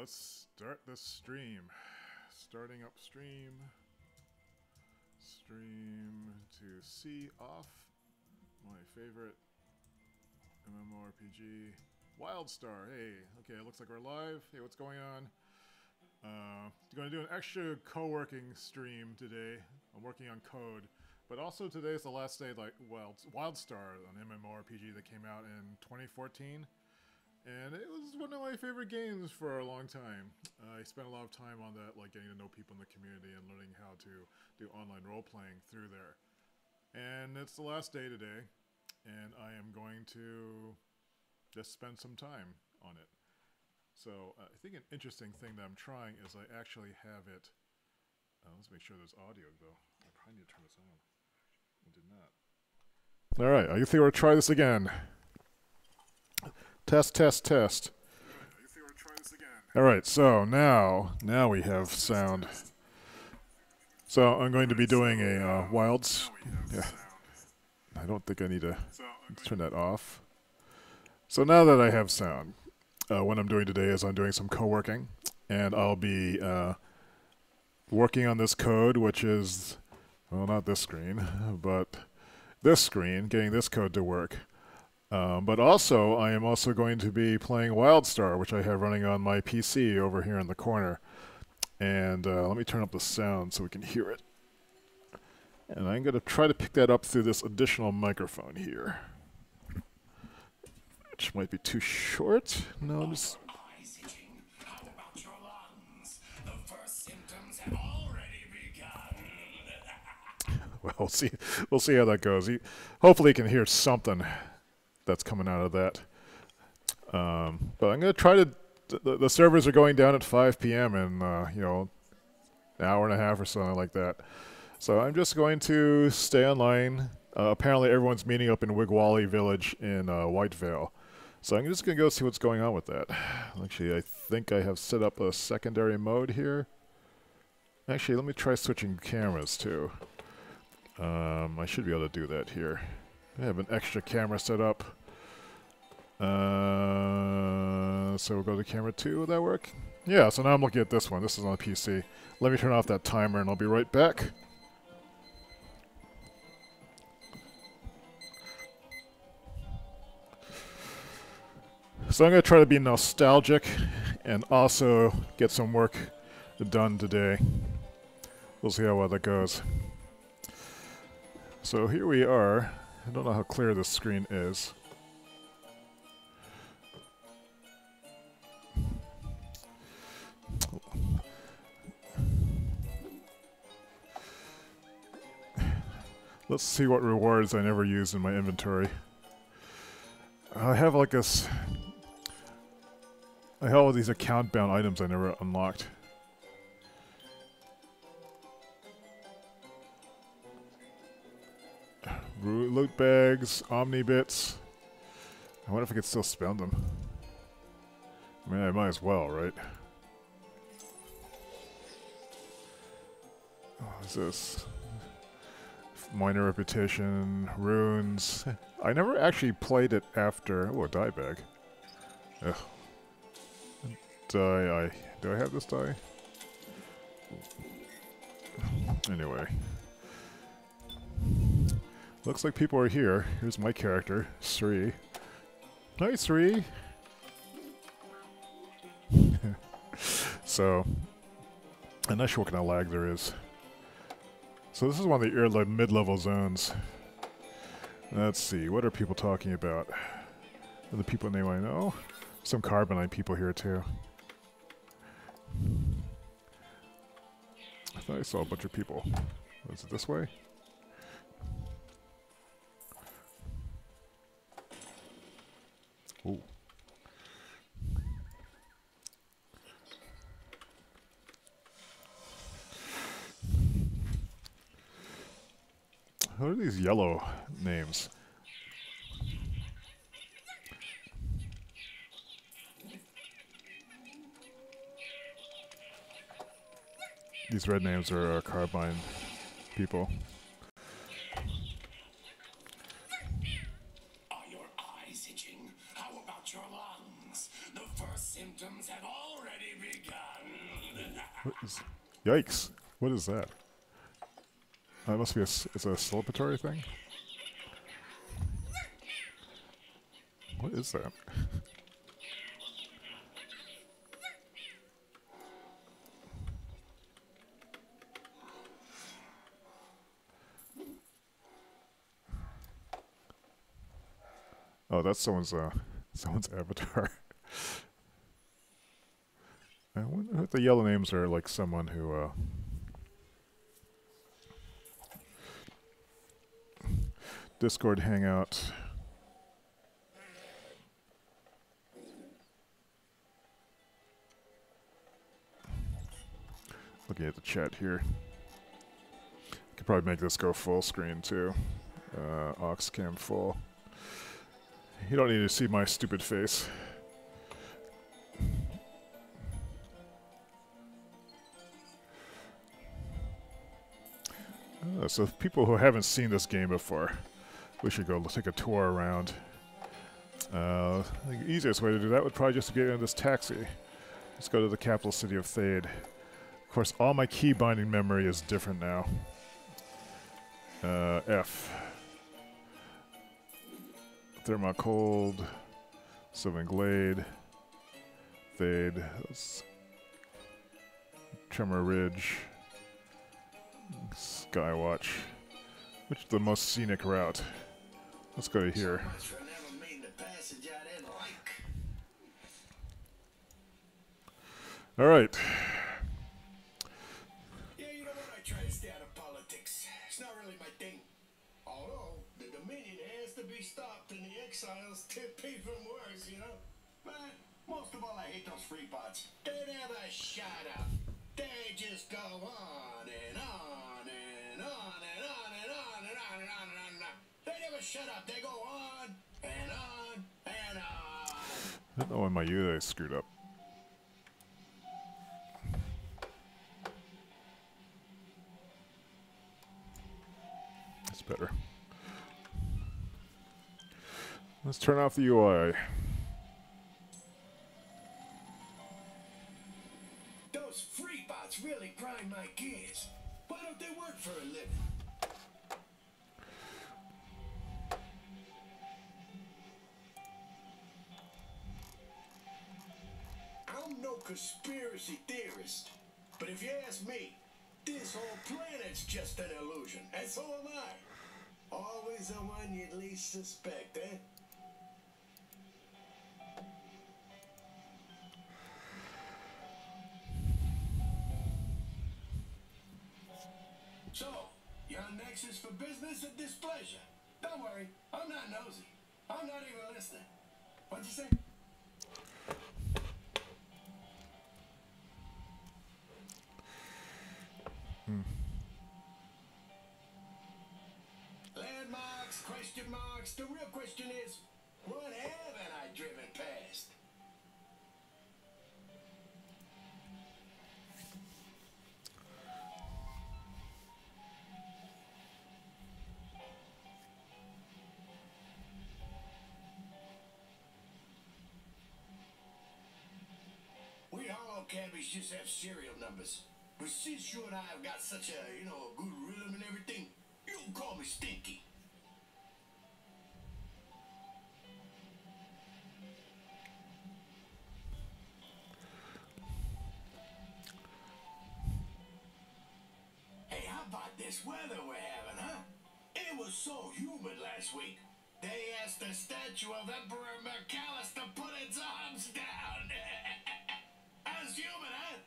let's start the stream. Starting up stream. Stream to see off. My favorite MMORPG. Wildstar. Hey, okay, it looks like we're live. Hey, what's going on? Going to do an extra co-working stream today. I'm working on code. But also today is the last day, like, Wildstar, an MMORPG that came out in 2014. And it was one of my favorite games for a long time. I spent a lot of time on that, like getting to know people in the community and learning how to do online role-playing through there. And it's the last day today, and I am going to just spend some time on it. So I think an interesting thing that I'm trying is I actually have it. Let's make sure there's audio, though. I probably need to turn this on. I did not. All right, I think we'll try this again. Test, test, test. All right, so now we have sound. So I'm going to be doing a wilds. Yeah, I don't think I need to turn that off. So now that I have sound, what I'm doing today is I'm doing some co-working, and I'll be working on this code, which is, well, not this screen, but this screen, getting this code to work. But also, I am also going to be playing Wildstar, which I have running on my PC over here in the corner. And let me turn up the sound so we can hear it. And I'm going to try to pick that up through this additional microphone here. Which might be too short. No, just... Well, we'll see how that goes. Hopefully you can hear something that's coming out of that. But I'm going to try to... The servers are going down at 5 p.m. in, you know, an hour and a half or something like that. So I'm just going to stay online. Apparently everyone's meeting up in Wigwally Village in Whitevale. So I'm just going to go see what's going on with that. Actually, I think I have set up a secondary mode here. Actually, let me try switching cameras too. I should be able to do that here. I have an extra camera set up. So we'll go to camera 2. Will that work? Yeah, so now I'm looking at this one. This is on the PC. Let me turn off that timer and I'll be right back. So I'm going to try to be nostalgic and also get some work done today. We'll see how well that goes. So here we are. I don't know how clear this screen is. Let's see what rewards I never use in my inventory. I have like this... I have all these account-bound items I never unlocked. Loot bags, omni-bits. I wonder if I could still spend them. I mean, I might as well, right? What is this? Minor reputation, runes. I never actually played it after... Oh, a dye bag. Ugh. Die. Do I have this dye? Anyway. Looks like people are here. Here's my character, Sri. Hi, Sri! So, I'm not sure what kind of lag there is. So this is one of the mid-level zones. Let's see, what are people talking about? Are the people name I know? Some Carbonite people here too. I thought I saw a bunch of people. Is it this way? Ooh. What are these yellow names? These red names are Carbine people. Are your eyes itching? How about your lungs? The first symptoms have already begun. What is... Yikes. What is that? That must be it's a celebratory thing? What is that? Oh, that's someone's avatar. I wonder if the yellow names are like someone who Discord hangout. Looking at the chat here. Could probably make this go full screen too. Aux cam full. You don't need to see my stupid face. So people who haven't seen this game before, we should go take a tour around. The easiest way to do that would probably just get in this taxi. Let's go to the capital city of Thade. Of course, all my key binding memory is different now. F. Thermocold, Sylvan Glade, Thade, Tremor Ridge, Skywatch. Which is the most scenic route? Let's go to here. Alright. Yeah, you know what? I try to stay out of politics. It's not really my thing. Although, the Dominion has to be stopped and the exiles tip even worse, you know? But most of all, I hate those free bots. They never shut up. They just go on and on and on and on and on and on and on and on and on. They never shut up. They go on and on and on. I don't know when my UI screwed up. It's better. Let's turn off the UI. Those free bots really grind my gears. Why don't they work for a living? I'm no conspiracy theorist, but if you ask me, this whole planet's just an illusion, and so am I. Always the one you'd least suspect, eh? So, you're on Nexus for business or displeasure? Don't worry, I'm not nosy. I'm not even listening. What'd you say? Landmarks, question marks. The real question is, what haven't I driven past? We hollow cabbies just have serial numbers. But since you and I have got such a, a good rhythm and everything, you can call me Stinky. Hey, how about this weather we're having, huh? It was so humid last week. They asked the statue of Emperor McAllister to put its arms down. How's humid, huh?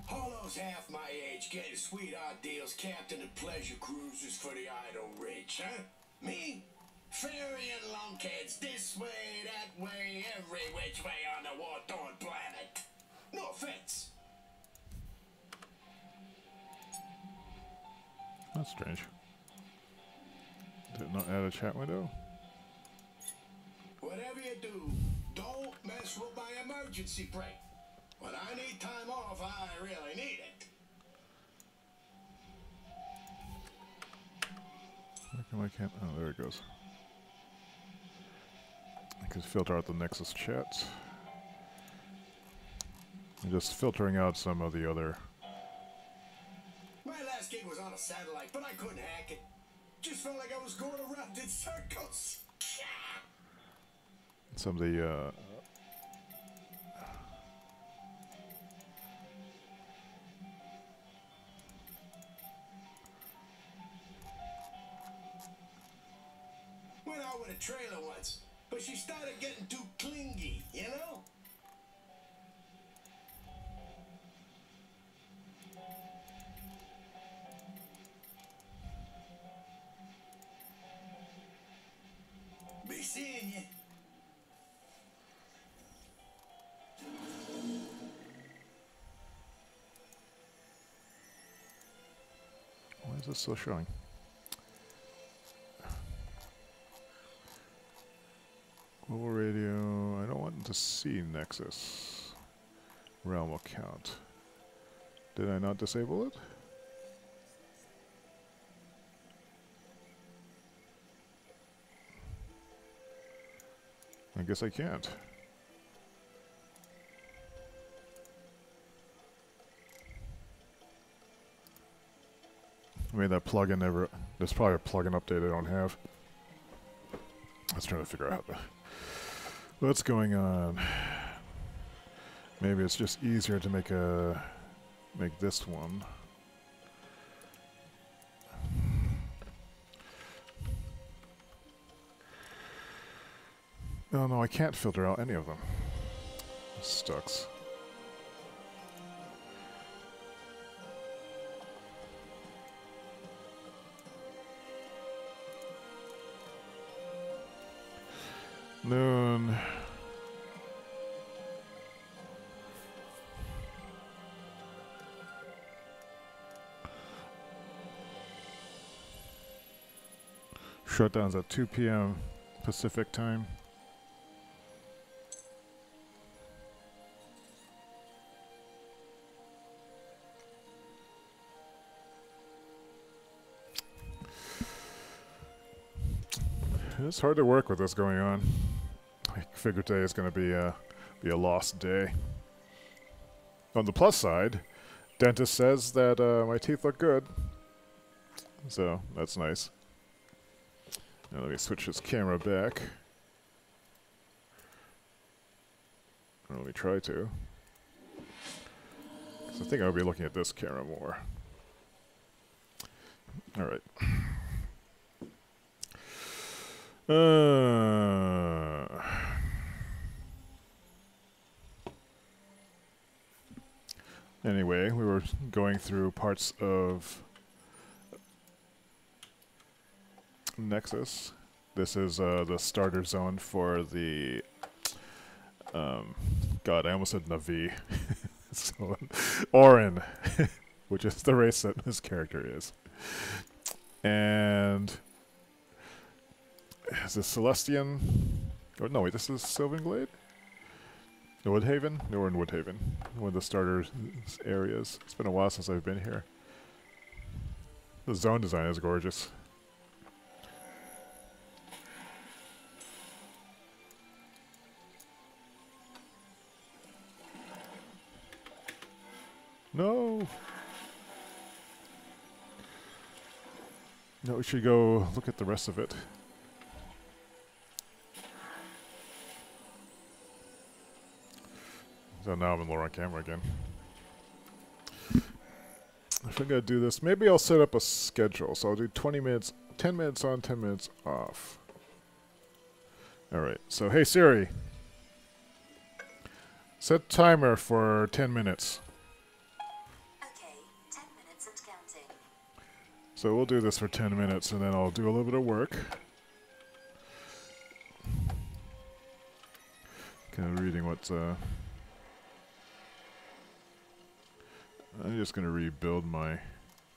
Hollow's half my age, getting sweetheart deals, captain of pleasure cruises for the idle rich, huh? Me? Ferrying lunkheads this way, that way, every which way on the war-torn planet. No offense. That's strange. Did it not add a chat window? Whatever you do, Don't mess with my emergency brake. When I need time off, I really need it. How come I can't? Oh, there it goes. I can filter out the Nexus chats. I'm just filtering out some of the other. My last gig was on a satellite, but I couldn't hack it. Just felt like I was going around in circles. Some of the Went out with a trailer once, but she started getting too clingy, you know? Be seeing you. Why is this still showing? Global radio. I don't want to see Nexus. Realm account. Did I not disable it? I guess I can't. I mean, that plugin never... There's probably a plugin update I don't have. I was trying to figure out what's going on. Maybe it's just easier to make this one. Oh no, I can't filter out any of them. This sucks. Noon. Shutdown's at 2 p.m. Pacific time. It's hard to work with this going on. I figure today is going to be a lost day. On the plus side, dentist says that my teeth look good, so that's nice. Now let me switch this camera back. Or let me try to. 'Cause I think I'll be looking at this camera more. All right. Anyway, we were going through parts of Nexus. This is the starter zone for the God, I almost said Navi. So, Orin, which is the race that this character is. And is this Celestian? Oh no, wait, this is Sylvan Glade? Woodhaven? No, we're in Woodhaven. One of the starter areas. It's been a while since I've been here. The zone design is gorgeous. No! No, we should go look at the rest of it. So now I'm low on camera again. If I'm gonna do this, maybe I'll set up a schedule. So I'll do 20 minutes, 10 minutes on, 10 minutes off. Alright, so hey Siri. Set timer for 10 minutes. Okay, 10 minutes and counting. So we'll do this for 10 minutes and then I'll do a little bit of work. Kind of reading what's I'm just going to rebuild my...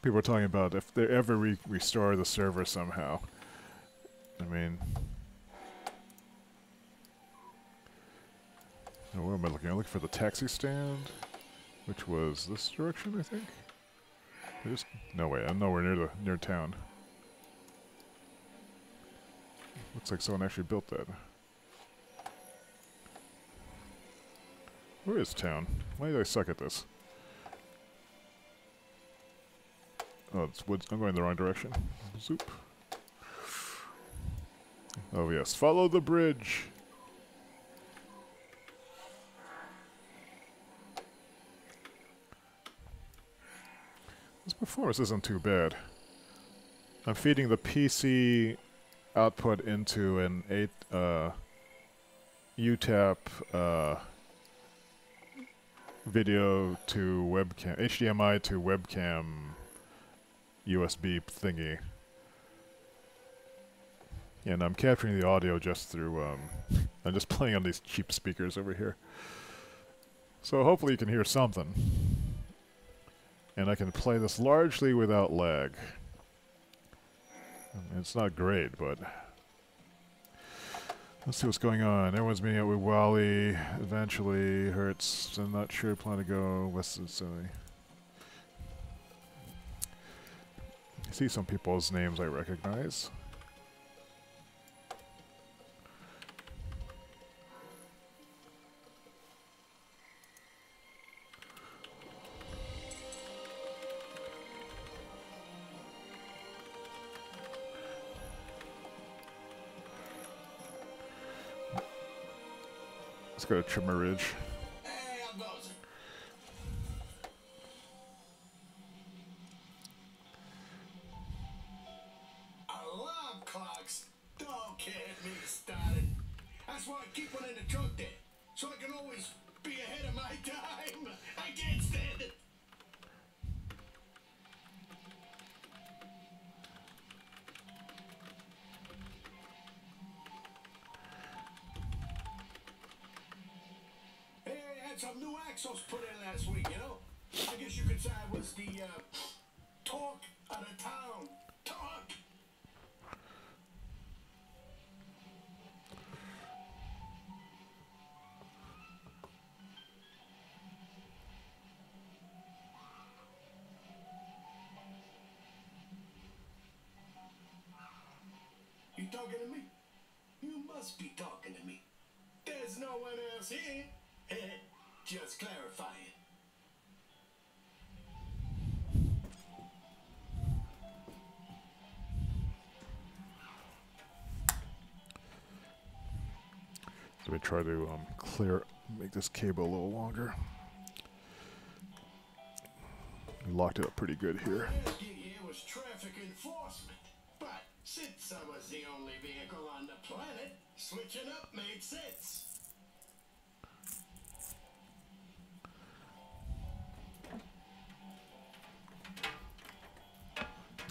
People are talking about if they ever restore the server somehow. I mean... Oh, where am I looking? I'm looking for the taxi stand, which was this direction, I think. No way, I'm nowhere near town. Looks like someone actually built that. Where is town? Why do I suck at this? Oh, it's woods. I'm going the wrong direction. Zoop. Oh yes, follow the bridge. This performance isn't too bad. I'm feeding the PC output into an UTAP video to webcam, HDMI to webcam USB thingy. And I'm capturing the audio just through, I'm just playing on these cheap speakers over here. So hopefully you can hear something. And I can play this largely without lag. It's not great, but... Let's see what's going on. Everyone's meeting up with Wally. Eventually, Hertz. I'm not sure. Plan to go. Western Silly. I see some people's names I recognize. Let's go to Trimmer Ridge. Hey, how goes it? Alarm clocks? Don't get me started. That's why I keep one in the truck there, so I can always be ahead of my time. I can't stand it. Hey, I had some new axles put in last week, you know? I guess you could say I was the talk of the town. Talk! You talking to me? You must be talking to me. There's no one else here. Just clarifying. So we try to make this cable a little longer. We locked it up pretty good here. Last gig here was traffic enforcement. But since I was the only vehicle on the planet, switching up made sense.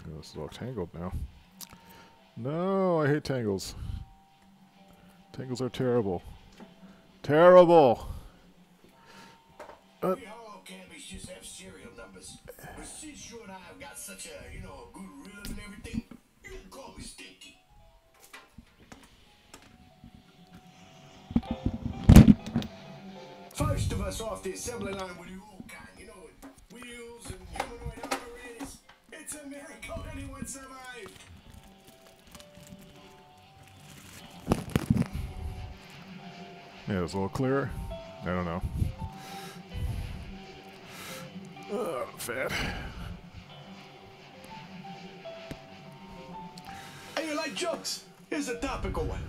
Oh, this is all tangled now. No, I hate tangles. Tangles are terrible. Terrible! We hollow cabbies just have serial numbers. But since you and I have got such a, good rhythm and everything, you can call me Stinky. First of us off the assembly line with the old kind, with wheels and humanoid operators. It's a miracle anyone survived. Yeah, it's a little clearer. I don't know. Fat. Hey, you like jokes? Here's a topical one.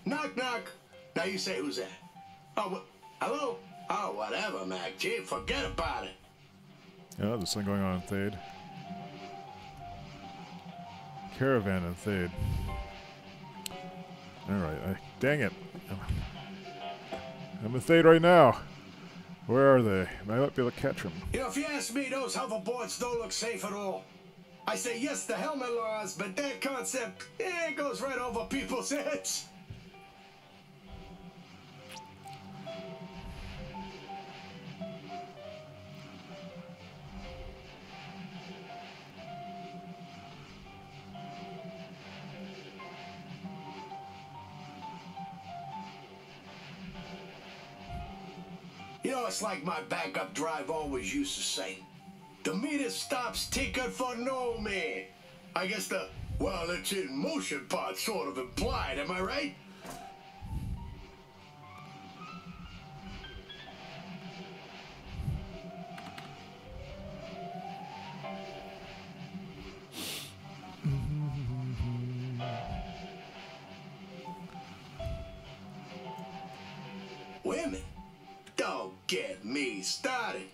Knock, knock. Now you say who's that? Oh, hello? Oh, whatever, Mac. Gee, forget about it. Yeah, there's something going on in Thade. Caravan in Thade. Alright, dang it. I'm in Thade right now. Where are they? I might be able to catch them. If you ask me, those hoverboards don't look safe at all. I say yes to helmet laws, but that concept, it goes right over people's heads. You know, it's like my backup drive always used to say. The meter stops ticking for no man. I guess the, well, it's in motion part sort of implied, am I right? Women, don't get me started.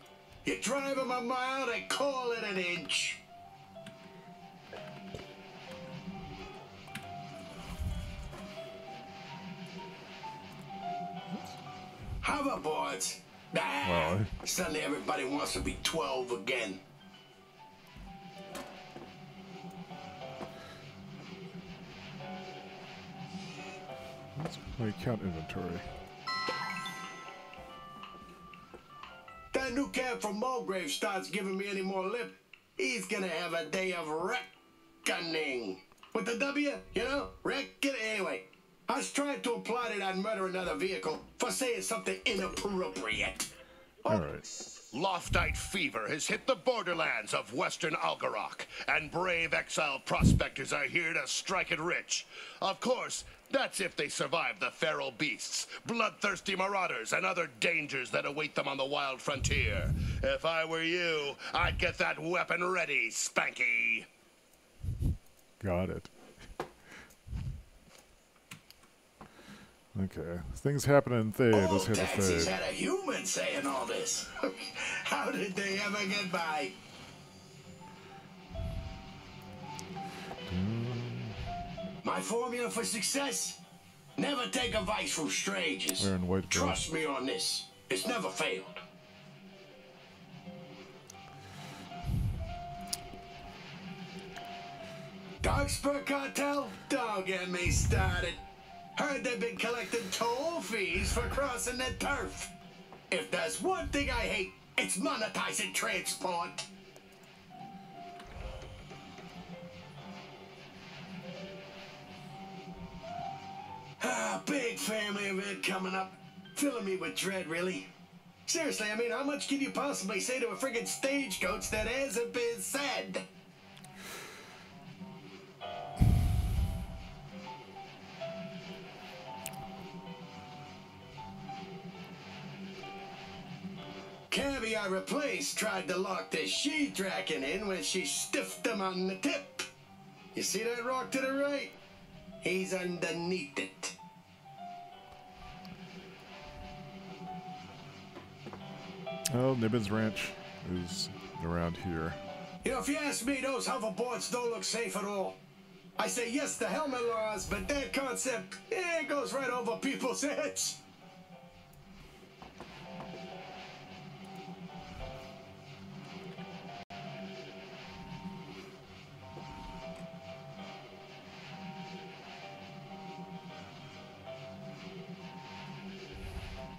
You drive them a mile, they call it an inch. Hoverboards? Nah, Well, suddenly everybody wants to be 12 again. let's play count inventory. That new cab from Mulgrave starts giving me any more lip, he's gonna have a day of reckoning. With the W, you know? Reckon. Anyway, I was trying to imply that I'd murder another vehicle for saying something inappropriate. Alright. Loftite fever has hit the borderlands of western Algarok, and brave exile prospectors are here to strike it rich. Of course, that's if they survive the feral beasts, bloodthirsty marauders, and other dangers that await them on the wild frontier. If I were you, I'd get that weapon ready, Spanky. Got it. Okay. Things happen in Thade. Let's hit the taxis Thade. had a human saying all this. How did they ever get by? My formula for success? Never take advice from strangers. We're in white belt. Trust me on this. It's never failed. Darkspur Cartel? Don't get me started. Heard they've been collecting toll fees for crossing their turf. If there's one thing I hate, it's monetizing transport. Big family event coming up. Filling me with dread, really. Seriously, I mean, how much can you possibly say to a friggin' stagecoach that hasn't been said? Cabby I replaced tried to lock the she-dragon in when she stiffed him on the tip. You see that rock to the right? He's underneath it. Oh, Nibbins Ranch is around here. You know, if you ask me, those hoverboards don't look safe at all. I say yes to helmet laws, but that concept, it goes right over people's heads.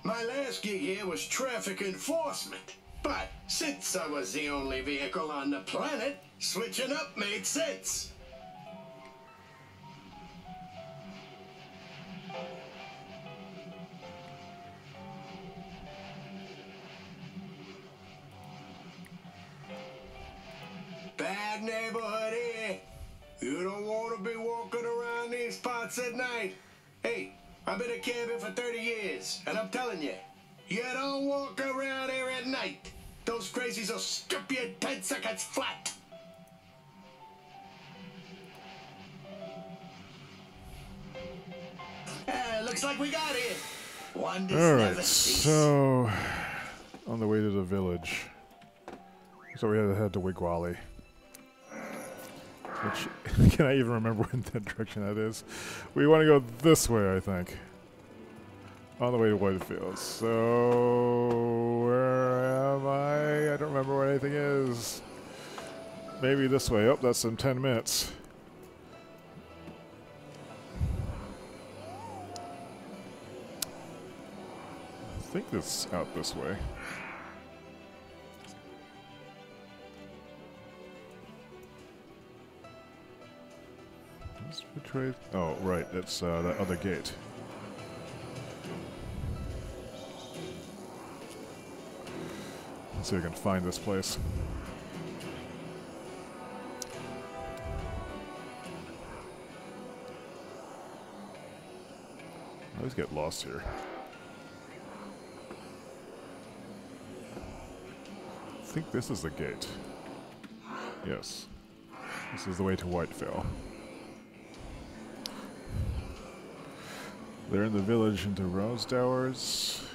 My last gig here was traffic enforcement. But since I was the only vehicle on the planet, switching up made sense. Bad neighborhood here. You don't want to be walking around these parts at night. Hey, I've been a cabbie for 30 years, and I'm telling you, you don't walk around here at night. Those crazies will strip you in 10 seconds flat. Looks like we got it. One does never Alright, cease. so on the way to the village. So we had to head to Wigwally. Which, can I even remember in that direction that is? We want to go this way, I think. On the way to Whitefield. So where am I? I don't remember where anything is. Maybe this way. Oh, that's in 10 minutes. I think it's out this way. Which way? Oh, right. It's that other gate. Let's see if I can find this place. I always get lost here. I think this is the gate. Yes. This is the way to Whitevale. They're in the village into Rosedowers.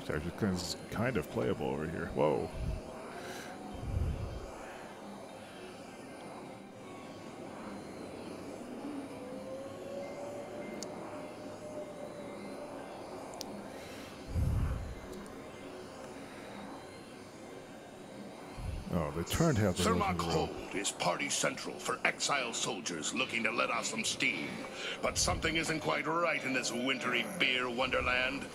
Actually, it's kind of playable over here. Whoa. Oh, they turned half the Zermatt Hold is party central for exiled soldiers looking to let off some steam. But something isn't quite right in this wintry beer wonderland.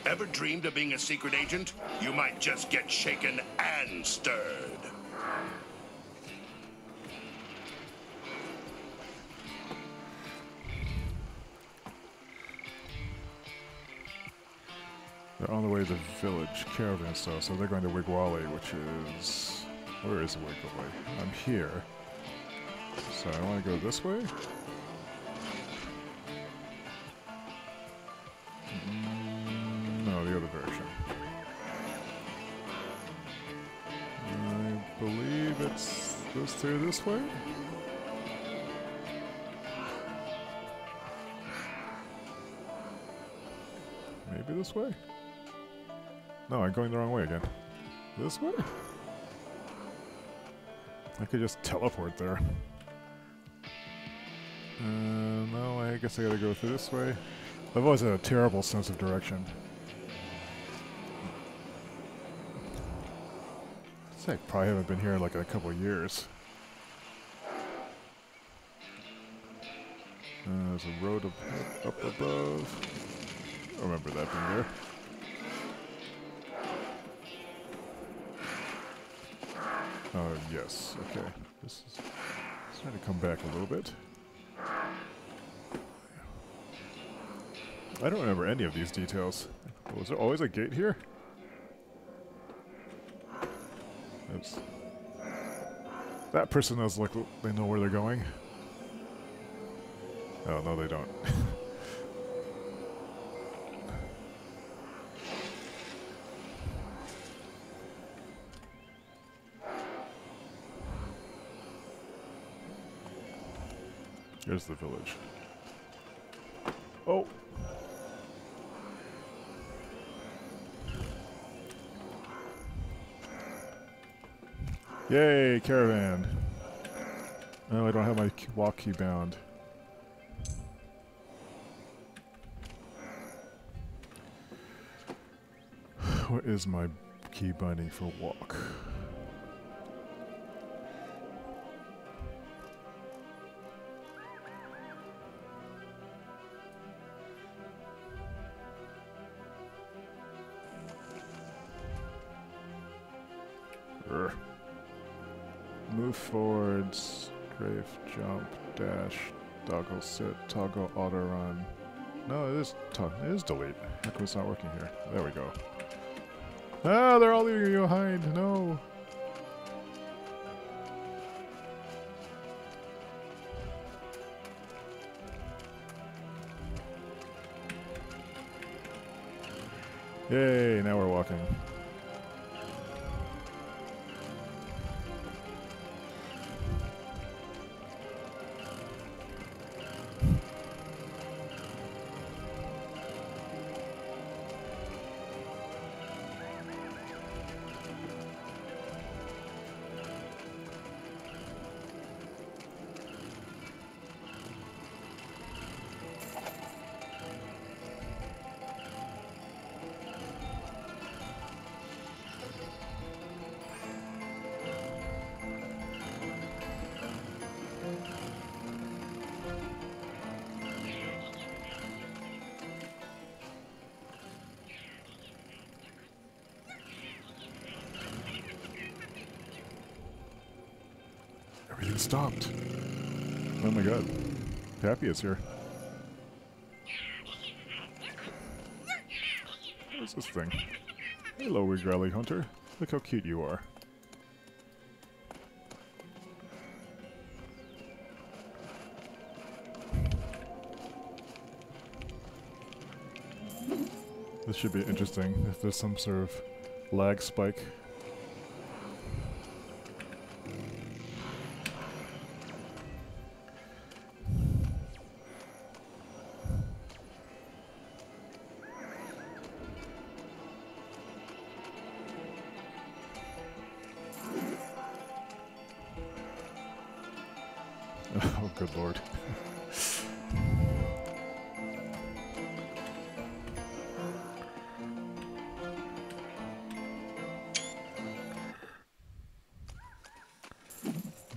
Ever dreamed of being a secret agent? You might just get shaken and stirred. They're on the way to the village caravan stuff, so they're going to Wigwali, which is... Where is Wigwali? I'm here. So I want to go this way? No, the other direction. I believe it's goes through this way? Maybe this way? No, I'm going the wrong way again. This way? I could just teleport there. No, I guess I gotta go through this way. I've always had a terrible sense of direction. I probably haven't been here in like a couple of years. There's a road up above. I remember that being there. Yes, okay. This is starting to come back a little bit. I don't remember any of these details. Was there always a gate here? Oops. That person knows like they know where they're going. Oh no, they don't. Here's the village. Oh! Yay, caravan! Oh, I don't have my walk key bound. Where is my key binding for walk? Move forward, strafe, jump, dash, toggle sit, toggle auto run. No, it is delete. How come it's not working here? There we go. Ah, they're all leaving you behind. No. Yay, now we're walking. Everything stopped. Oh my god. Pappy is here. What's this thing? Hello, Wee Growly Hunter. Look how cute you are. This should be interesting if there's some sort of lag spike. Oh, good lord.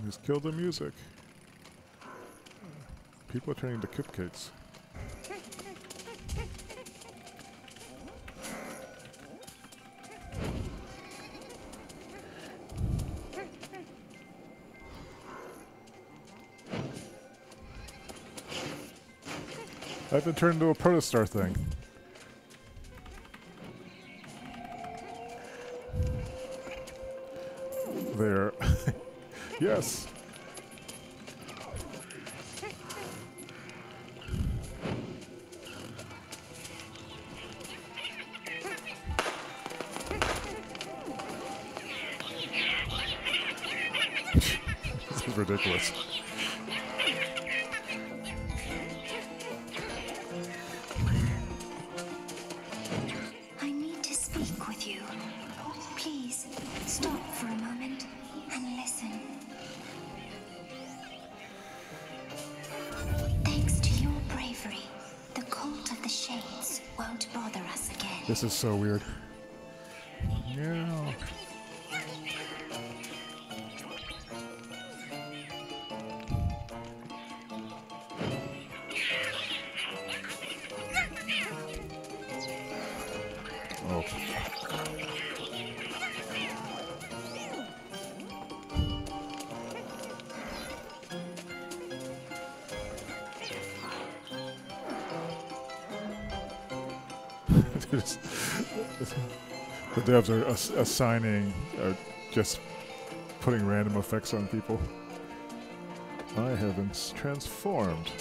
Just kill the music. People are turning into cupcakes. I've been turned into a protostar thing. There. Yes. This is ridiculous. I need to speak with you. Please, stop for a moment and listen. Thanks to your bravery, the cult of the Shades won't bother us again. This is so weird. Yeah. Oh. The devs are assigning, just putting random effects on people. My heavens, transformed.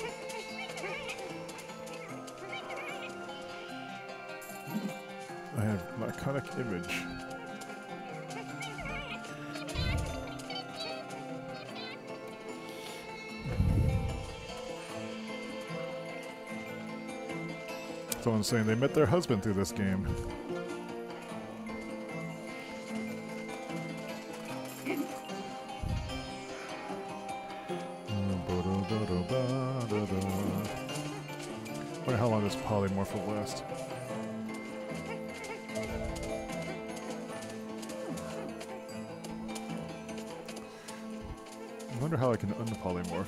I have an iconic image. Someone's saying they met their husband through this game. Wonder how long this polymorph will last. I wonder how I can unpolymorph.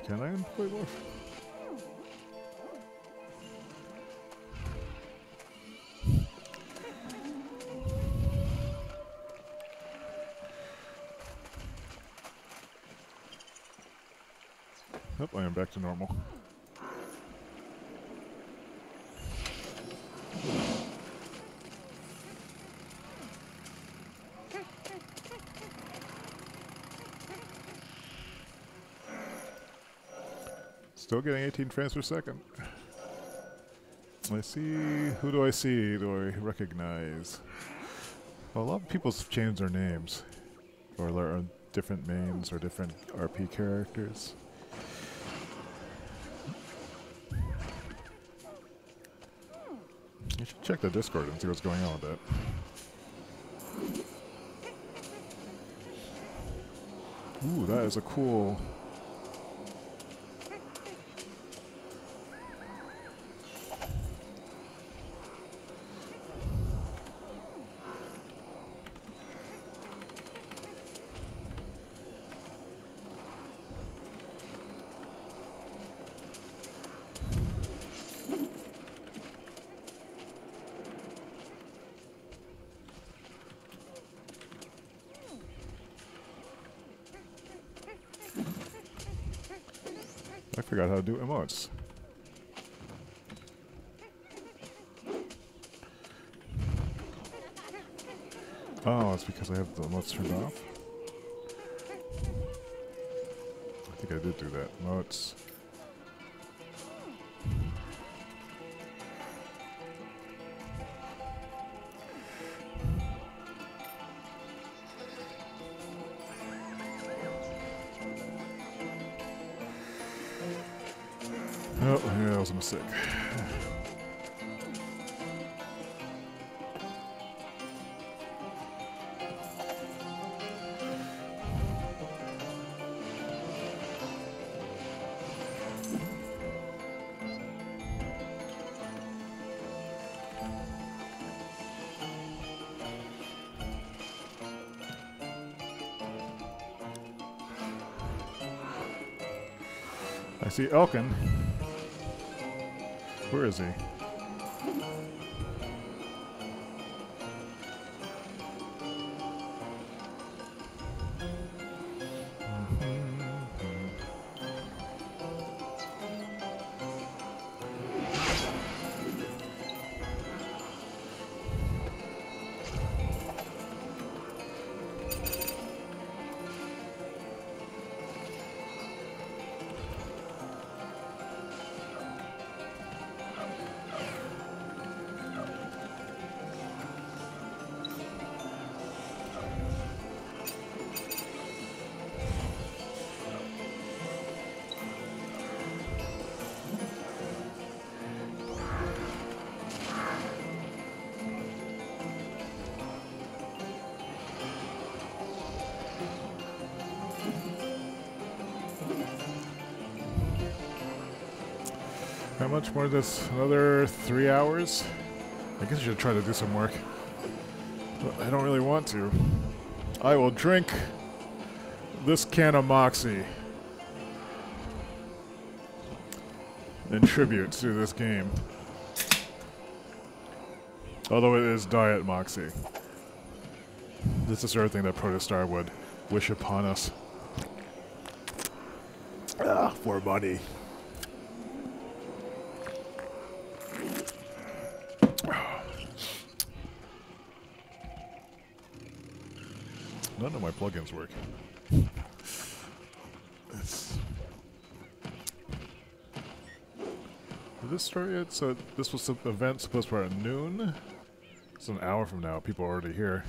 Can I unpolymorph? Yep, I am back to normal. Still getting 18 frames per second. I see. Who do I see? Do I recognize? Well, a lot of people change their names, or are different mains or different RP characters. You should check the Discord and see what's going on with that. Ooh, that is a cool. I forgot how to do emotes. Oh, it's because I have the emotes turned off? I think I did do that. Emotes. Oh, yeah, that was a mistake. I see Elkin. Where is he? How much more of this? Another 3 hours? I guess I should try to do some work. But I don't really want to. I will drink this can of Moxie in tribute to this game. Although it is Diet Moxie. This is the sort of thing that Protostar would wish upon us. Ah, for money. None of my plugins work. Did this start yet? So this was the event supposed to start at noon? It's an hour from now. People are already here.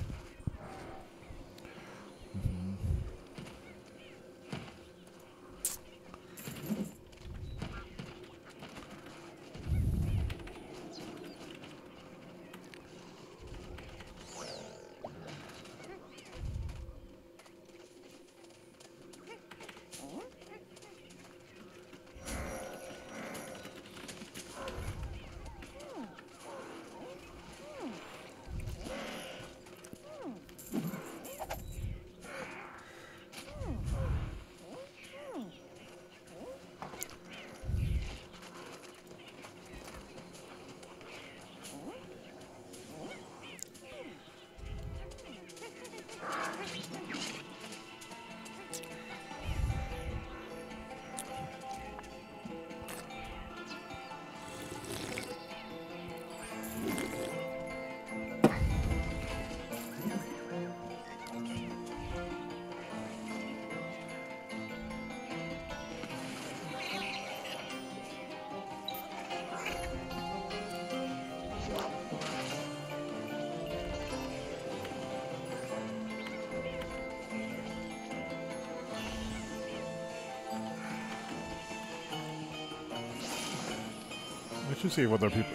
I should see what other people.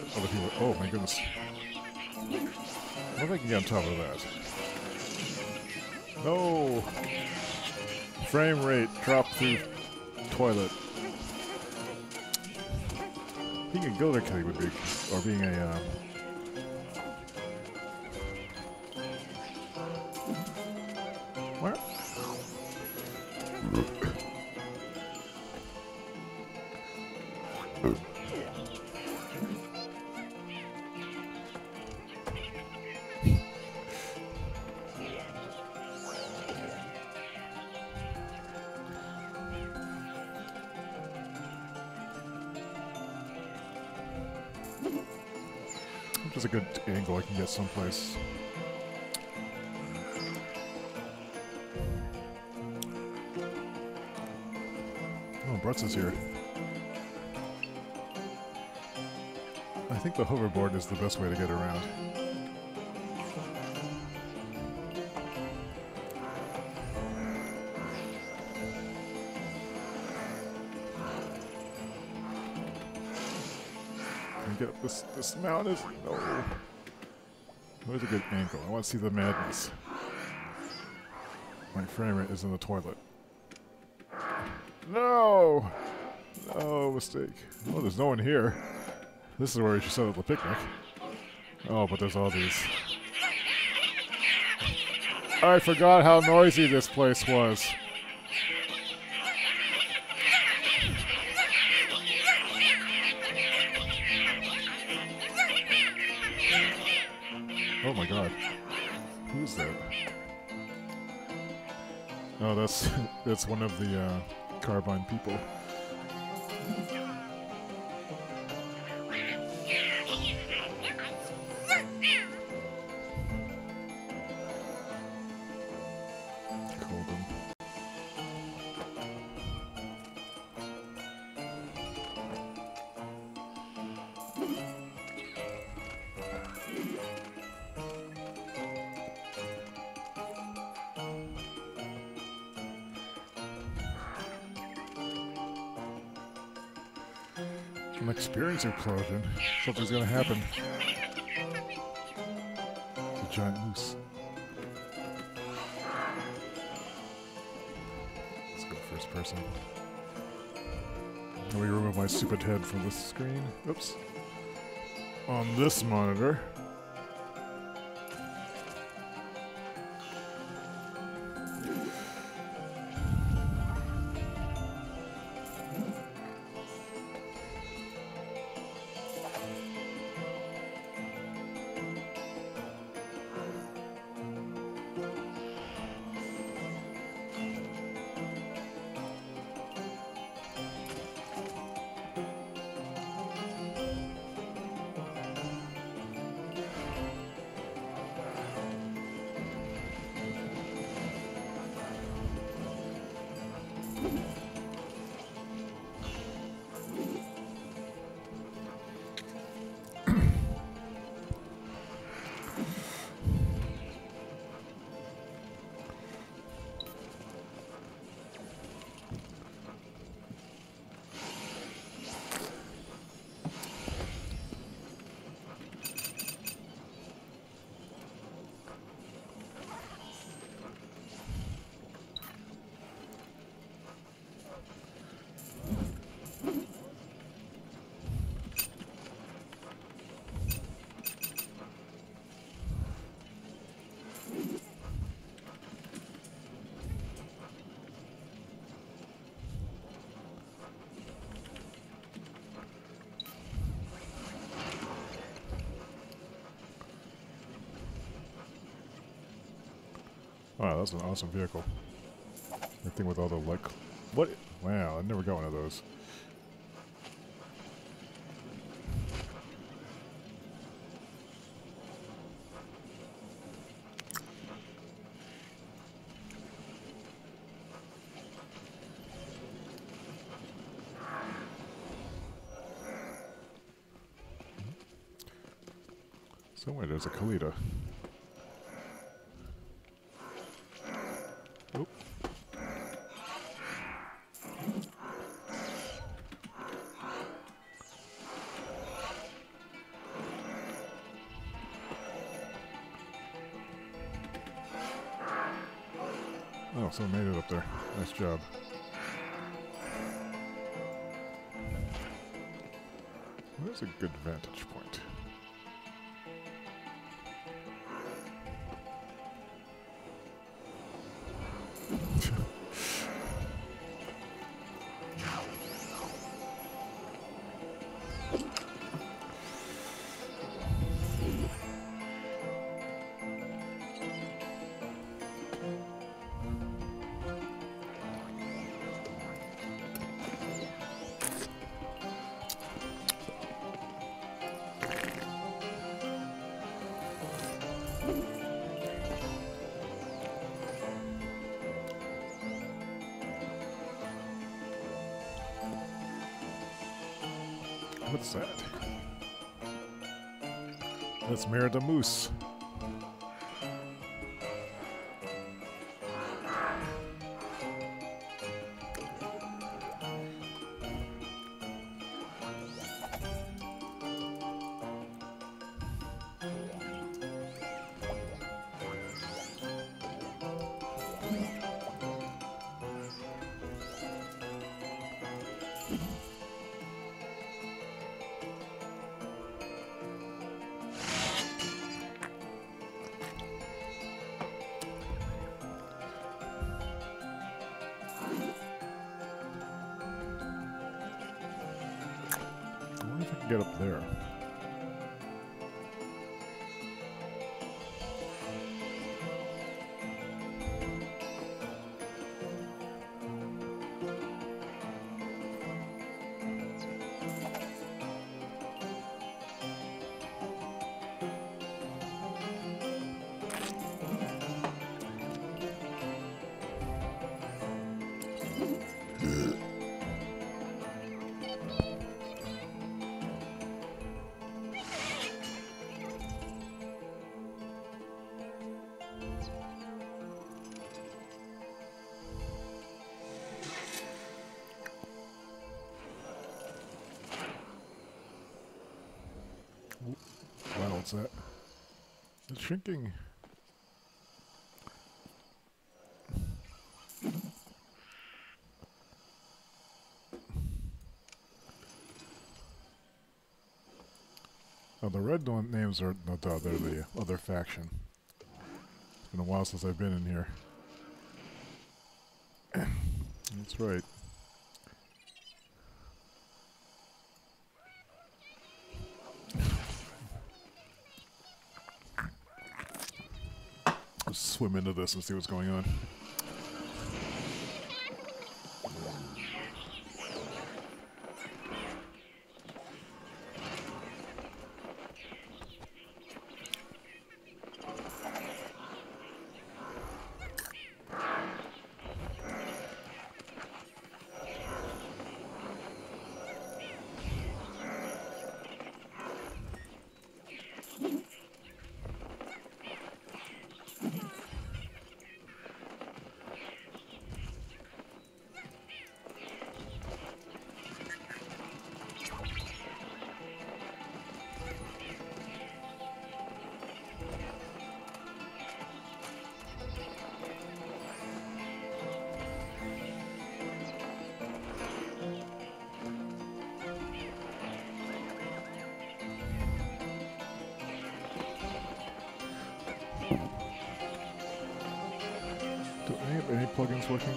Oh my goodness! What if I can get on top of that? No! Frame rate drop through toilet. Being a Gilder Kitty would be, or being a. What? there's a good angle I can get someplace. Oh, Brutz is here. I think the hoverboard is the best way to get around. Get up this mountain. No. Where's a good angle? I want to see the madness. My frame rate is in the toilet. No! No mistake. Oh, there's no one here. This is where we should set up the picnic. Oh, but there's all these. I forgot how noisy this place was. Oh my god. Who's that? Oh, that's one of the Carbine people. Colden. An experience explosion. Something's gonna happen. It's a giant moose. Let's go first person. Let me remove my stupid head from the screen. Oops. On this monitor. Wow, that's an awesome vehicle. The thing with all the like, what? Wow, I never got one of those. Somewhere there's a Kalita. Oop. Oh, someone made it up there. Nice job. Where's a good vantage point? What's that? That's Merida Moose. I wonder if I can get up there. Wow, what's that? It's shrinking. Oh, the red one names are no doubt they're the other faction. It's been a while since I've been in here. That's right. Let's swim into this and see what's going on. Do any plugins working?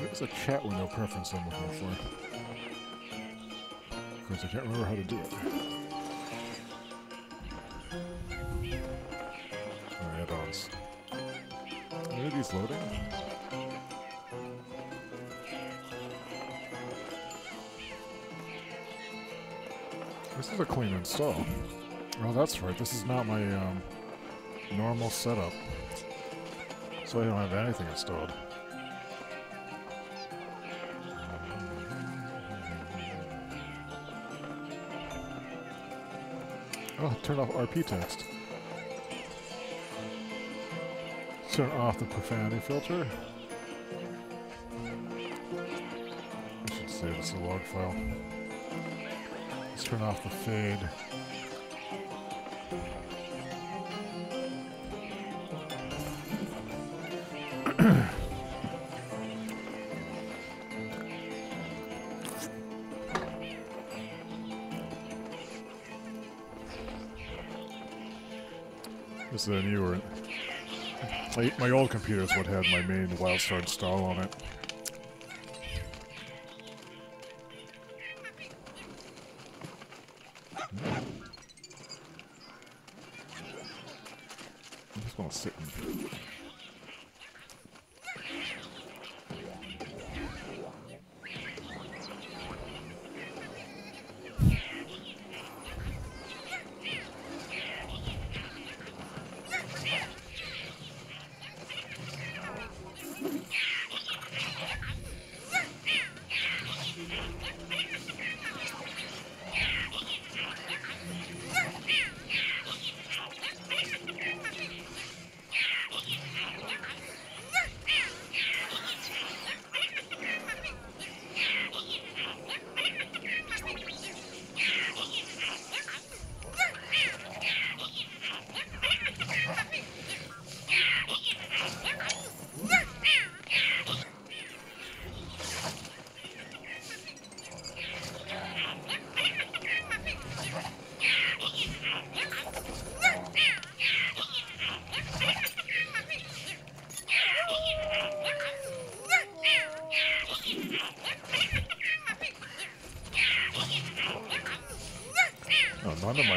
What's a chat window preference I'm looking for? Of course, I can't remember how to do it. Add-ons. Are these loading? This is a clean install. Oh, that's right. This is not my normal setup. So I don't have anything installed. Oh, turn off RP text. Turn off the profanity filter. I should save this as a log file. Let's turn off the fade. This is a newer. My old computer is what had my main Wildstar install on it. I just want to sit and...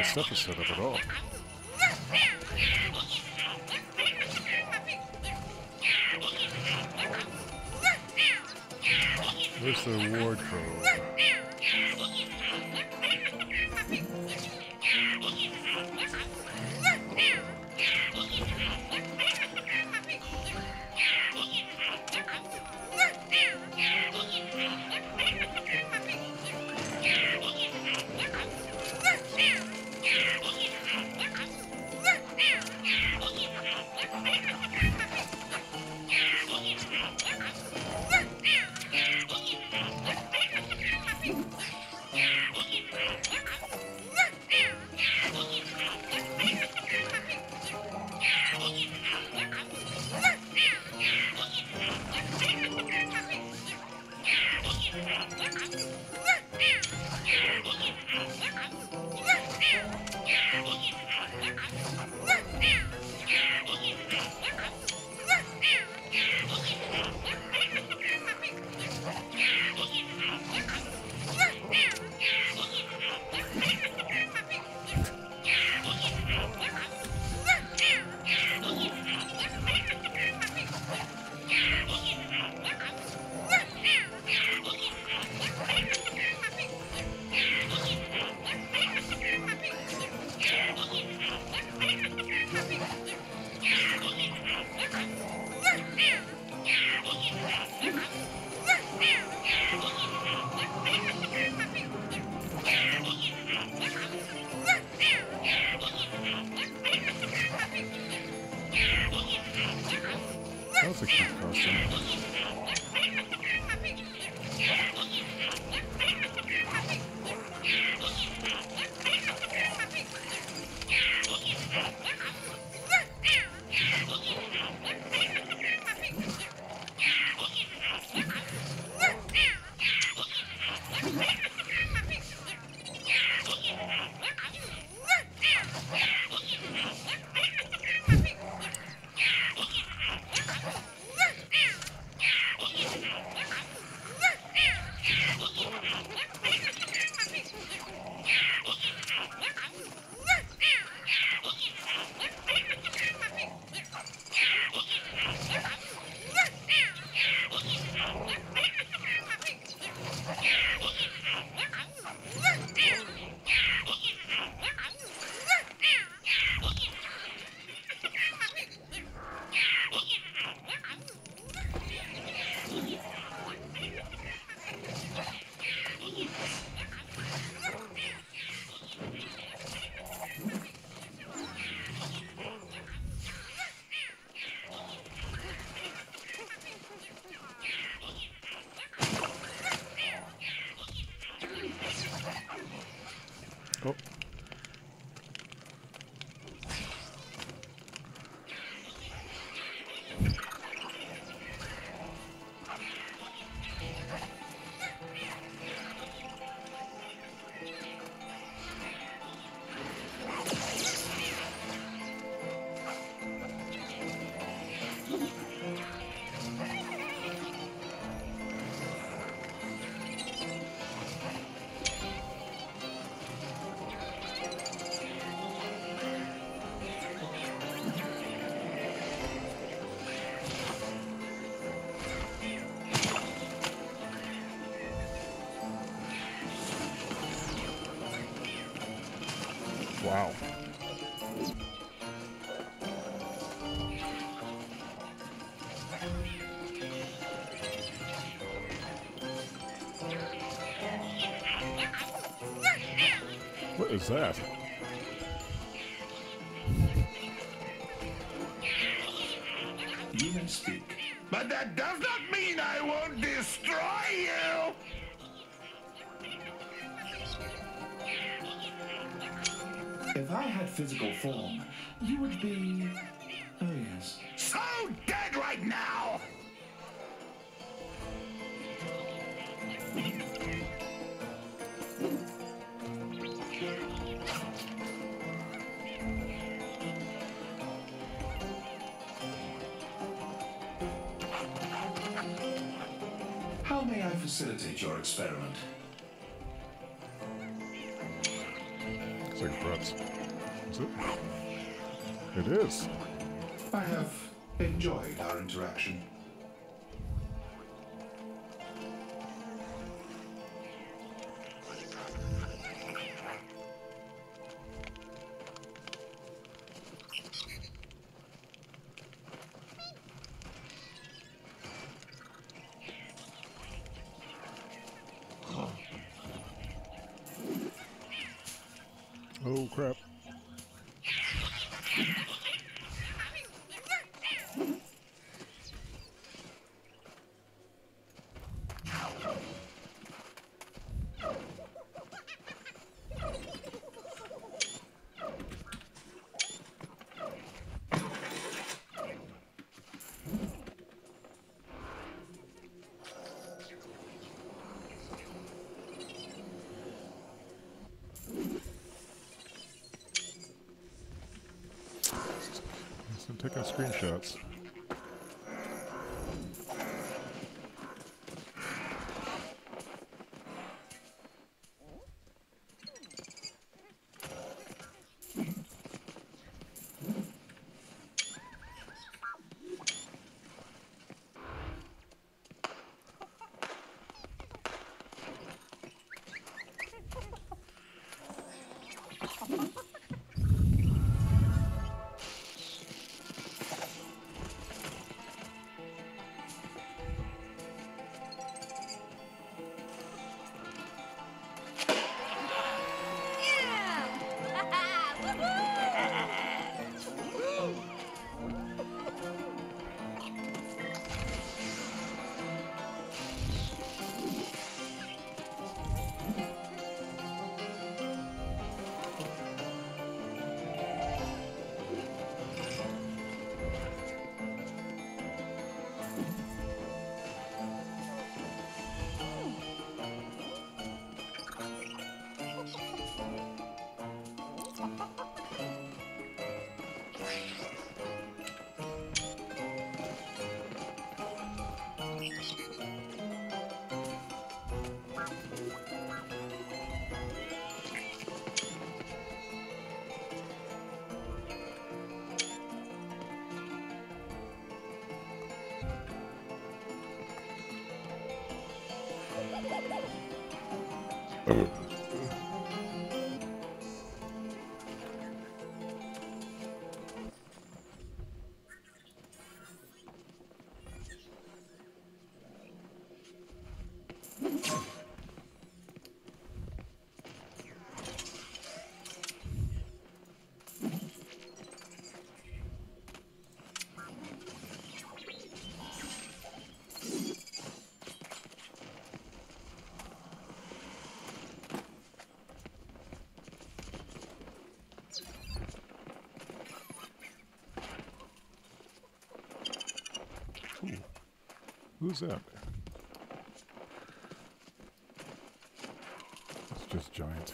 stuff is set up at all. There's the wardrobe. That's a cute costume. Oh. Wow. What is that? You may speak. But that does not mean I won't destroy you! If I had physical form, you would be... Oh, yes. So dead right now! How may I facilitate your experiment? It's like threats. Is it? It is. I have enjoyed our interaction. Oh crap. I'm taking screenshots. Ooh. Who's that? It's just giant.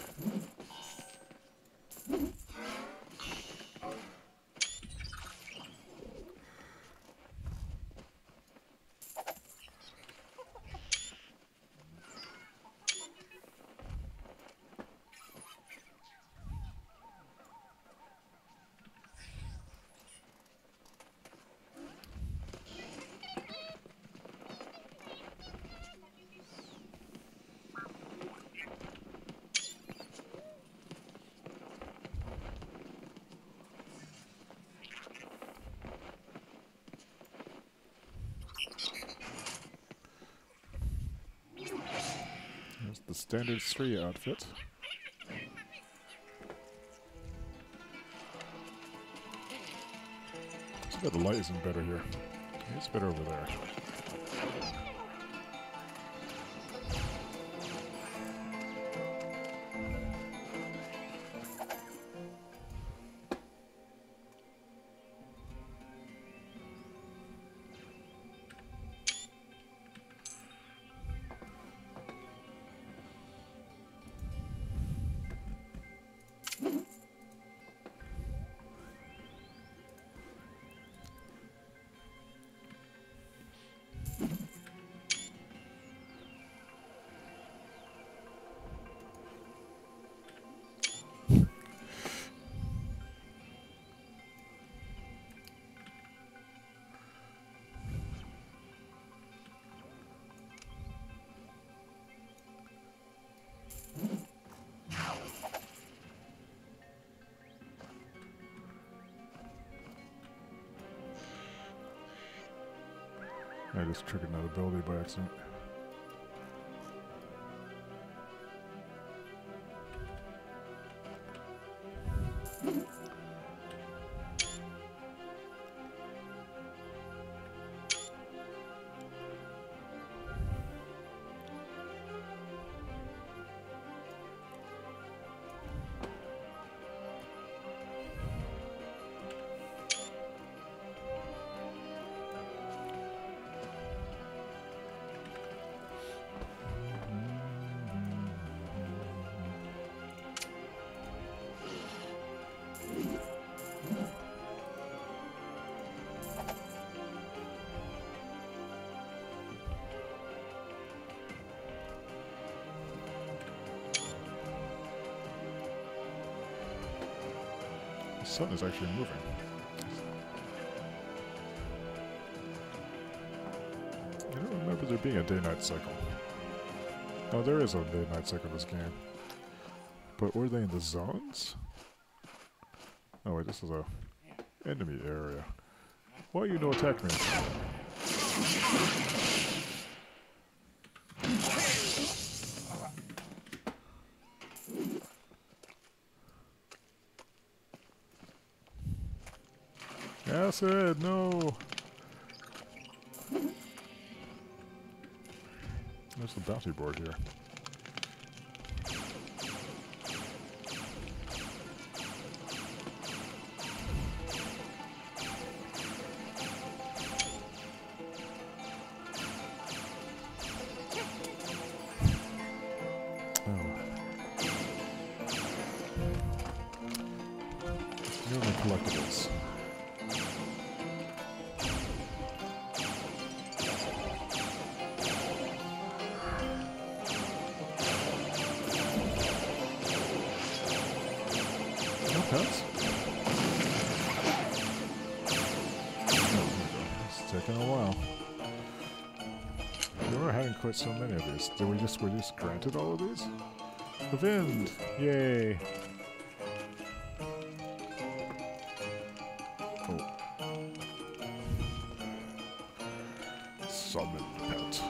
There's the standard 3 outfit. Too bad the light isn't better here. It's better over there. I just triggered another ability by accident. The sun is actually moving. I don't remember there being a day-night cycle. Oh, there is a day-night cycle in this game. But were they in the zones? Oh wait, this is a enemy area. Why you no attack me? Acid, no! There's the bounty board here. Collectibles. No pets? It's taking a while. We were having quite so many of these. Were we just granted all of these? The wind! Yay! Summon pet.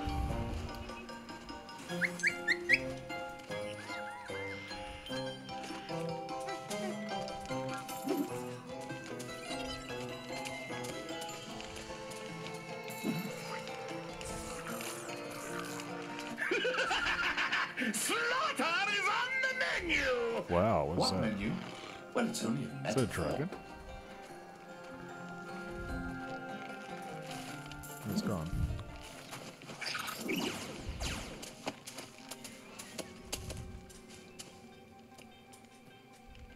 Slaughter is on the menu! Wow, what's What that? menu? Well, it's only a Is that a metaphor. dragon? It's gone.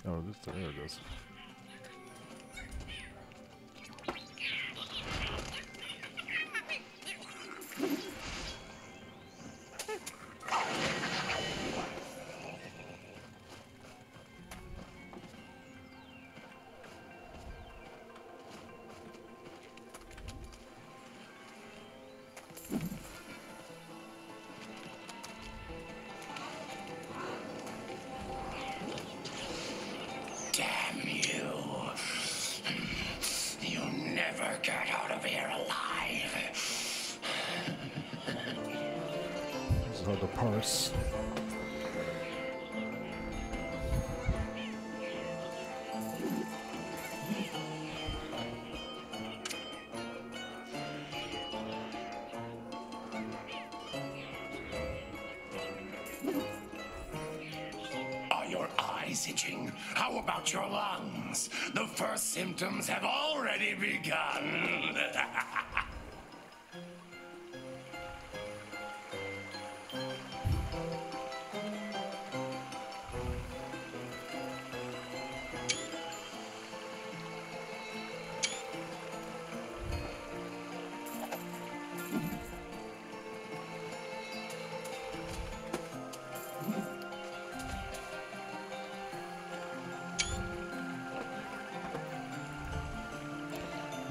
Oh, there it is. Damn you. You never get out of here alive. This is hard to parse. Are your eyes itching? How about your lungs? The first symptoms have already begun.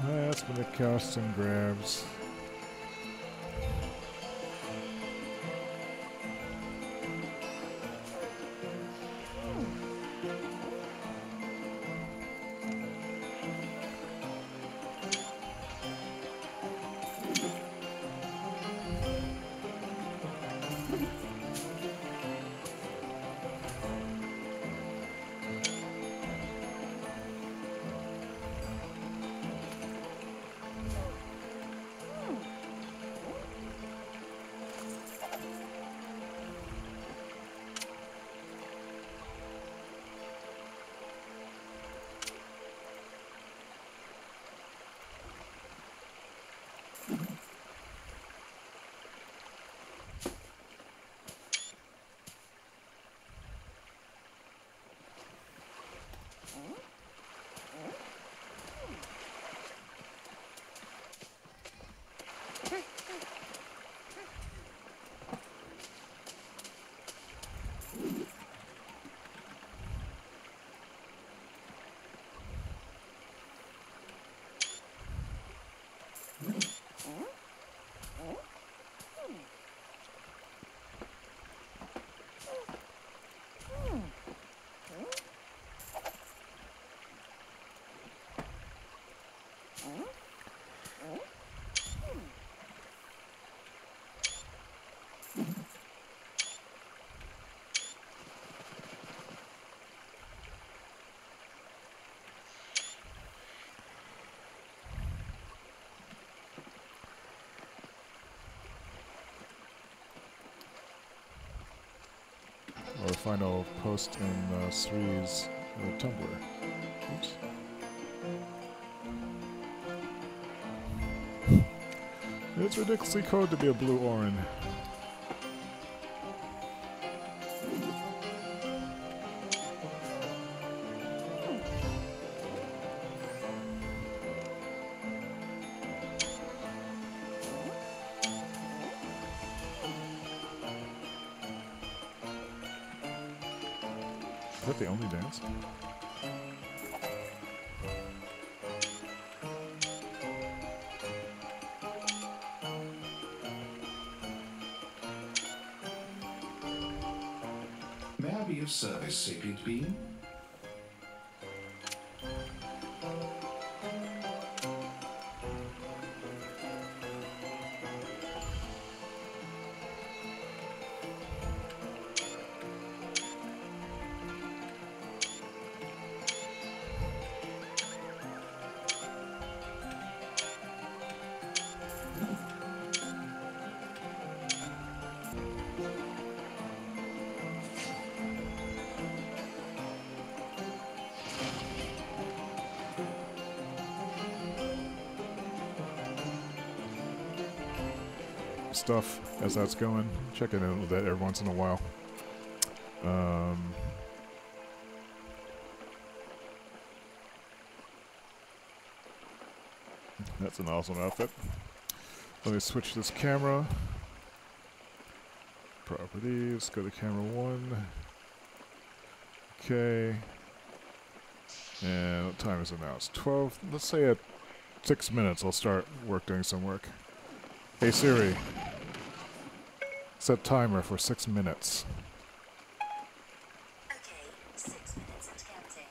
Last minute casts and grabs. Or final post in Sri's Tumblr. Oops. It's ridiculously cold to be a blue Orin. Is that the only dance? May I be of service, sapient being? Stuff as that's going. Checking in with that every once in a while. That's an awesome outfit. Let me switch this camera. Properties, go to camera 1. Okay. And what time is it now? It's 12. Let's say at 6 minutes I'll start doing some work. Hey Siri, set timer for 6 minutes. Okay, 6 minutes and counting.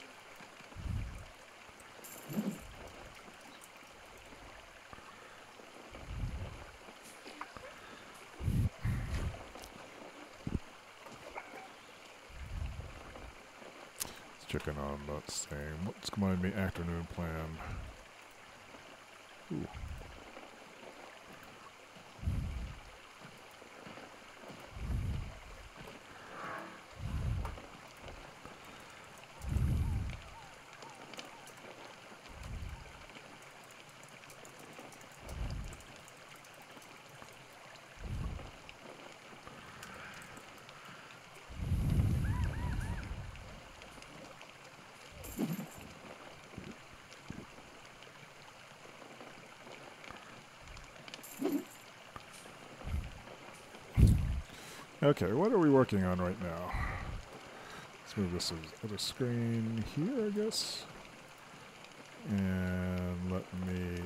Checking on that same. What's going to be afternoon plan? Ooh. Okay, what are we working on right now? Let's move this to the other screen here, I guess. And let me...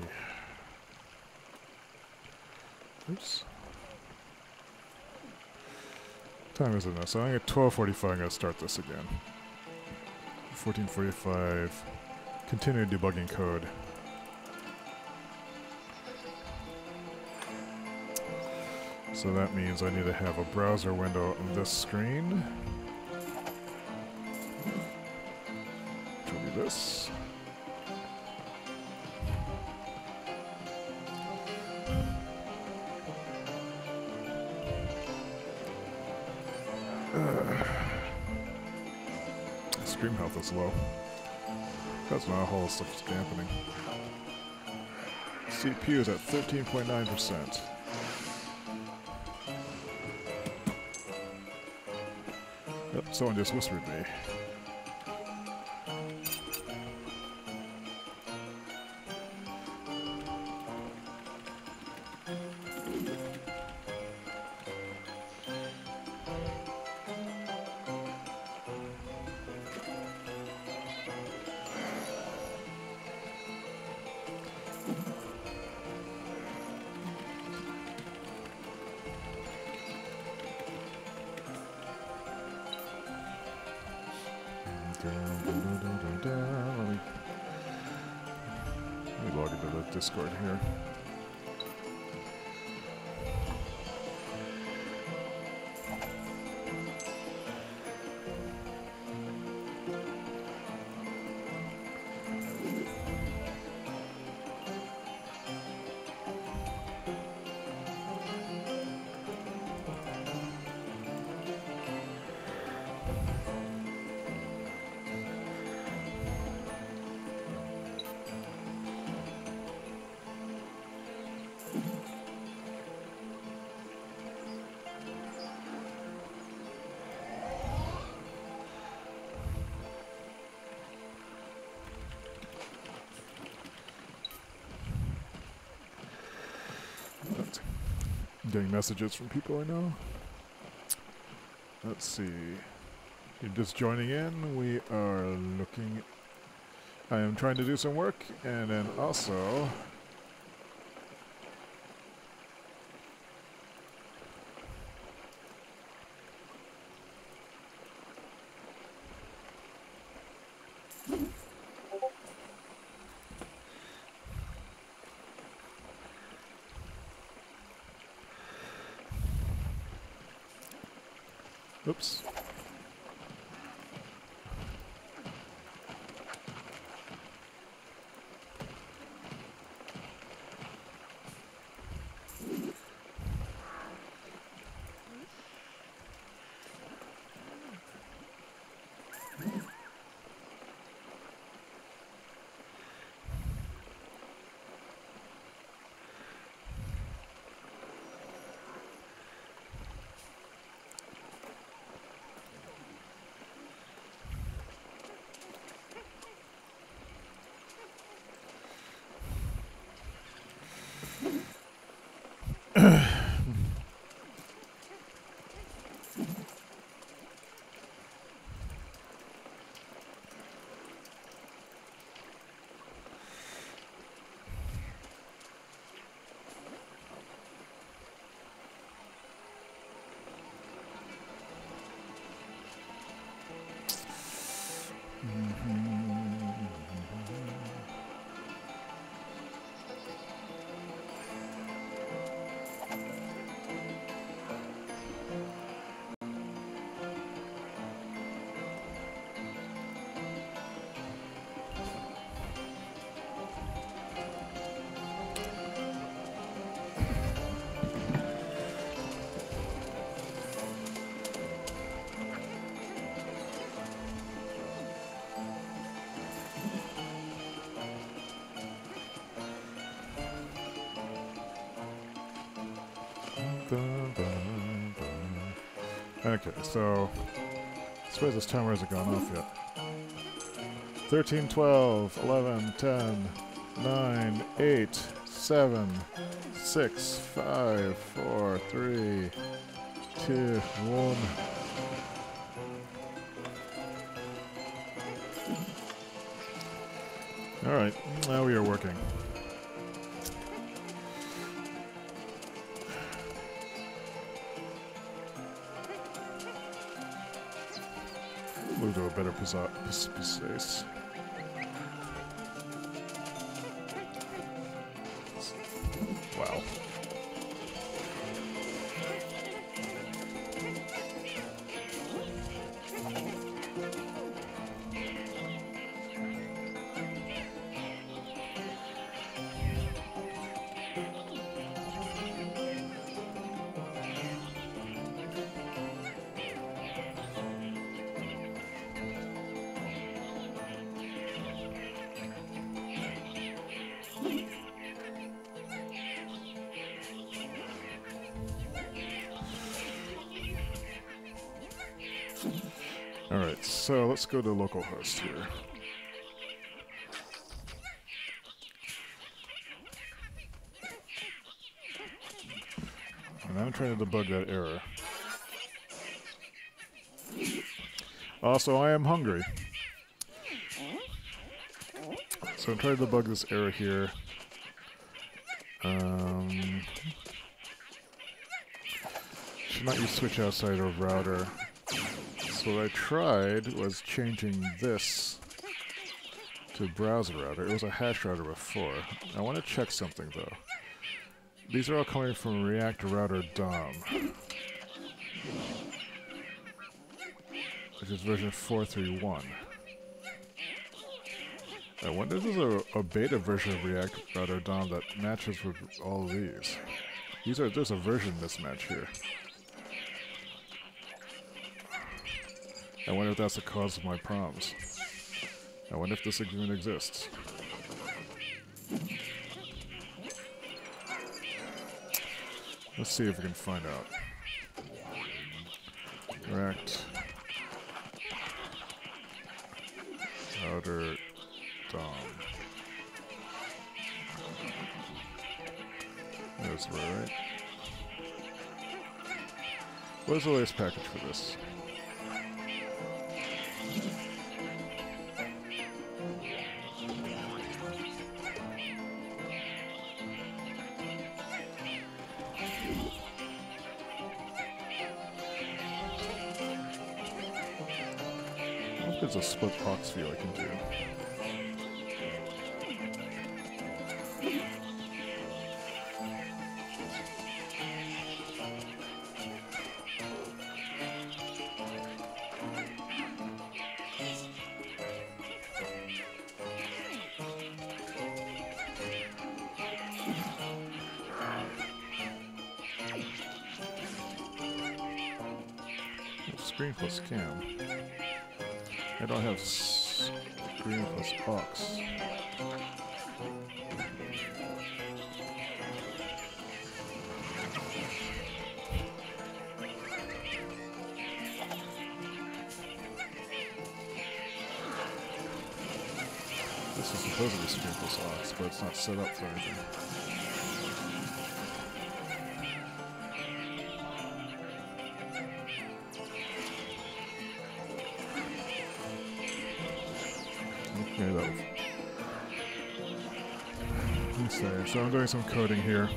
Oops. What time is it now? So I'm at 12:45. I'm going to start this again. 14:45. Continue debugging code. So that means I need to have a browser window on this screen. Which will be this. Stream health is low. That's not a whole stuff is dampening. CPU is at 13.9%. Yep, someone just whispered me. go to the Discord here. Getting messages from people I know. Let's see. You're just joining in. We are looking. I am trying to do some work, and then also. Oops. Okay, so I suppose this timer hasn't gone off yet. 13, 12, 11, 10, 9, 8, 7, 6, 5, 4, 3, 2, 1. Alright, now we are working. Move to a better space. Wow. Alright, so let's go to localhost here. And I'm trying to debug that error. Also, I am hungry. So I'm trying to debug this error here. Should not use switch outside of router. So what I tried was changing this to browser router. It was a hash router before. I want to check something though. These are all coming from React Router DOM, which is version 4.3.1. I wonder if there's a beta version of React Router DOM that matches with all of these. There's a version mismatch here. I wonder if that's the cause of my problems. I wonder if this even exists. Let's see if we can find out. React Router DOM. That's right. What is the latest package for this? There's a split box view I can do. Screen plus cam. I don't have screen plus box. This is supposed to be screen plus aux, but it's not set up for anything. So I'm doing some coding here.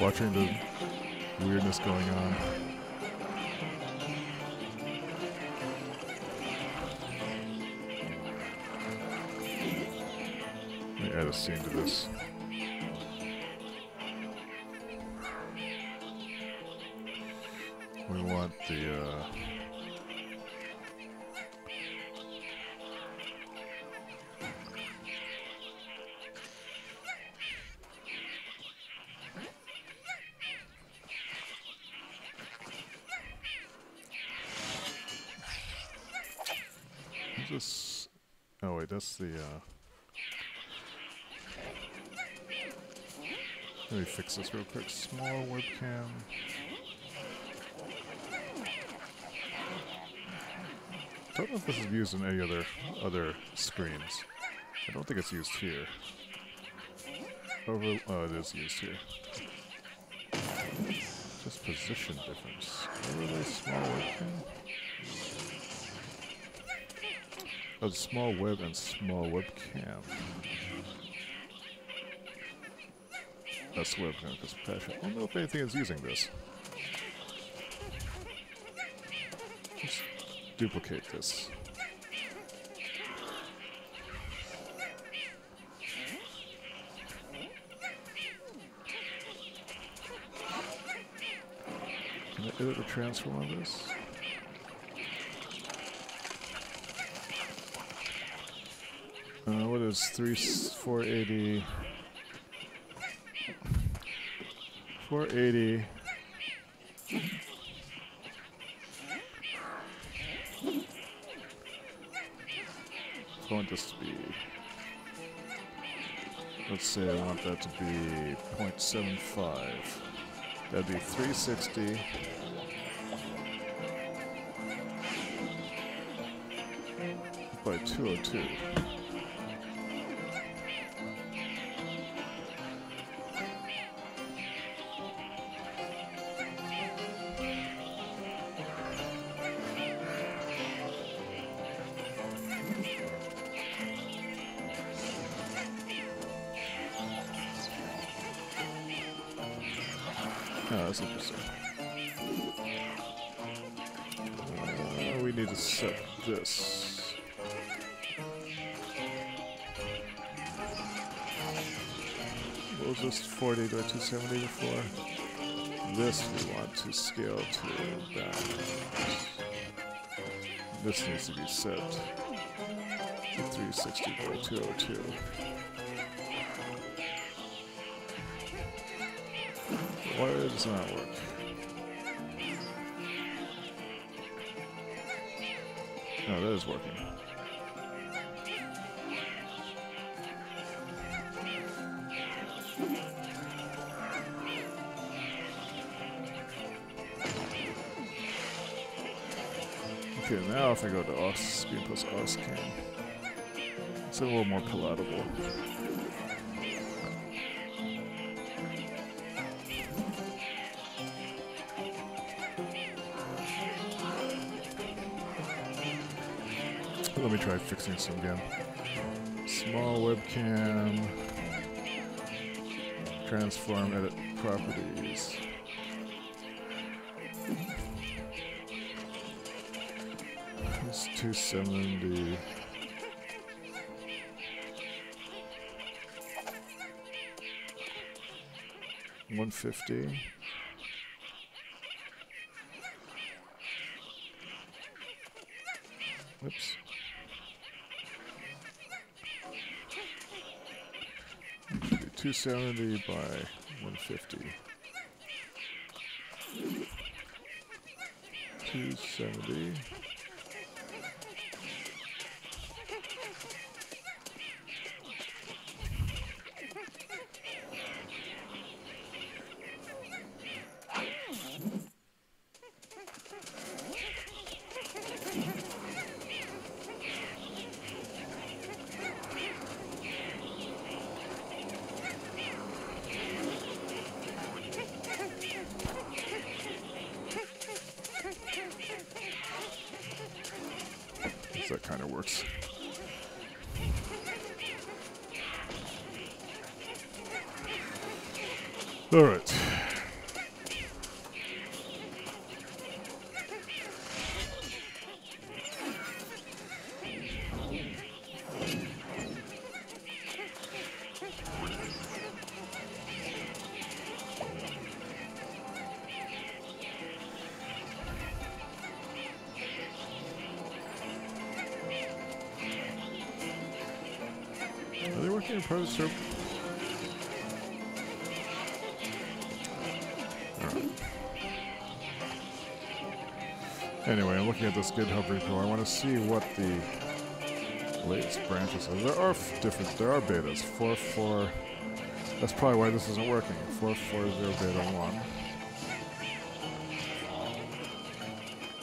Watching the weirdness going on. Let me add a scene to this. We want the this? Oh wait, that's the let me fix this real quick. Small webcam. Don't know if this is used in any other screens. I don't think it's used here. Oh, it is used here. Just position difference. Overlay small webcam. Oh, small web and small webcam. That's webcam because passion. I don't know if anything is using this. Let's duplicate this. Can I edit the transform on this? What is 480? 480. I want this to be, let's say I want that to be 0.75. That'd be 360. By 202. Oh, that's interesting. We need to set this. What was this 40 to 270 before? This we want to scale to that. This needs to be set to 360 by 202. Why does not work? No, that is working. Okay, now if I go to OS, screen plus OS cam, it's a little more palatable. Let me try fixing some again. Small webcam, transform, edit properties. It's 270. $150. Oops. Should be 270 by 150. 270. That kind of works. All right. Are they working in private server? Alright. Anyway, I'm looking at this GitHub repo. I want to see what the latest branches are. There are there are betas. 4.4. That's probably why this isn't working. 4.4.0 beta 1.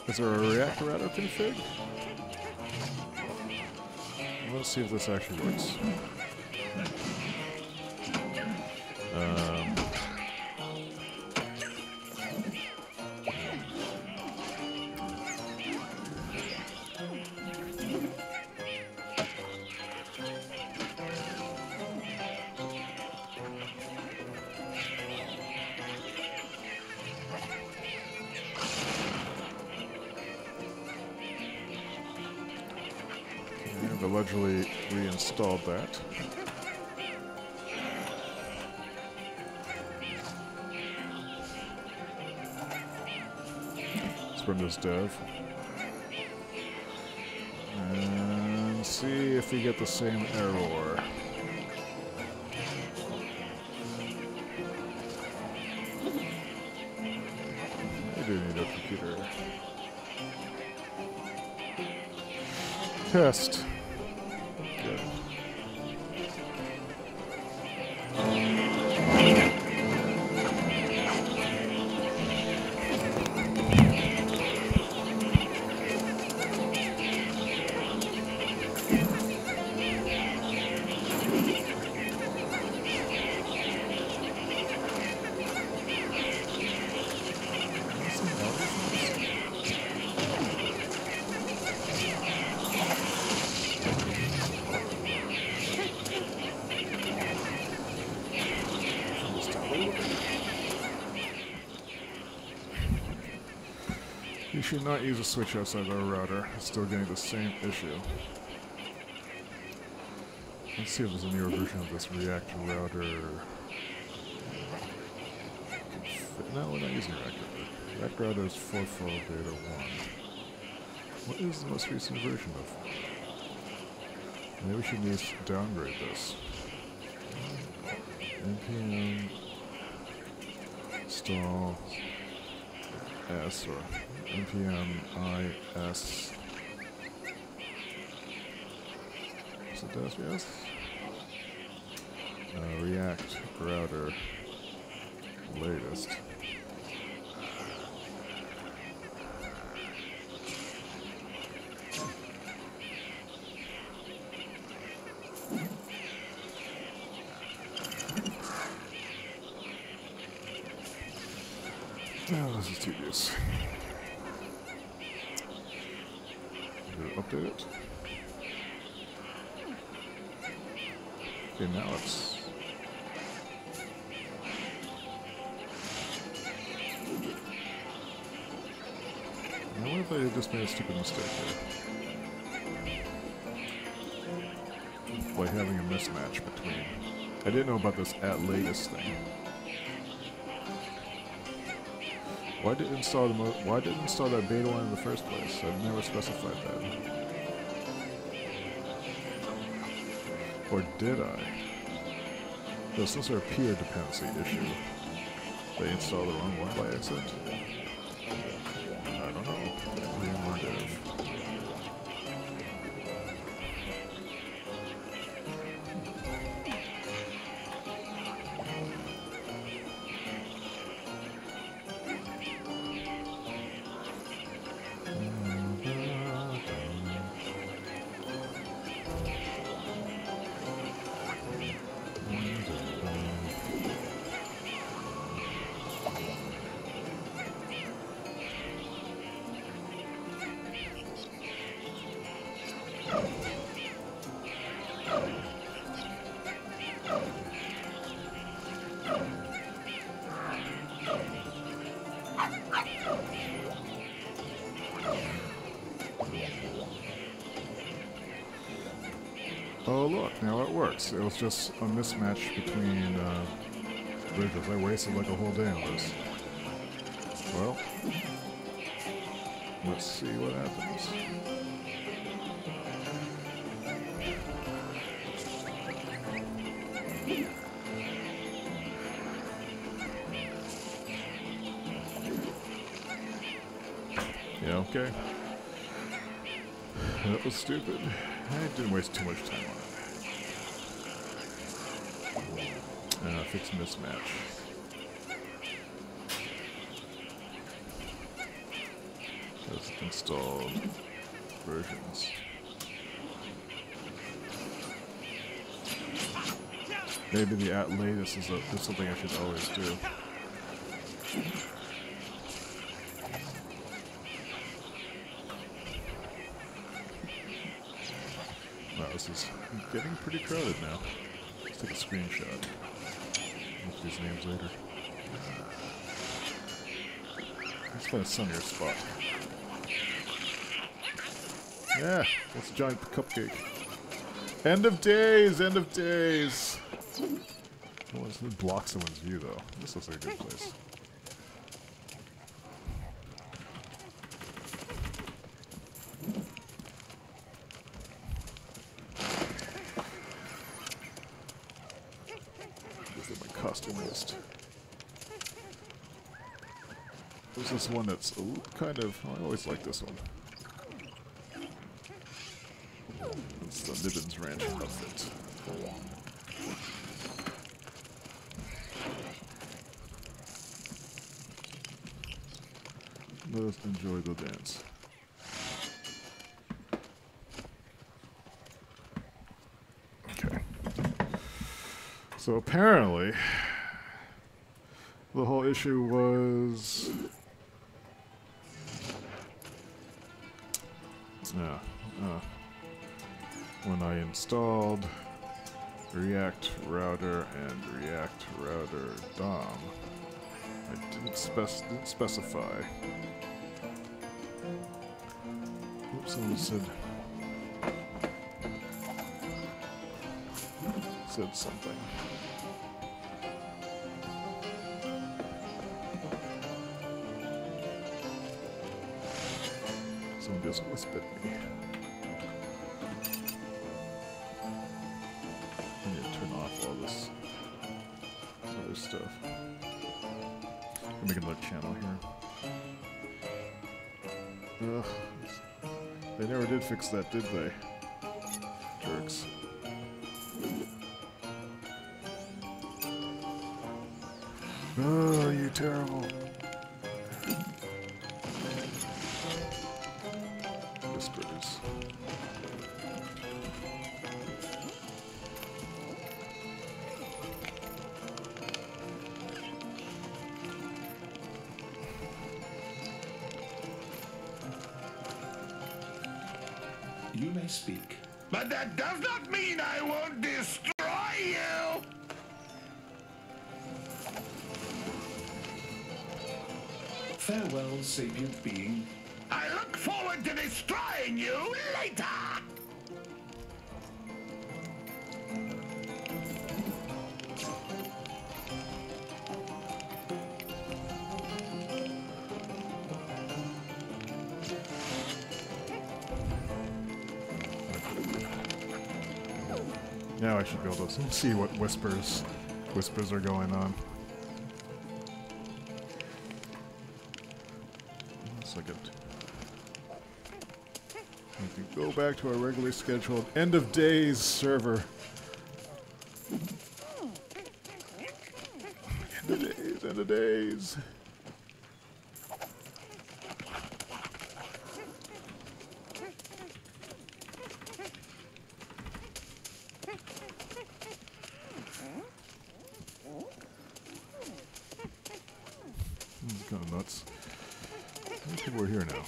Is there a React router config? Let's see if this actually works. I've allegedly reinstalled that. Let's run this dev. And see if we get the same error. I do need a computer. Test. Good. should not use a switch outside our router. It's still getting the same issue. Let's see if there's a newer version of this React router. No, we're not using React router. React router is 4.4 beta 1. What is the most recent version of? Maybe we should need to downgrade this. npm install s or npm is. Is it does, yes? React router latest. Oh, this is tedious. Update it. Okay, now it's... I wonder if I just made a stupid mistake here. By having a mismatch between... I didn't know about this at latest thing. Why did it install that beta one in the first place? I've never specified that. Or did I? There's some sort of peer dependency issue. They installed the wrong one by accident? I don't know. Oh look, now it works. It was just a mismatch between bridges. I wasted like a whole day on this. Well, let's see what happens. Yeah, okay. That was stupid. I didn't waste too much time on it. Fix mismatch. Just install versions. Maybe the at latest is something I should always do. Wow, this is getting pretty crowded now. Let's take a screenshot. Look at these names later. Let's find a sunnier spot. Yeah, that's a giant cupcake. End of days! End of days! Oh, this blocks someone's view, though. This looks like a good place. This is my costume list. There's this one that's kind of... I always like this one. It's the Nibbins Ranch outfit. Let us enjoy the dance. Okay. So apparently, the whole issue was... when I installed React Router and React Router DOM, I didn't specify Someone said something. Someone just whispered me. I need to turn off all this other stuff. I'll make another channel here. Ugh. They never did fix that, did they? Jerks. Oh, you terrible. Whispers. You may speak. But that does not mean I won't destroy you! Farewell, sapient being. I look forward to destroying you later! Now I should be able to see what whispers are going on. Second. We can go back to our regularly scheduled end of days server. End of days. This is kind of nuts. How many people are here now?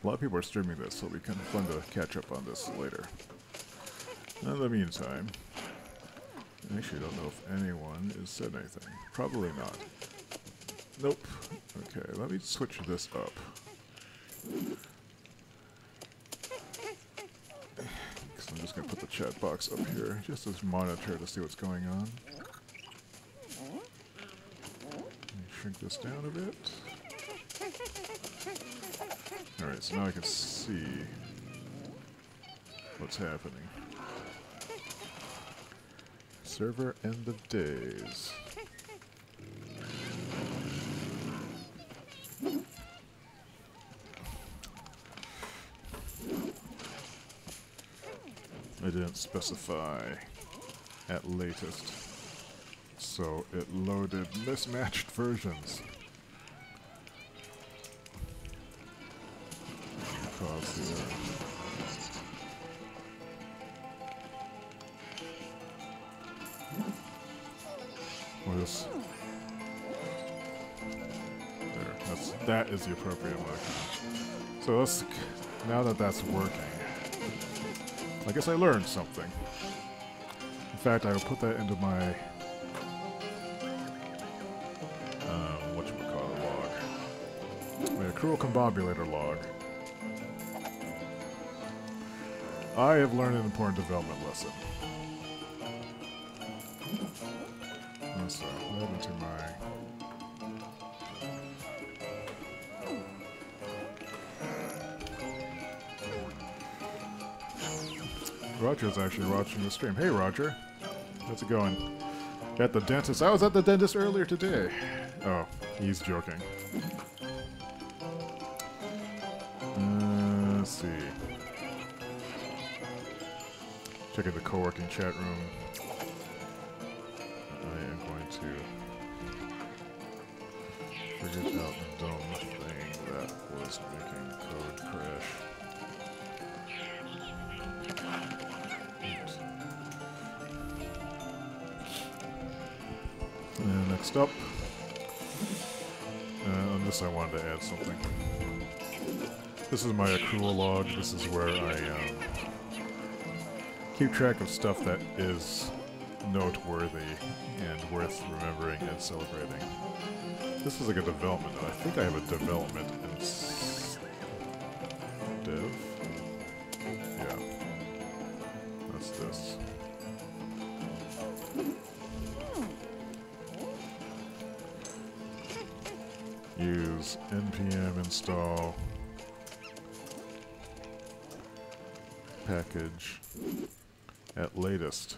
A lot of people are streaming this, so it'll be kind of fun to catch up on this later. In the meantime, I actually don't know if anyone has said anything. Probably not. Nope. Okay, let me switch this up. Because I'm just going to put the chat box up here, just as monitor to see what's going on. Let me shrink this down a bit. Alright, so now I can see what's happening. Server end of days. I didn't specify at latest, so it loaded mismatched versions. Cause the this? There, that is the appropriate look. So let's, now that that's working, I guess I learned something. In fact, I will put that into my whatchamacallit log. My accrual combobulator log. I have learned an important development lesson. So, that into my... Roger's actually watching the stream. Hey, Roger. How's it going? At the dentist. I was at the dentist earlier today. Oh, he's joking. Let's see. Checking the co-working chat room. I am going to figure out the dumb thing that was making code crash. And next up, on this I wanted to add something. This is my accrual log. This is where I keep track of stuff that is noteworthy and worth remembering and celebrating. This is like a development, and I think I have a development in dev. Yeah, that's this. Use npm install package at latest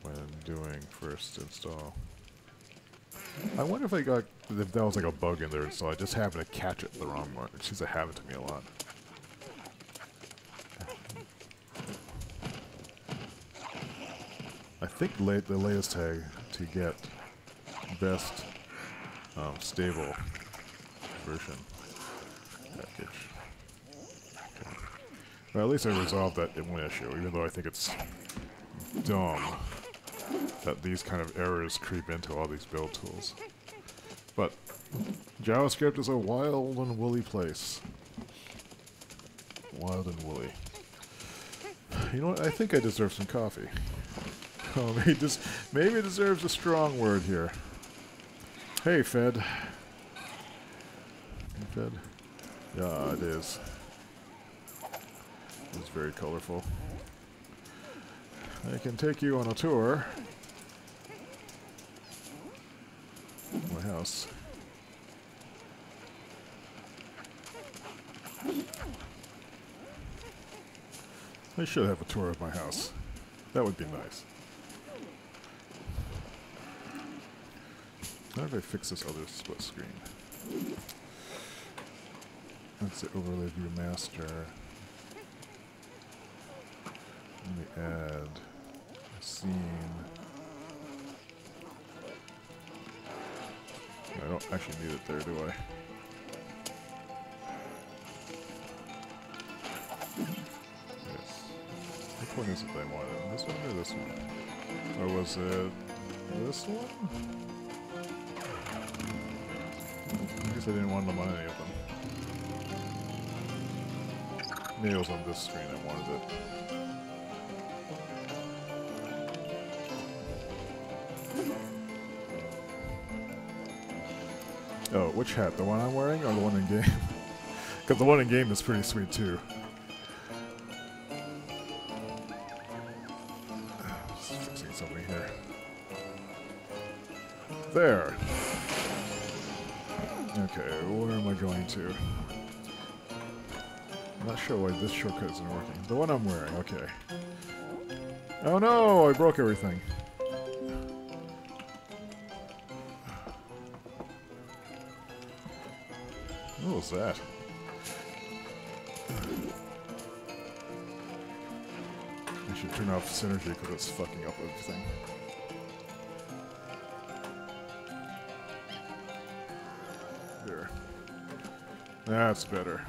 when doing first install. I wonder if if that was like a bug in there, so I just happened to catch it the wrong one. It seems to happen to me a lot. I think the latest tag to get best stable version package. Okay. Well, at least I resolved that one issue, even though I think it's dumb that these kind of errors creep into all these build tools. But JavaScript is a wild and woolly place. Wild and woolly. You know what? I think I deserve some coffee. Oh, maybe it deserves a strong word here. Hey, Fed. Hey, Fed? Yeah, it is. It's very colorful. I can take you on a tour. My house. I should have a tour of my house. That would be nice. How do I fix this other split screen? That's the overlay view master. Let me add a scene. I don't actually need it there, do I? Yes. Which one is it I wanted? This one or this one? Or was it this one? I guess I didn't want them on any of them. Maybe it was on this screen I wanted it. Oh, which hat? The one I'm wearing or the one in game? Because the one in game is pretty sweet too. Just fixing something here. There. Okay, where am I going to? I'm not sure why this shortcut isn't working. The one I'm wearing, okay. Oh no, I broke everything. What was that? I should turn off synergy because it's fucking up everything. There. That's better.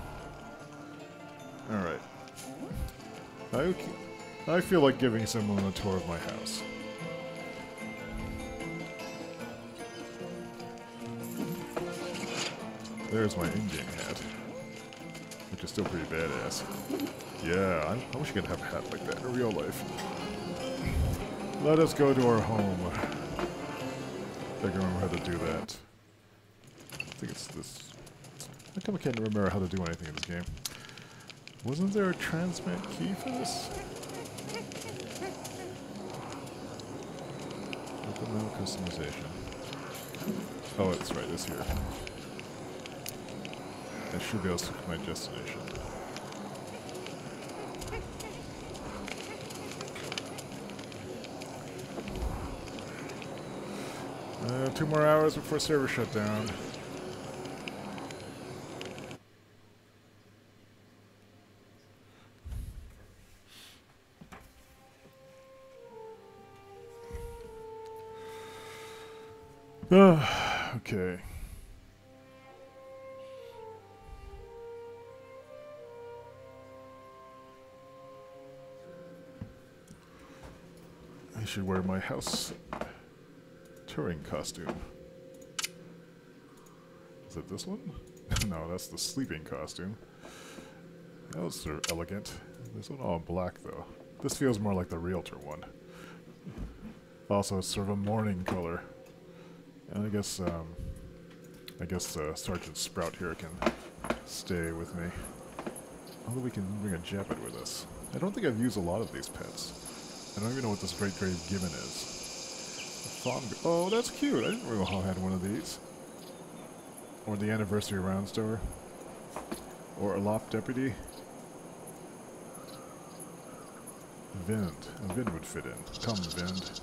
Alright. I feel like giving someone a tour of my house. There's my in-game hat, which is still pretty badass. Yeah, I wish I could have a hat like that in real life. Let us go to our home. I can remember how to do that. I think it's this. How come I can't remember how to do anything in this game? Wasn't there a transmit key for this? Open menu customization. Oh, it's right, it's here. I should be able to pick my destination. 2 more hours before server shutdown. Okay. I should wear my house touring costume. Is it this one? No, that's the sleeping costume. That was sort of elegant. This one all in black though. This feels more like the realtor one. Also, it's sort of a morning color. And I guess Sergeant Sprout here can stay with me. Although we can bring a Jeppet with us. I don't think I've used a lot of these pets. I don't even know what this Great Grave Gibbon is. Oh, that's cute. I didn't know how I had one of these. Or the Anniversary Round Store. Or a Lop Deputy. Vind. A Vind would fit in. Come, Vind.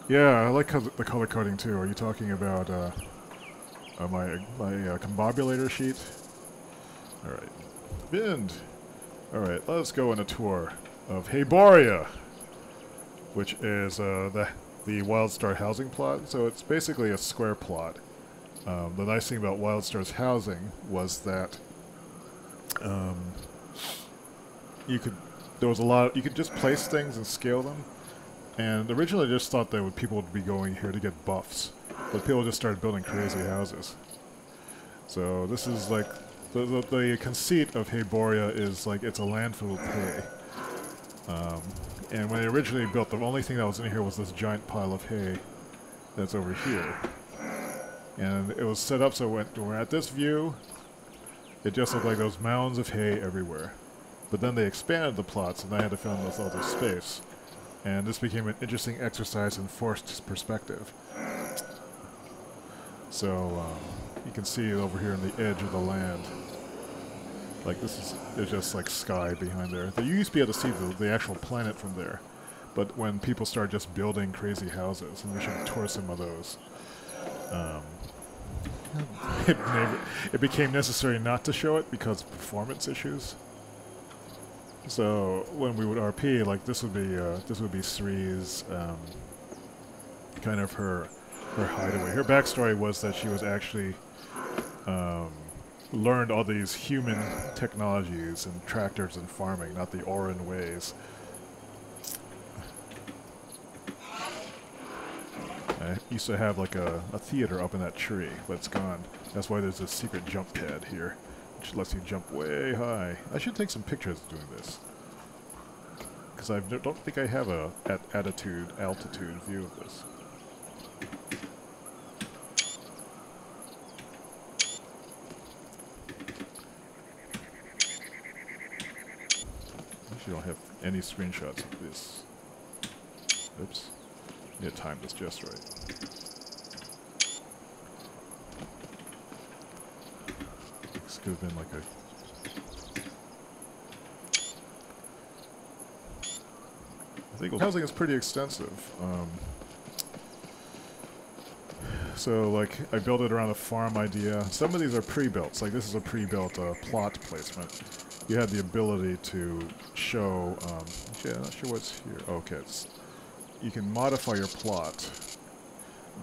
Yeah, I like the color coding too. Are you talking about my combobulator sheet? Alright. Vind! Alright, let's go on a tour of Hayboria, which is the Wildstar housing plot. So it's basically a square plot. The nice thing about Wildstar's housing was that you could just place things and scale them. And originally I just thought that people would be going here to get buffs, but people just started building crazy houses. So this is like, the conceit of Hayboria is like it's a land full of hay. And when they originally built, the only thing that was in here was this giant pile of hay that's over here. And it was set up so when we're at this view, it just looked like those mounds of hay everywhere. But then they expanded the plots and I had to fill in this other space. And this became an interesting exercise in forced perspective. So, you can see over here on the edge of the land. Like this is just like sky behind there. You used to be able to see the actual planet from there. But when people start just building crazy houses, and we should tour some of those, it became necessary not to show it because of performance issues. So when we would RP, like this would be Sri's kind of her hideaway. Her backstory was that she was actually learned all these human technologies and tractors and farming, not the Orin ways. I used to have like a theater up in that tree, but it's gone. That's why there's a secret jump pad here, which lets you jump way high. I should take some pictures doing this, because I don't think I have a altitude view of this. Actually, don't have any screenshots of this. Oops. Need to time this just right. This could have been like a... I think housing is pretty extensive. So, like, I built it around a farm idea. Some of these are pre-built. Like, this is a pre-built plot placement. You have the ability to show... actually, I'm not sure what's here. Okay, you can modify your plot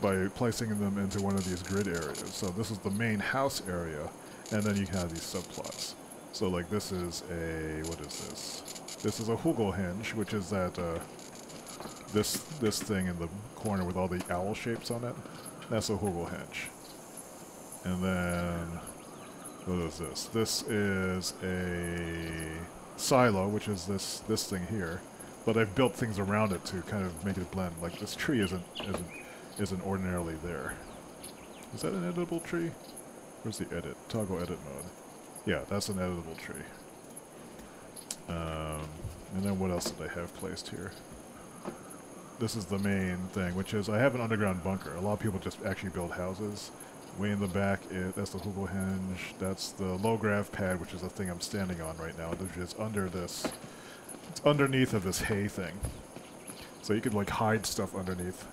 by placing them into one of these grid areas. So this is the main house area, and then you can have these subplots. So like this is a, what is this? This is a Hugelhenge, which is that, this thing in the corner with all the owl shapes on it. That's a Hugelhenge. And then, what is this? This is a silo, which is this thing here. But I've built things around it to kind of make it blend. Like this tree isn't ordinarily there. Is that an editable tree? Where's the edit? Toggle edit mode. Yeah, that's an editable tree. And then what else did I have placed here? This is the main thing, which is I have an underground bunker. A lot of people just actually build houses. Way in the back, that's the Hugelhenge. That's the low grav pad, which is the thing I'm standing on right now, which is under this. It's underneath of this hay thing. So you could like hide stuff underneath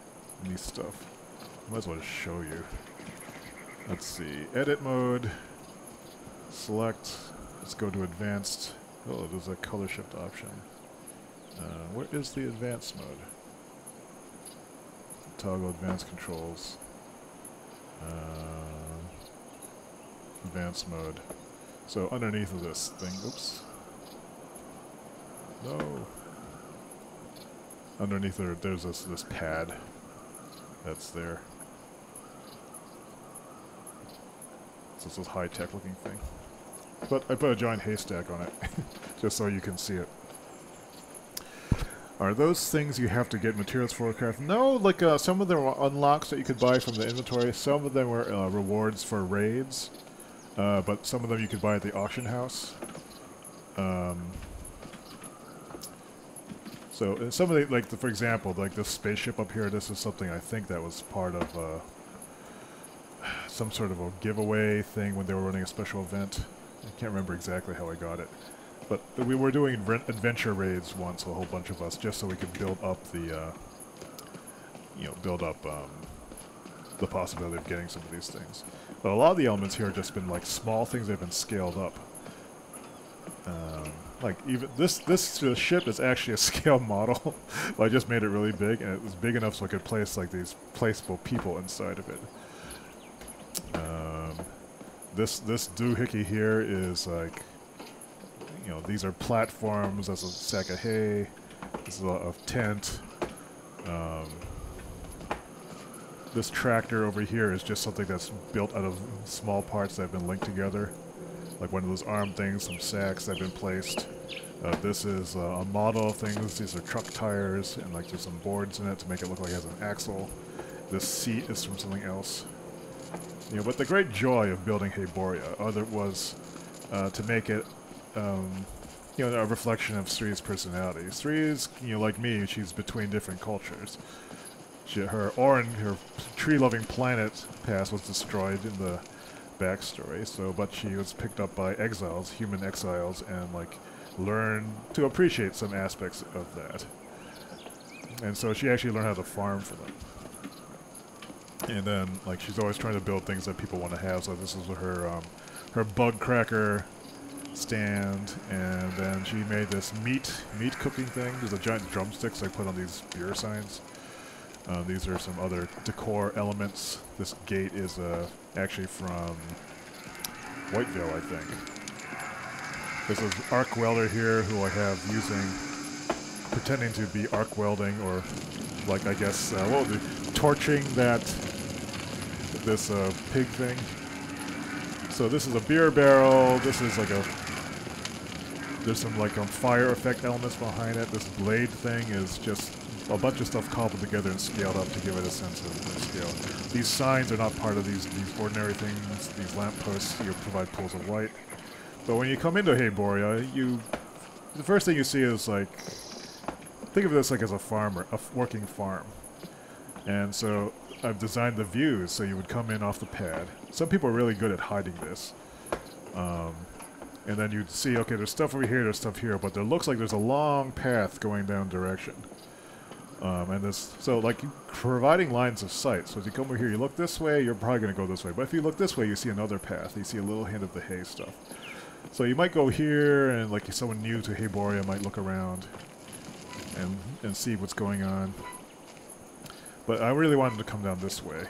stuff. Might as well just show you. Let's see. Edit mode. Select. Let's go to advanced. Oh, there's a color shift option. Where is the advanced mode? Toggle advanced controls. Advanced mode. So underneath of this thing. Oops. No. Underneath there, there's this pad that's there. So it's this high-tech looking thing. But I put a giant haystack on it, just so you can see it. Are those things you have to get materials for craft? No, like some of them were unlocks that you could buy from the inventory. Some of them were rewards for raids, but some of them you could buy at the auction house. So some of the, like for example, like this spaceship up here. This is something I think that was part of some sort of a giveaway thing when they were running a special event. I can't remember exactly how I got it. But we were doing adventure raids once, a whole bunch of us, just so we could build up the, the possibility of getting some of these things. But a lot of the elements here have just been like small things that have been scaled up. Like even this ship is actually a scale model. But I just made it really big, and it was big enough so I could place like these placeable people inside of it. This doohickey here is like, you know, these are platforms. That's a sack of hay. This is a tent. This tractor over here is just something that's built out of small parts that have been linked together. Like one of those arm things, some sacks that have been placed. This is a model of things. These are truck tires, and like there's some boards in it to make it look like it has an axle. This seat is from something else. You know, but the great joy of building Hayboria was to make it, you know, a reflection of Sri's personality. Sri's, you know, like me, she's between different cultures. Her tree-loving planet past was destroyed in the backstory. So, but she was picked up by exiles, human exiles, and like learned to appreciate some aspects of that. And so she actually learned how to farm for them. And then, like, she's always trying to build things that people want to have. So this is her bug cracker stand, and then she made this meat cooking thing. There's a giant drumsticks I put on these beer signs. These are some other decor elements. This gate is actually from Whiteville, I think. This is arc welder here, who I have pretending to be arc welding, or like I guess torching this pig thing. So this is a beer barrel. This is like there's some like fire effect elements behind it. This blade thing is just a bunch of stuff cobbled together and scaled up to give it a sense of scale. These signs are not part of these ordinary things. These lampposts, you provide pools of light. But when you come into Hayboria, the first thing you see is like, think of this like as a farmer, a working farm. And so I've designed the views so you would come in off the pad. Some people are really good at hiding this. And then you'd see, okay, there's stuff over here, there's stuff here, but there looks like there's a long path going down direction. So like providing lines of sight. So if you come over here, you look this way, you're probably going to go this way. But if you look this way, you see another path. You see a little hint of the hay stuff. So you might go here, and like someone new to Hayboria might look around and see what's going on. But I really wanted to come down this way.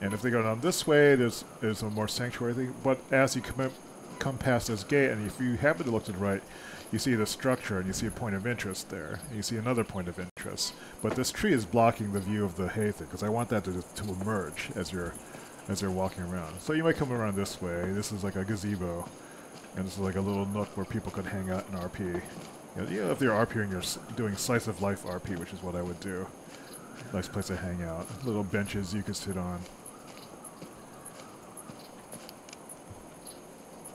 And if they go down this way, there's a more sanctuary thing. But as you come past this gate, and if you happen to look to the right, you see the structure, and you see a point of interest there. And you see another point of interest. But this tree is blocking the view of the hay thing, because I want that to emerge as you're walking around. So you might come around this way. This is like a gazebo. And this is like a little nook where people could hang out and RP. You know, if you're RPing, you're doing slice of life RP, which is what I would do. Nice place to hang out. Little benches you could sit on.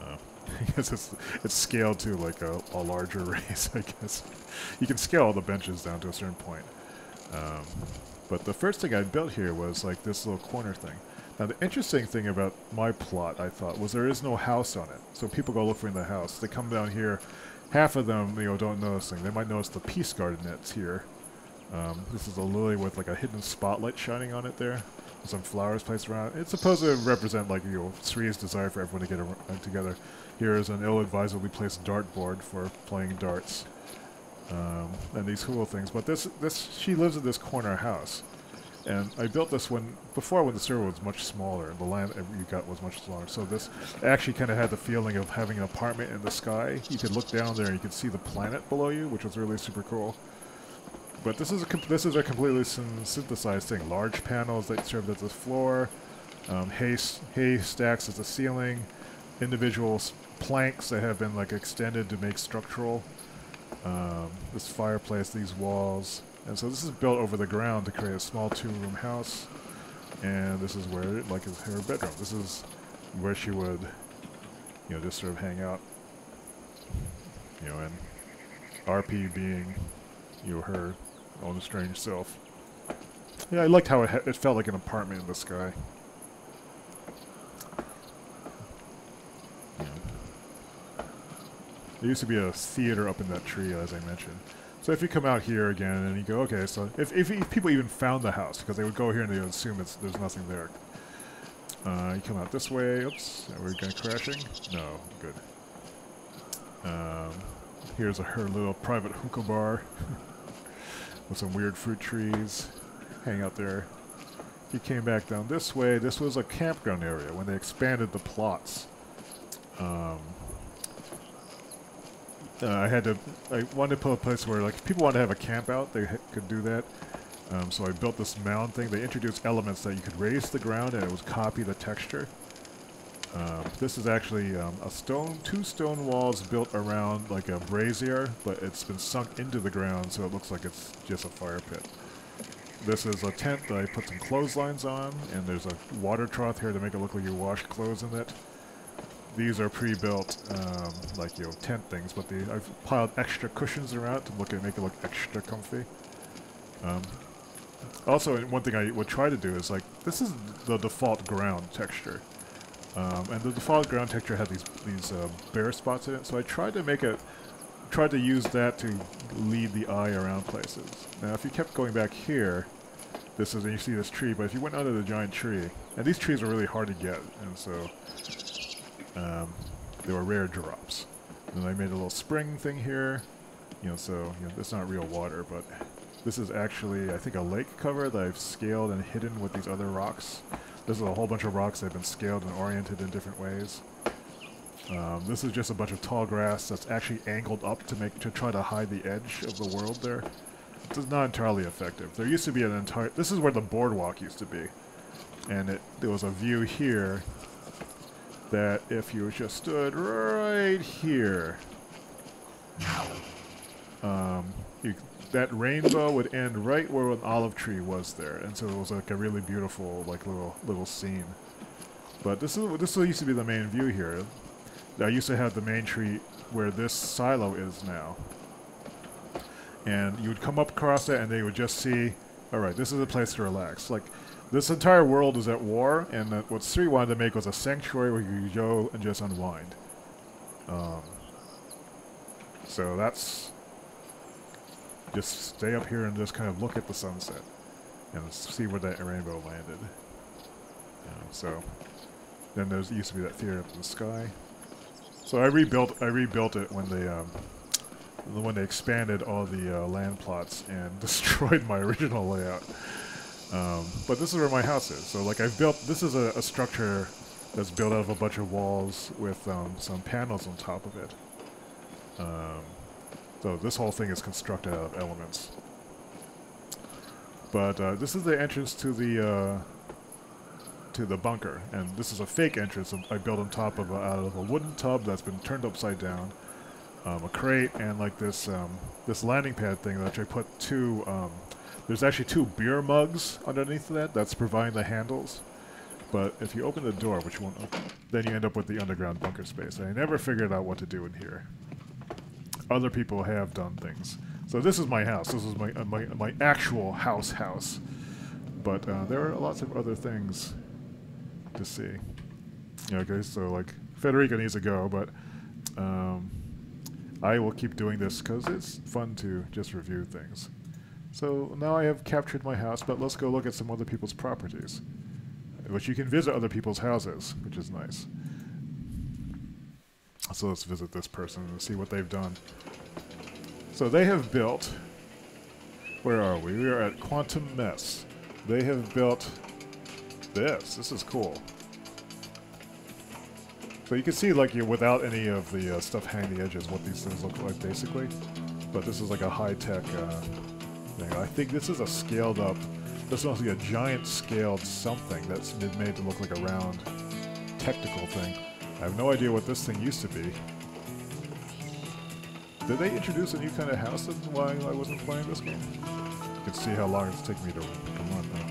I guess it's scaled to like a larger race, I guess. You can scale all the benches down to a certain point. But the first thing I built here was like this little corner thing. Now the interesting thing about my plot, I thought, was there is no house on it. So people go look for the house. They come down here. Half of them, you know, don't notice things. They might notice the peace garden that's here. This is a lily with like a hidden spotlight shining on it there. Some flowers placed around. It's supposed to represent like, you know, Sri's desire for everyone to get together. Here is an ill-advisedly placed dartboard for playing darts. And these cool things. But she lives in this corner house. And I built this one before when the server was much smaller. The land you got was much smaller. So this actually kind of had the feeling of having an apartment in the sky. You could look down there and you could see the planet below you, which was really super cool. But this is a completely synthesized thing. Large panels that served as the floor, hay stacks as the ceiling, individual planks that have been like extended to make structural. This fireplace, these walls, and so this is built over the ground to create a small 2-room house. And this is where, like, is her bedroom. This is where she would, you know, just sort of hang out. You know, and RP being, you know, her own strange self. Yeah, I liked how it felt like an apartment in the sky. Yeah. There used to be a theater up in that tree, as I mentioned. So if you come out here again and you go, okay, so if people even found the house, because they would go here and they would assume there's nothing there. You come out this way. Oops, are we going crashing? No, good. Here's her little private hookah bar with some weird fruit trees. Hang out there. He came back down this way. This was a campground area when they expanded the plots. I wanted to put a place where, like, if people wanted to have a camp out, they could do that. So I built this mound thing. They introduced elements that you could raise the ground and it would copy the texture. This is actually two stone walls built around like a brazier, but it's been sunk into the ground, so it looks like it's just a fire pit. This is a tent that I put some clotheslines on, and there's a water trough here to make it look like you wash clothes in it. These are pre-built, like, you know, tent things, but I've piled extra cushions around to make it look extra comfy. Also, one thing I would try to do is, like, this is the default ground texture. And the default ground texture had these bare spots in it, so I tried to use that to lead the eye around places. Now, if you kept going back here, and you see this tree, but if you went under the giant tree, and these trees are really hard to get, and so they were rare drops. And I made a little spring thing here, you know, so you know, it's not real water, but this is actually, I think, a lake cover that I've scaled and hidden with these other rocks. This is a whole bunch of rocks that have been scaled and oriented in different ways. This is just a bunch of tall grass that's actually angled up to try to hide the edge of the world there. This is not entirely effective. There used to be this is where the boardwalk used to be. And there was a view here that if you just stood right here, that rainbow would end right where an olive tree was there, and so it was like a really beautiful, like, little scene. But this used to be the main view here. I used to have the main tree where this silo is now, and you would come up across it, and they would just see, all right, this is a place to relax. Like, this entire world is at war, and what Sri wanted to make was a sanctuary where you could go and just unwind. So that's... just stay up here and just kind of look at the sunset and see where that rainbow landed. So then there used to be that theater up in the sky. So I rebuilt it when they expanded all the land plots and destroyed my original layout. But this is where my house is. So, like, this is a structure that's built out of a bunch of walls with some panels on top of it. So this whole thing is constructed out of elements. But this is the entrance to the bunker, and this is a fake entrance I built on top of out of a wooden tub that's been turned upside down, a crate, and like this landing pad thing that I put there's actually 2 beer mugs underneath that's providing the handles. But if you open the door, which won't open, then you end up with the underground bunker space. I never figured out what to do in here. Other people have done things. So this is my house. This is my actual house. But there are lots of other things to see. Okay, so like Federica needs to go, but I will keep doing this because it's fun to just review things. So now I have captured my house, but let's go look at some other people's properties, which you can visit other people's houses, which is nice. So let's visit this person and see what they've done. So they have built... Where are we? We are at Quantum Mess. They have built this. This is cool. So you can see, like, without any of the stuff hanging the edges, what these things look like, basically. But this is like a high-tech thing. I think this is a scaled-up... This must be a giant scaled something that's made to look like a round technical thing. I have no idea what this thing used to be. Did they introduce a new kind of house while I wasn't playing this game? You can see how long it's taken me to run now.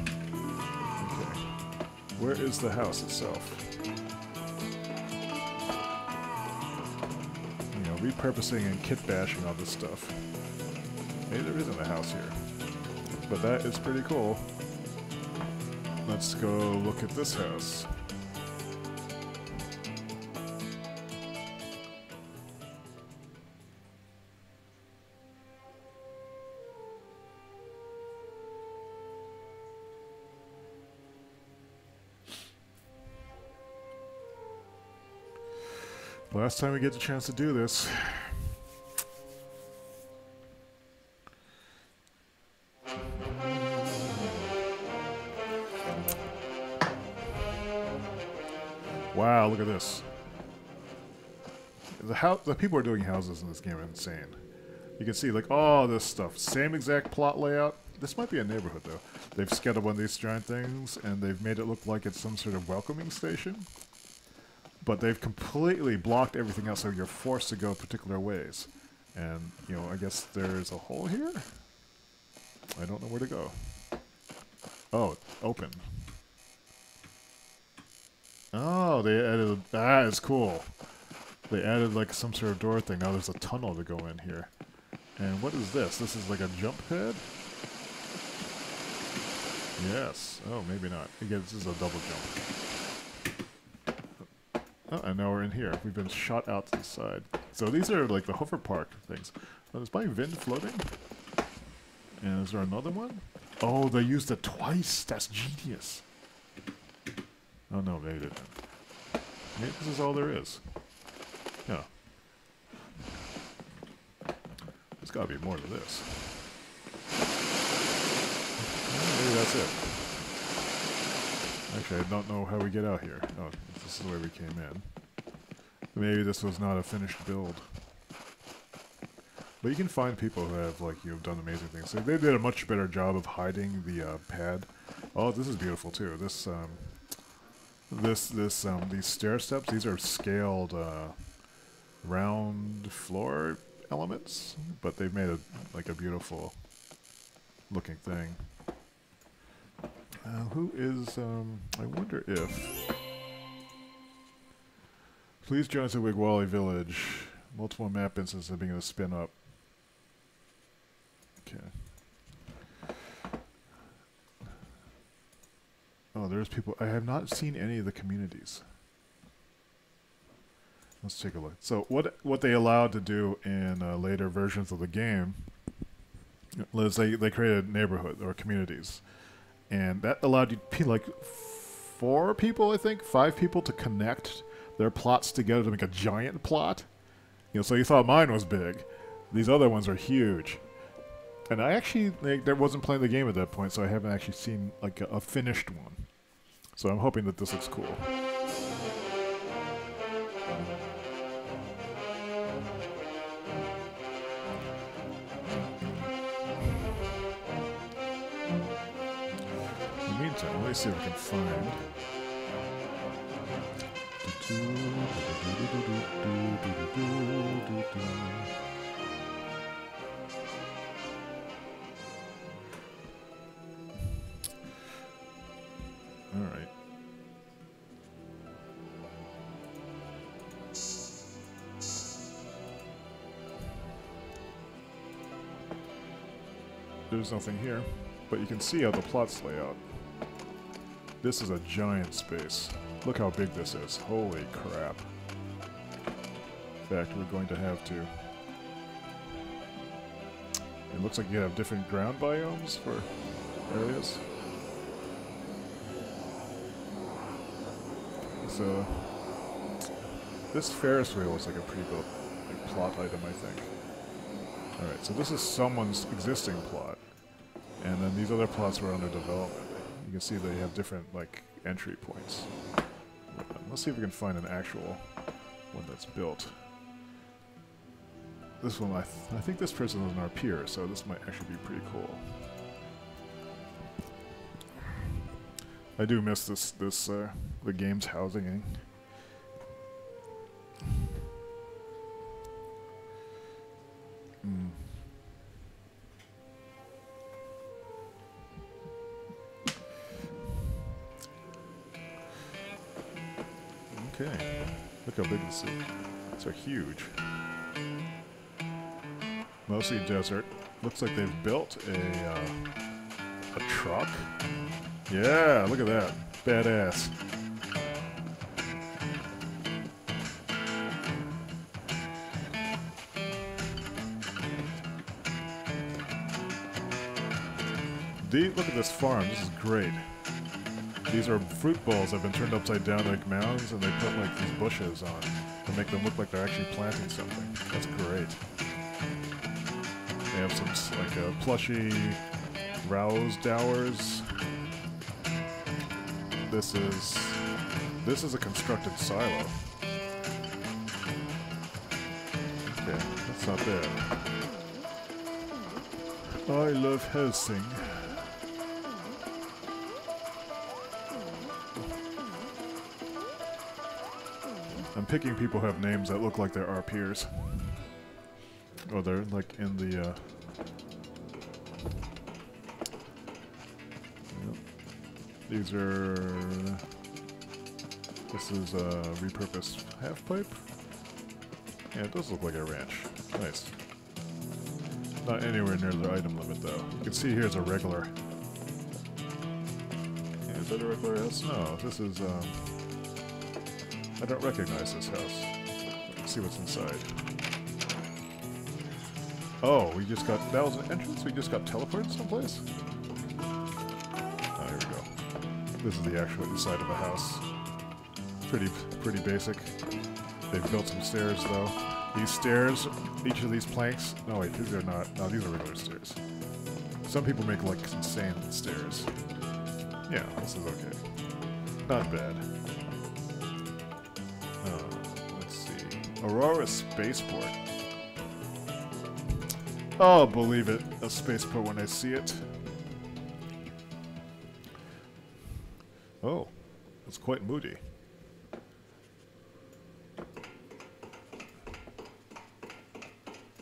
Okay. Where is the house itself? You know, repurposing and kit bashing all this stuff. Maybe there isn't a house here. But that is pretty cool. Let's go look at this house. Last time we get the chance to do this. Wow, look at this. The people who are doing houses in this game are insane. You can see like all this stuff. Same exact plot layout. This might be a neighborhood though. They've scattered one of these giant things and they've made it look like it's some sort of welcoming station. But they've completely blocked everything else, so you're forced to go particular ways. And, you know, I guess there's a hole here? I don't know where to go. Oh, open. Oh, they added... That is cool. They added, like, some sort of door thing. Now there's a tunnel to go in here. And what is this? This is like a jump pad? Yes. Oh, maybe not. Again, this is a double jump. Oh, and now we're in here. We've been shot out to the side. So these are like the hover park things. Oh, is my Vin floating? And is there another one? Oh, they used it twice. That's genius. Oh no, they didn't. Maybe this is all there is. Yeah. There's gotta be more to this. Maybe that's it. Actually, I don't know how we get out here. Oh, this is the way we came in. Maybe this was not a finished build. But you can find people who have, like, you know, done amazing things. So they did a much better job of hiding the pad. Oh, this is beautiful too. These stair steps. These are scaled round floor elements, but they've made it like a beautiful looking thing. Who is, I wonder if... Please join us at Wigwally Village. Multiple map instances are beginning to spin up. Okay. Oh, there's people. I have not seen any of the communities. Let's take a look. So what they allowed to do in later versions of the game was they created neighborhood or communities. And that allowed you to, like, 4 people, I think, 5 people to connect their plots together to make a giant plot. You know, so you thought mine was big. These other ones are huge. And I actually, there wasn't playing the game at that point, so I haven't actually seen, like, a finished one. So I'm hoping that this looks cool. In the meantime, let me see if we can find... Alright. There's nothing here, but you can see how the plots lay out. This is a giant space. Look how big this is. Holy crap. In fact, we're going to have to... It looks like you have different ground biomes for areas. So, this Ferris wheel is like a pre-built like, plot item, I think. Alright, so this is someone's existing plot. And then these other plots were under development. You can see they have different, like, entry points. Let's see if we can find an actual one that's built. This one, I think this person is our peer, so this might actually be pretty cool. I do miss the game's housing. Okay, look how big this is. These are huge. Mostly desert. Looks like they've built a truck. Yeah, look at that. Badass. Look at this farm. This is great. These are fruit bowls that have been turned upside down like mounds, and they put like these bushes on to make them look like they're actually planting something. That's great. They have some like plushy rouse dowers. This is a constructed silo. Okay, that's not bad. I love housing. I'm picking people who have names that look like they're our peers. Or they're like in the yep. These are this is a repurposed half pipe. Yeah, it does look like a ranch. Nice. Not anywhere near the item limit though. You can see here's a regular. Yeah, is that a regular house? No, this is I don't recognize this house. Let's see what's inside. Oh, we just got... That was an entrance? We just got teleported someplace? Oh, here we go. This is the actual inside of the house. Pretty basic. They've built some stairs, though. These stairs, each of these planks... No, wait, these are not... No, these are regular stairs. Some people make, like, insane stairs. Yeah, this is okay. Not bad. Let's see. Aurora Spaceport. Oh, believe it. A spaceport when I see it. Oh, it's quite moody.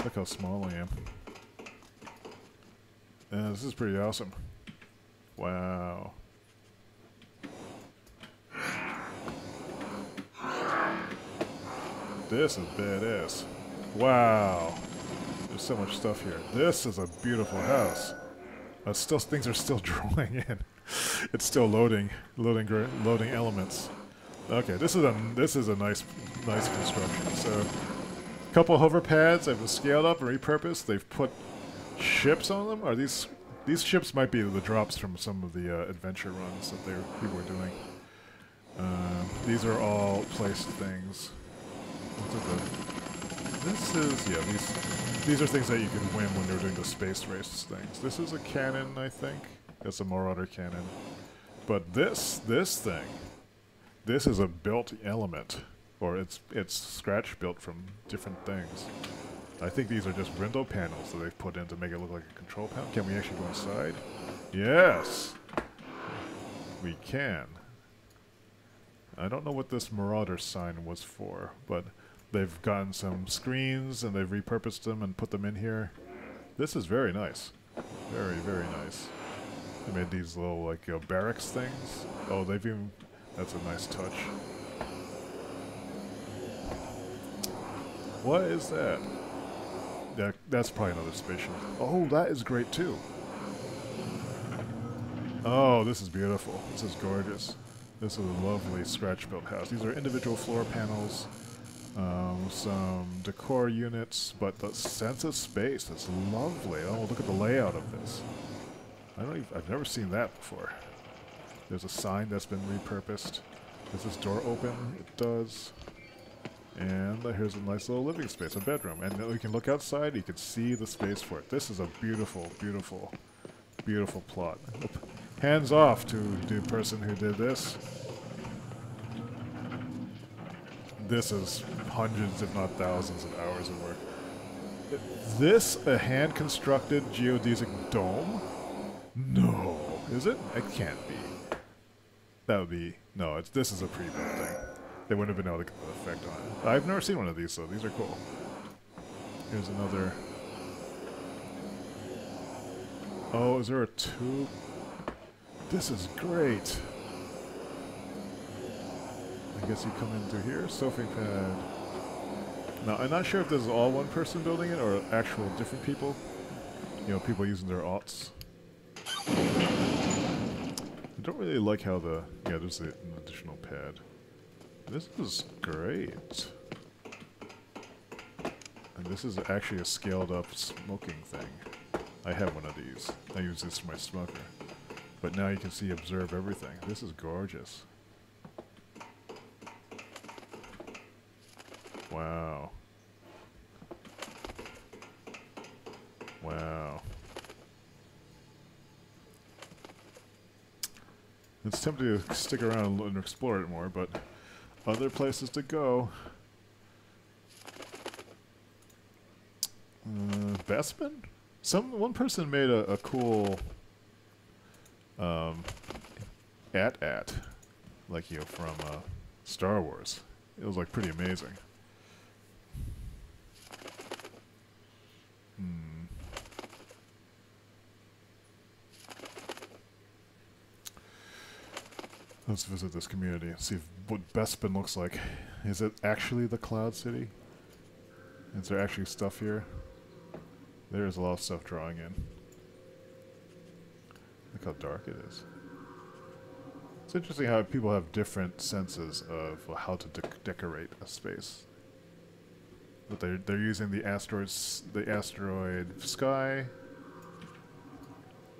Look how small I am. This is pretty awesome. Wow. This is badass. Wow. There's so much stuff here. This is a beautiful house. Things are still drawing in. It's still loading elements. Okay, this is a nice construction. So, a couple hover pads that have scaled up and repurposed. They've put ships on them. Are these ships might be the drops from some of the adventure runs that people were doing. These are all placed things. This is, yeah, these are things that you can win when you're doing the space race things. This is a cannon, I think. That's a Marauder cannon. But this thing, this is a built element. Or it's scratch built from different things. I think these are just window panels that they've put in to make it look like a control panel. Can we actually go inside? Yes! We can. I don't know what this Marauder sign was for, but they've gotten some screens and they've repurposed them and put them in here. This is very nice. Very, very nice. They made these little, like, barracks things. Oh, they've even... That's a nice touch. What is that? Yeah, that's probably another spaceship. Oh, that is great, too. Oh, this is beautiful. This is gorgeous. This is a lovely scratch-built house. These are individual floor panels, some decor units, but the sense of space is lovely. Oh, look at the layout of this. I've never seen that before. There's a sign that's been repurposed. Does this door open? It does. And here's a nice little living space, a bedroom. And you can look outside, you can see the space for it. This is a beautiful, beautiful, beautiful plot. Hands off to the person who did this. This is hundreds, if not thousands, of hours of work. Is this a hand-constructed geodesic dome? No. Is it? It can't be. That would be... No, this is a pre-built thing. They wouldn't have been able to get the effect on it. I've never seen one of these, though. These are cool. Here's another Oh, is there a tube? This is great. I guess you come in through here. Sofa pad. Now, I'm not sure if this is all one person building it or actual different people. You know, people using their aughts. I don't really like how the... Yeah, there's an additional pad. This is great. And this is actually a scaled up smoking thing. I have one of these. I use this for my smoker. But now you can see observe everything. This is gorgeous. Wow. Wow. It's tempting to stick around and explore it more, but other places to go. Bespin? One person made a cool at like, you know, from Star Wars. It was like pretty amazing. Let's visit this community and see what Bespin looks like. Is it actually the Cloud City? Is there actually stuff here? There is a lot of stuff drawing in. Look how dark it is. It's interesting how people have different senses of how to decorate a space. But they're using the asteroid sky,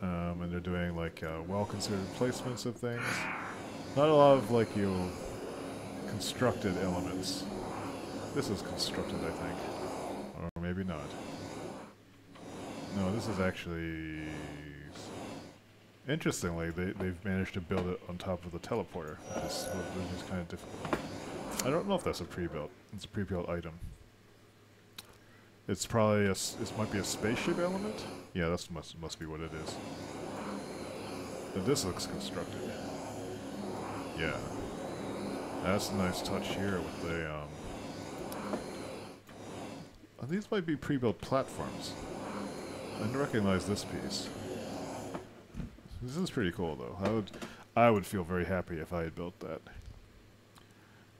and they're doing like well-considered placements of things. Not a lot of like constructed elements. This is constructed, I think, or maybe not. No, this is actually... Interestingly, they've managed to build it on top of the teleporter, which is kind of difficult. I don't know if that's a pre-built. It's a pre-built item. It's probably it might be a spaceship element. Yeah, that must be what it is. But this looks constructed. Yeah, that's a nice touch here with the. These might be pre-built platforms. I didn't recognize this piece. This is pretty cool, though. I would feel very happy if I had built that.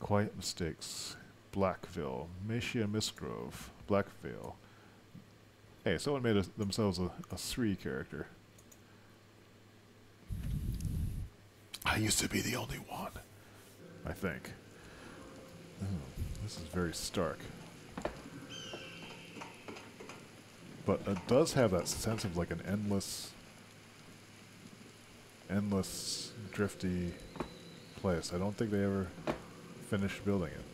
Quiet Mistakes, Blackville, Machia Misgrove, Blackvale. Hey, someone made themselves a Sri character. I used to be the only one, I think. This is very stark. But it does have that sense of like an endless, drifty place. I don't think they ever finished building it.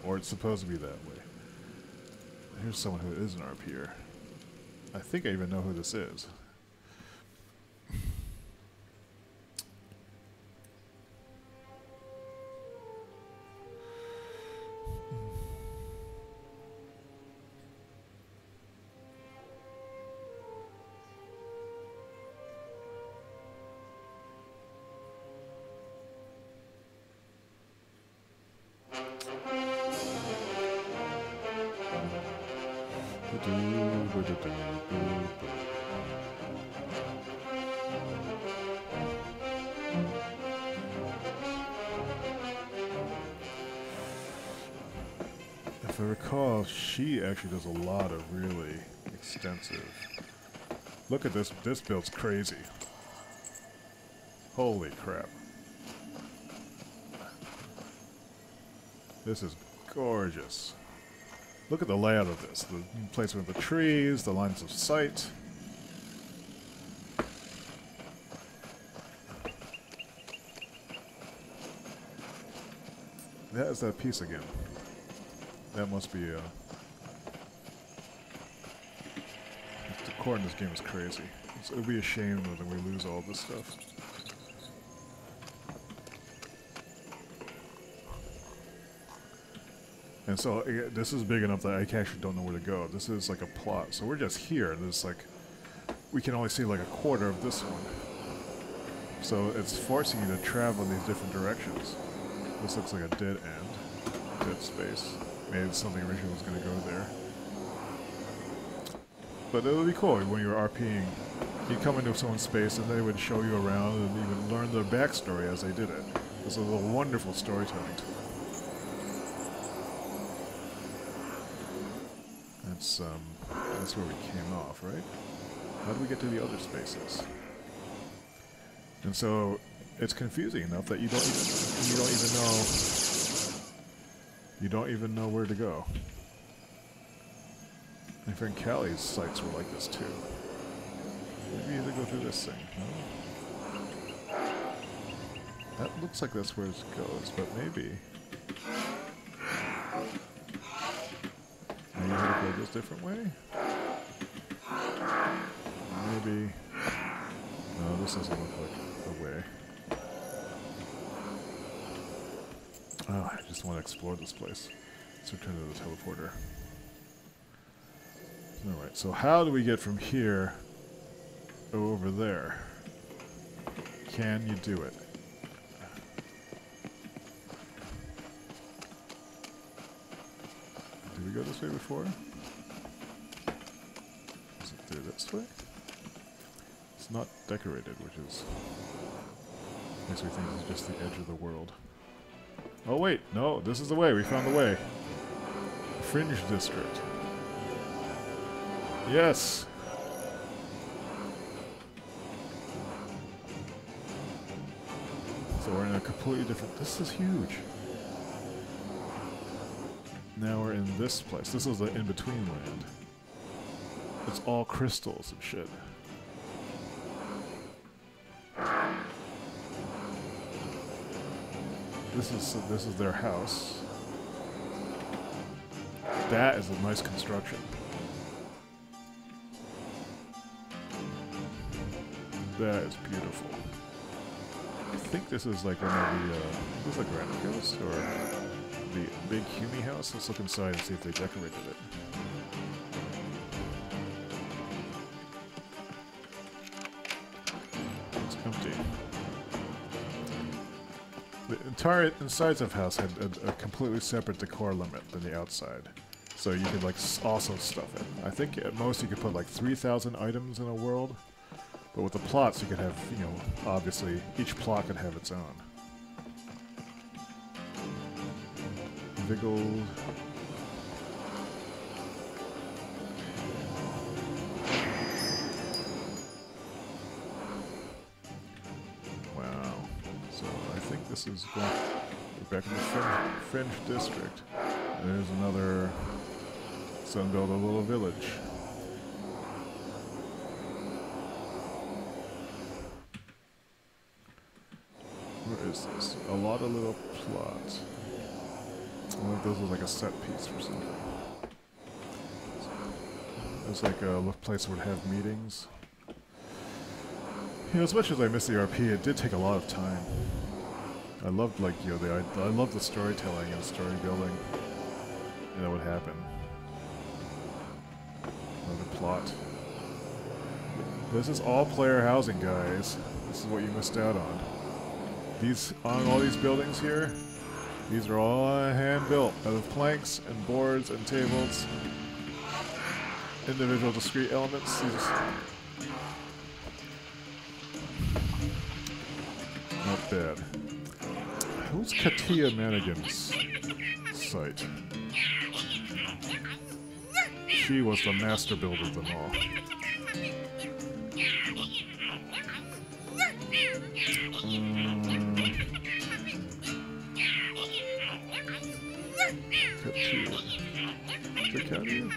Or it's supposed to be that way. Here's someone who is an RPer. I think I even know who this is. If I recall, she actually does a lot of really extensive... Look at this. This build's crazy. Holy crap. This is gorgeous. Look at the layout of this. The placement of the trees, the lines of sight. That is that piece again. That must be the core in this game is crazy. It would be a shame that we lose all this stuff. And so this is big enough that I actually don't know where to go. This is like a plot. So we're just here, and it's like we can only see like a quarter of this one. So it's forcing you to travel in these different directions. This looks like a dead end, dead space. Maybe something original was going to go there. But it would be cool when you were RPing you'd come into someone's space and they would show you around and even learn their backstory as they did it. This was a wonderful storytelling tool. That's where we came off, right? How do we get to the other spaces? And so it's confusing enough that you don't even know where to go. My friend Callie's sites were like this too. Maybe you have to go through this thing. No? That looks like that's where it goes, but maybe. Maybe you have to go this different way? Maybe. No, this doesn't look like a way. Oh, I just want to explore this place. Let's return to the teleporter. Alright, so how do we get from here over there? Can you do it? Did we go this way before? Is it through this way? It's not decorated, which is... makes me think it's just the edge of the world. Oh wait, no, this is the way. We found the way. Fringe District. Yes! So we're in a completely different... This is huge. Now we're in this place. This is the in-between land. It's all crystals and shit. This is their house. That is a nice construction. That is beautiful. I think this is like one of the, is this a Granite House or the big Humi house? Let's look inside and see if they decorated it. It's empty. The entire insides of house had a completely separate decor limit than the outside. So you could like also stuff it. I think at most you could put like 3,000 items in a world. But with the plots, you could have, you know, obviously, each plot could have its own. Viggold. Wow. So I think this is going... We're back in the Fringe District. There's another... Sunbuilt a little village. Where is this? A lot of little plots. I wonder if those are like a set piece or something. It's like a place where it would have meetings. You know, as much as I miss the RP, it did take a lot of time. I loved, like, you know, I loved the storytelling and story building. And that would happen. Another plot. This is all player housing, guys. This is what you missed out on. These, on all these buildings here, these are all hand-built out of planks and boards and tables. Individual discrete elements. Not bad. Who's Katia Manigan's site? She was the master builder of them all.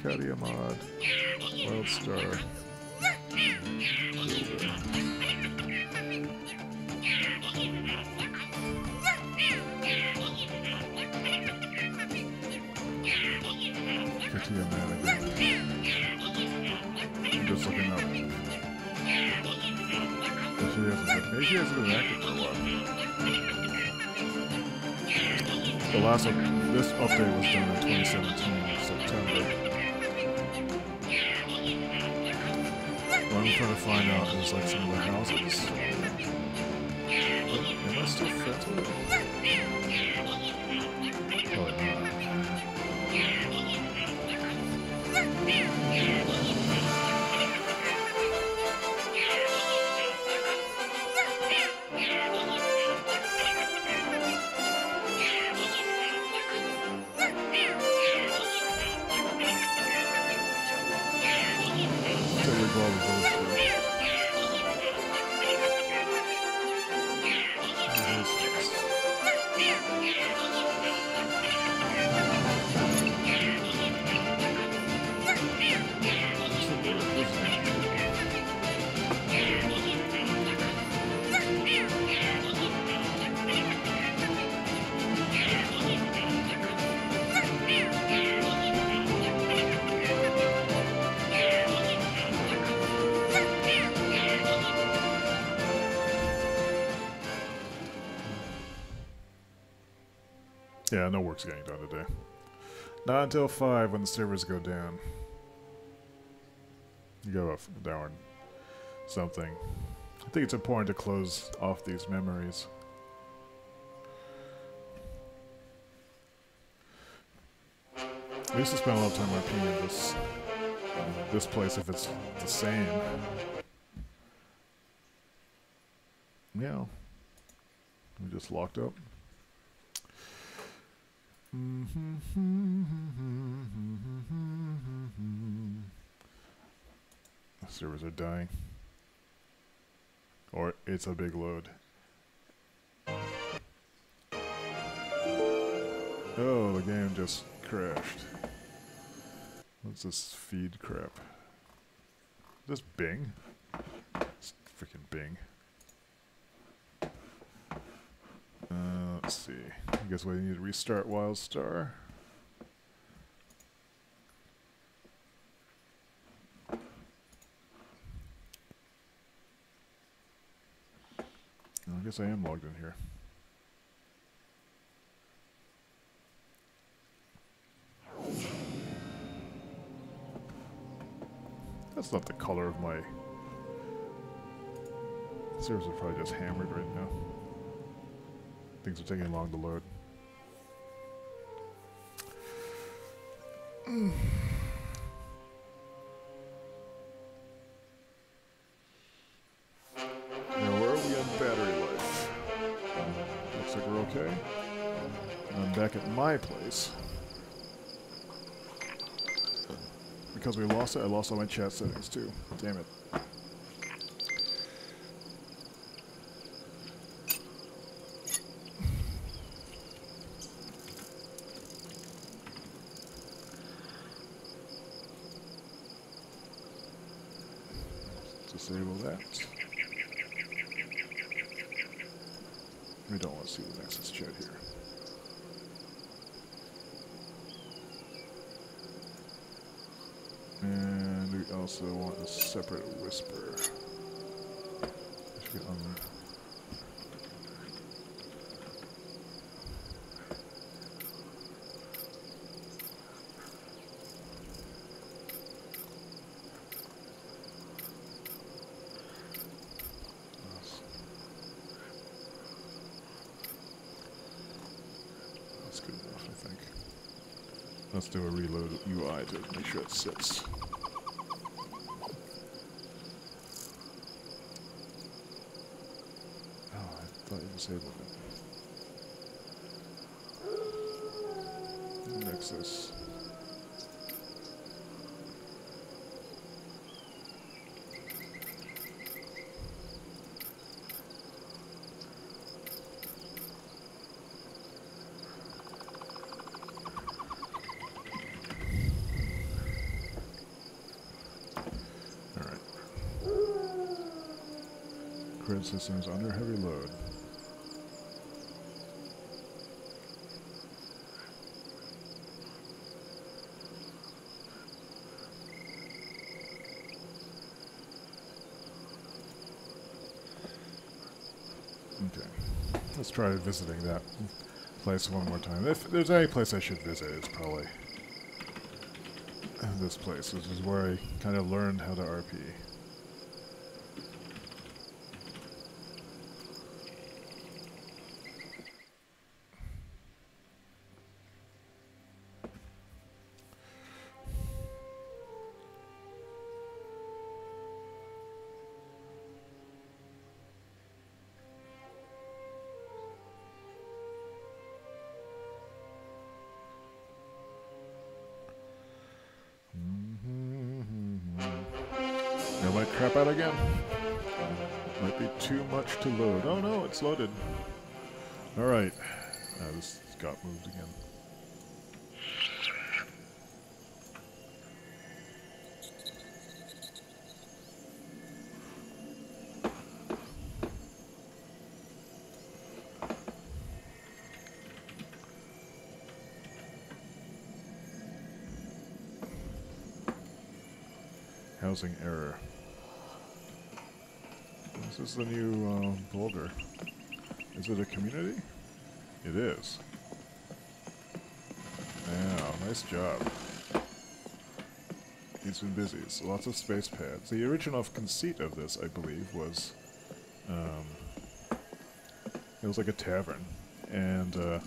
Katia Mod, Wildstar, Builder. Katia Manigan. I'm just looking up. Maybe she hasn't been active for a while. The last one, this update was done in 2017, September. What I'm trying to find out is like some of the houses. Oh, am I still friends with it? Probably not. involved with those two. Yeah, no work's getting done today. Not until 5 when the servers go down. You go off down something. I think it's important to close off these memories. I used to spend a lot of time RPing this place if it's the same. Yeah. We just locked up. The servers are dying. Or it's a big load. Oh, the game just crashed. What's this feed crap? Is this Bing? It's freaking Bing. Let's see. I guess we need to restart Wildstar. I guess I am logged in here. That's not the color of my... Servers are probably just hammered right now. Things are taking long to load. Now, where are we on battery life? Looks like we're okay. And I'm back at my place. Because we lost it, I lost all my chat settings too. Damn it. Disable that. We don't want to see the Nexus chat here. And we also want a separate whisper. That's good enough, I think. Let's do a reload UI to make sure it sits. Disabled it. Nexus. Alright. Grid system is under heavy load. Okay, let's try visiting that place one more time. If there's any place I should visit, it's probably this place. This is where I kind of learned how to RP. I might crap out again. Might be too much to load. Oh no, it's loaded. Alright. This got moved again. Housing error. This is the new boulder. Is it a community? It is. Yeah, nice job. He's been busy. So lots of space pads. The original conceit of this, I believe, was it was like a tavern, and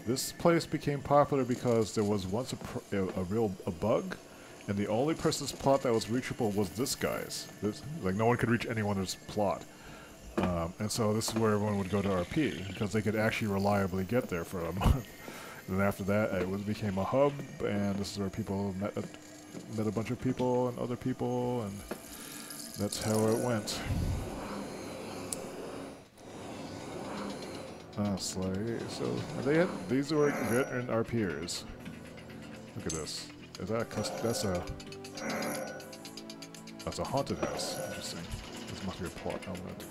this place became popular because there was once a bug. And the only person's plot that was reachable was this guy's. Like, no one could reach anyone's plot. And so this is where everyone would go to RP, because they could actually reliably get there for a month. And then after that, it became a hub, and this is where people met a bunch of people and other people, and that's how it went. So these were veteran RPers. Look at this. Is that that's a haunted house. Interesting. This must be a plot element.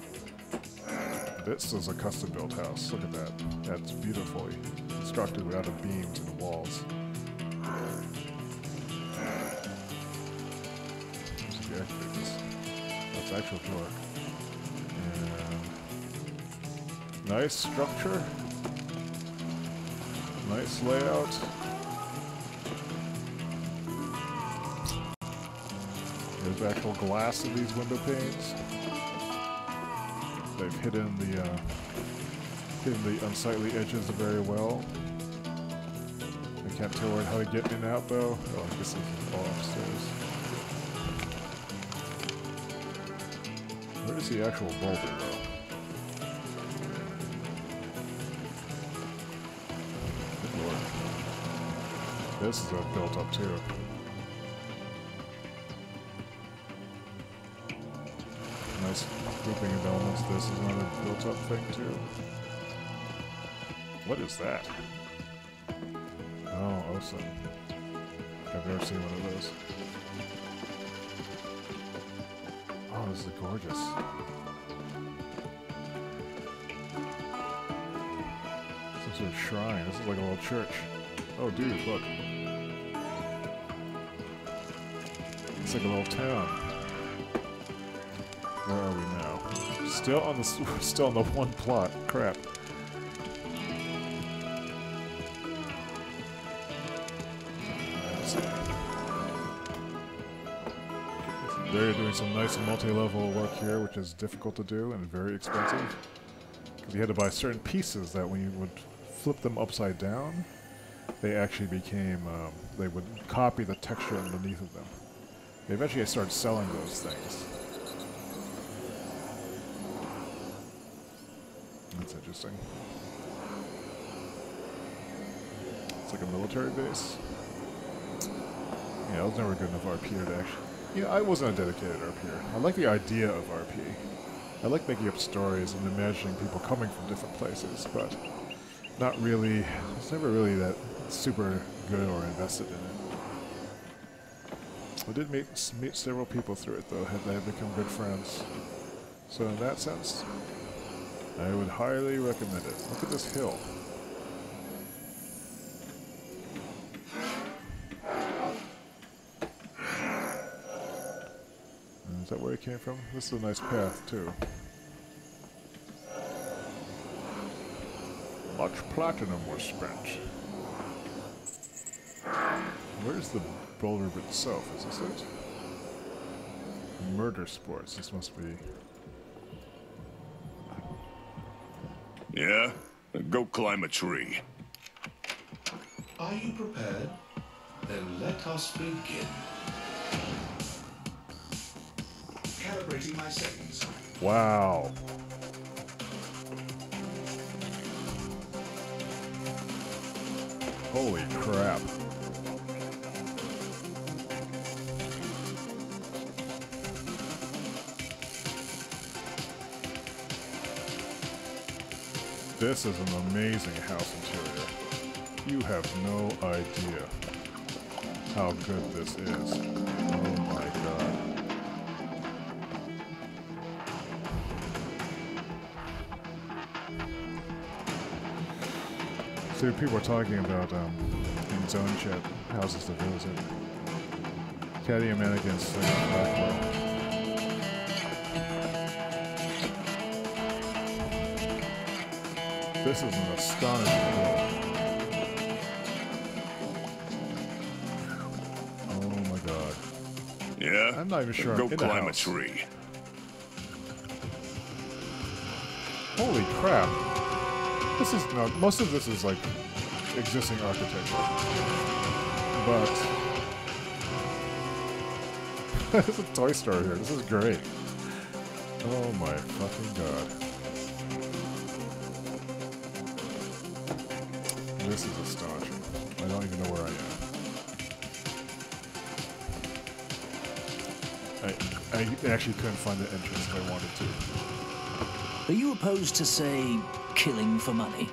This is a custom built house. Look at that. That's beautifully constructed without the beams in the walls. Let's deactivate this. That's actual door. And nice structure. Nice layout. There's actual glass in these window panes. They've hidden the unsightly edges very well. I can't tell how to get in and out though. Oh, I guess it's all upstairs. Where is the actual boulder though? Good lord. This is built up too. Nice grouping of elements. This is another built-up thing too. What is that? Oh, awesome. I've never seen one of those. Oh, this is gorgeous. Some sort of shrine. This is like a little church. Oh, dude, look. It's like a little town. Where are we now? Still on the one plot. Crap. They're doing some nice multi-level work here, which is difficult to do and very expensive. Because you had to buy certain pieces that when you would flip them upside down, they actually became, they would copy the texture underneath of them. Eventually I started selling those things. That's interesting. It's like a military base. Yeah, I was never good enough RPer to actually... Yeah, I wasn't a dedicated RPer. I like the idea of RP. I like making up stories and imagining people coming from different places, but not really... I was never really that super good or invested in it. I did meet several people through it, though. They have become good friends. So in that sense... I would highly recommend it. Look at this hill. Is that where it came from? This is a nice path, too. Much platinum was spent. Where's the boulder itself? Is this it? Murder sports. This must be... Yeah? Go climb a tree. Are you prepared? Then let us begin. Calibrating my settings. Wow. Holy crap. This is an amazing house interior. You have no idea how good this is. Oh my god. So people are talking about in zone chat houses to visit. Caddy and Mannequins Blackwell. This is an astonishing build. Oh my god. Yeah? I'm not even sure Go I'm in the climb a house. tree. Holy crap. This is not, most of this is like existing architecture. But there's a toy store here. This is great. Oh my fucking god. This is astonishing. I don't even know where I am. I actually couldn't find the entrance if I wanted to. Are you opposed to, say, killing for money?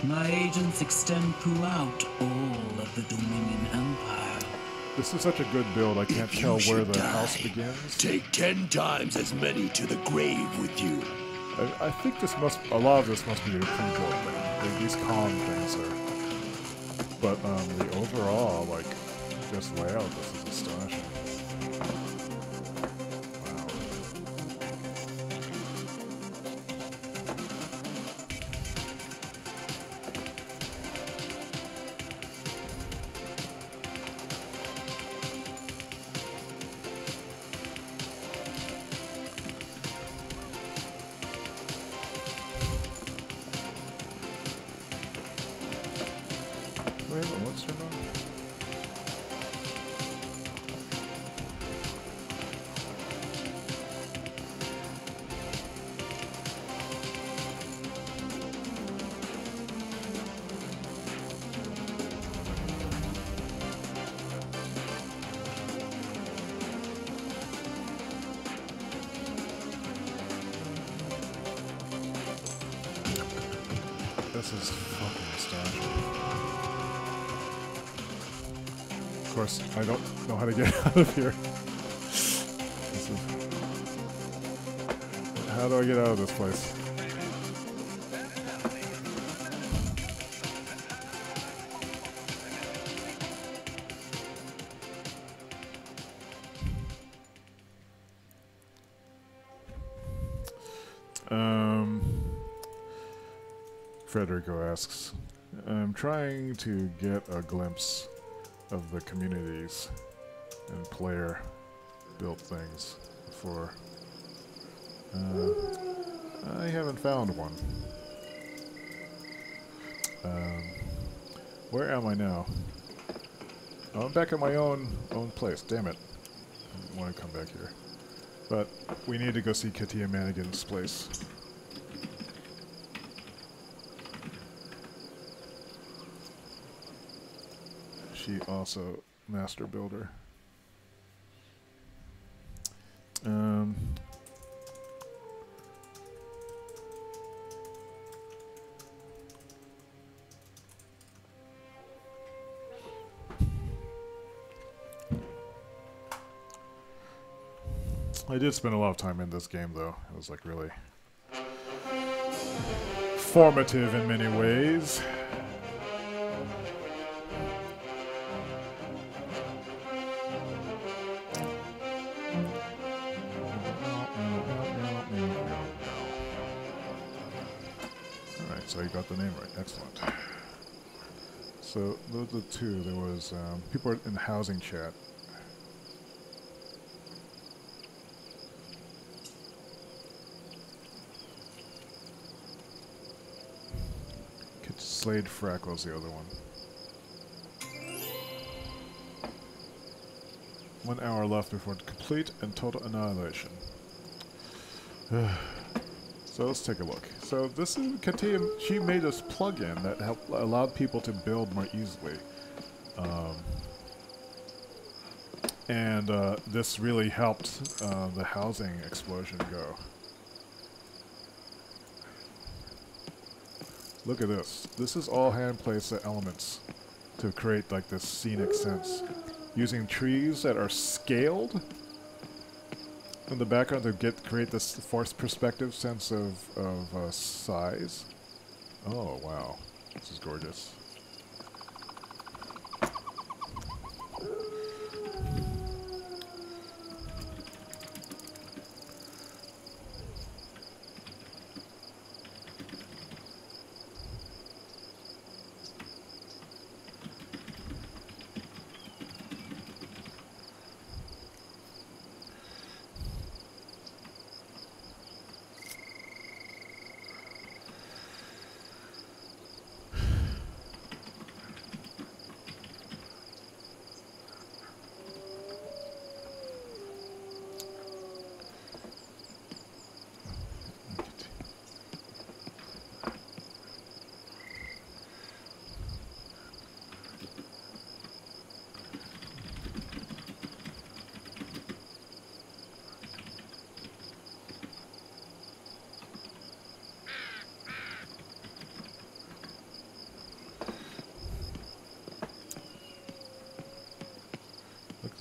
My agents extend throughout all of the Dominion Empire. This is such a good build, I can't tell where the house begins. Take 10 times as many to the grave with you. I think this must, a lot of this must be a pre-built thing. These column things are. But the overall, like, just layout, this is astonishing. Wow. Wait, what's turned on? This is fucking astonishing. Of course, I don't know how to get out of here. This is... How do I get out of this place? Federico asks, I'm trying to get a glimpse of the communities and player built things before. I haven't found one. Where am I now? Oh, I'm back at my own place. Damn it. I didn't want to come back here. But we need to go see Katia Manigan's place. She also master builder. I did spend a lot of time in this game, though. It was like really formative in many ways. So you got the name right. Excellent. So those are the two. There was people in the housing chat. Slade Frack was the other one. 1 hour left before complete and total annihilation. So let's take a look. So this is Katia. She made this plugin that allowed people to build more easily, and this really helped the housing explosion go. Look at this. This is all hand-placed elements to create like this scenic sense. Using trees that are scaled in the background to create this forced perspective sense of size. Oh wow, this is gorgeous.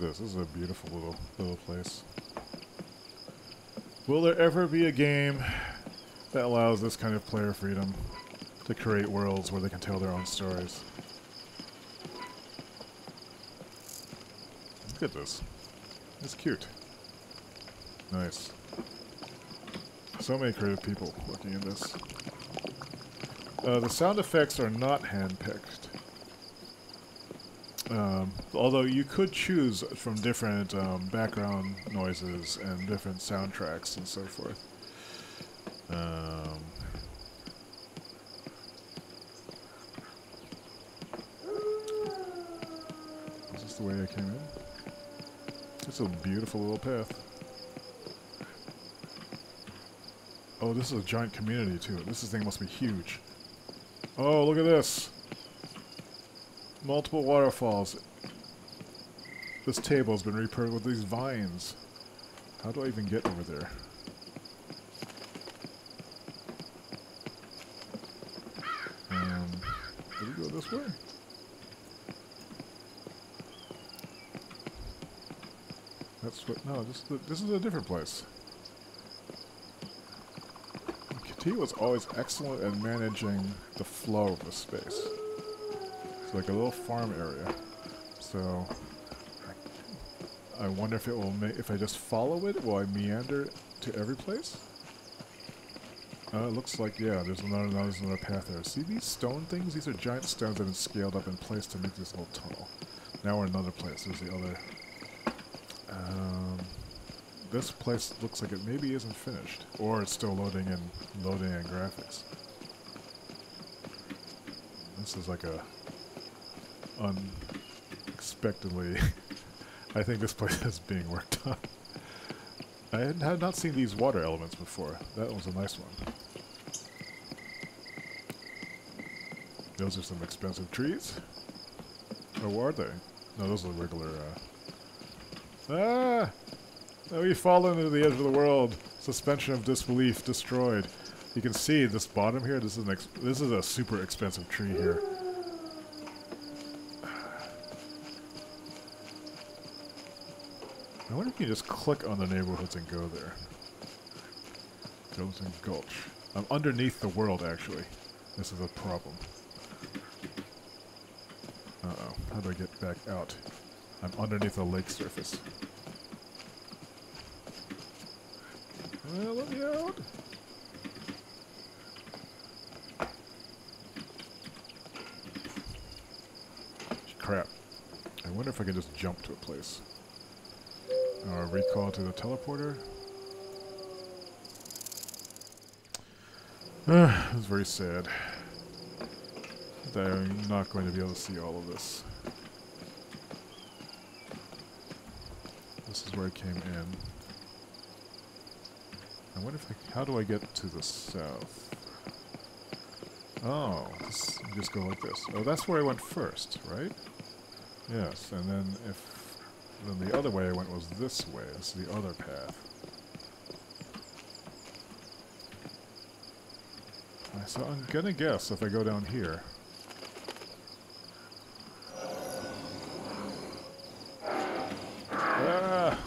This is a beautiful little place. Will there ever be a game that allows this kind of player freedom to create worlds where they can tell their own stories? Look at this. It's cute. Nice. So many creative people working in this. The sound effects are not hand-picked. Although you could choose from different background noises and different soundtracks and so forth. Is this the way I came in? It's a beautiful little path. Oh, this is a giant community too. This thing must be huge. Oh, look at this! Multiple waterfalls. This table's been repaired with these vines. How do I even get over there? Did we go this way? That's what. No, this is a different place. Kati was always excellent at managing the flow of the space. It's like a little farm area. So I wonder if it will make, if I just follow it, will I meander to every place? It looks like, yeah, there's another path there. See these stone things? These are giant stones that have been scaled up in place to make this little tunnel. Now we're in another place. There's the other. This place looks like it maybe isn't finished, or it's still loading in graphics. This is like a unexpectedly. I think this place is being worked on. I had not seen these water elements before. That was a nice one. Those are some expensive trees. Oh, are they? No, those are regular. Ah! Oh, we've fallen into the edge of the world. Suspension of disbelief destroyed. You can see this bottom here. This is a super expensive tree here. I wonder if you just click on the neighborhoods and go there. Goes in Gulch. I'm underneath the world, actually. This is a problem. Uh-oh. How do I get back out? I'm underneath the lake surface. Well, let me out. Crap. I wonder if I can just jump to a place. Or recall to the teleporter. It's very sad that I'm not going to be able to see all of this. This is where I came in. I wonder if how do I get to the south? Oh, you just go like this. Oh, that's where I went first, right? Yes, and then then the other way I went was this way. This is the other path. So I'm gonna guess if I go down here. Ah!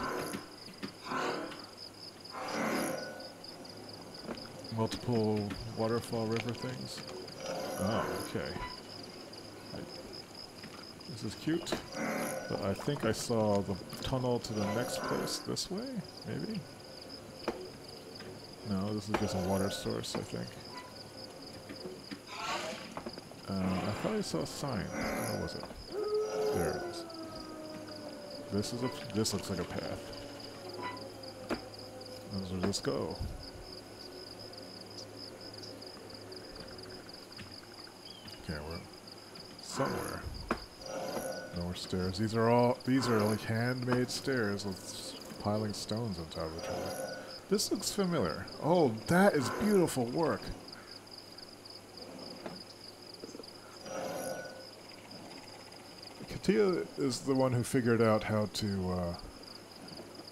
Multiple waterfall river things. Oh, okay. This is cute. But I think I saw the tunnel to the next place this way, maybe? No, this is just a water source, I think. I thought I saw a sign. Where was it? There it is. This looks like a path. Where does this go? Okay, we're somewhere. No more stairs. These are like handmade stairs with piling stones on top of each other. This looks familiar. Oh, that is beautiful work. Katia is the one who figured out how to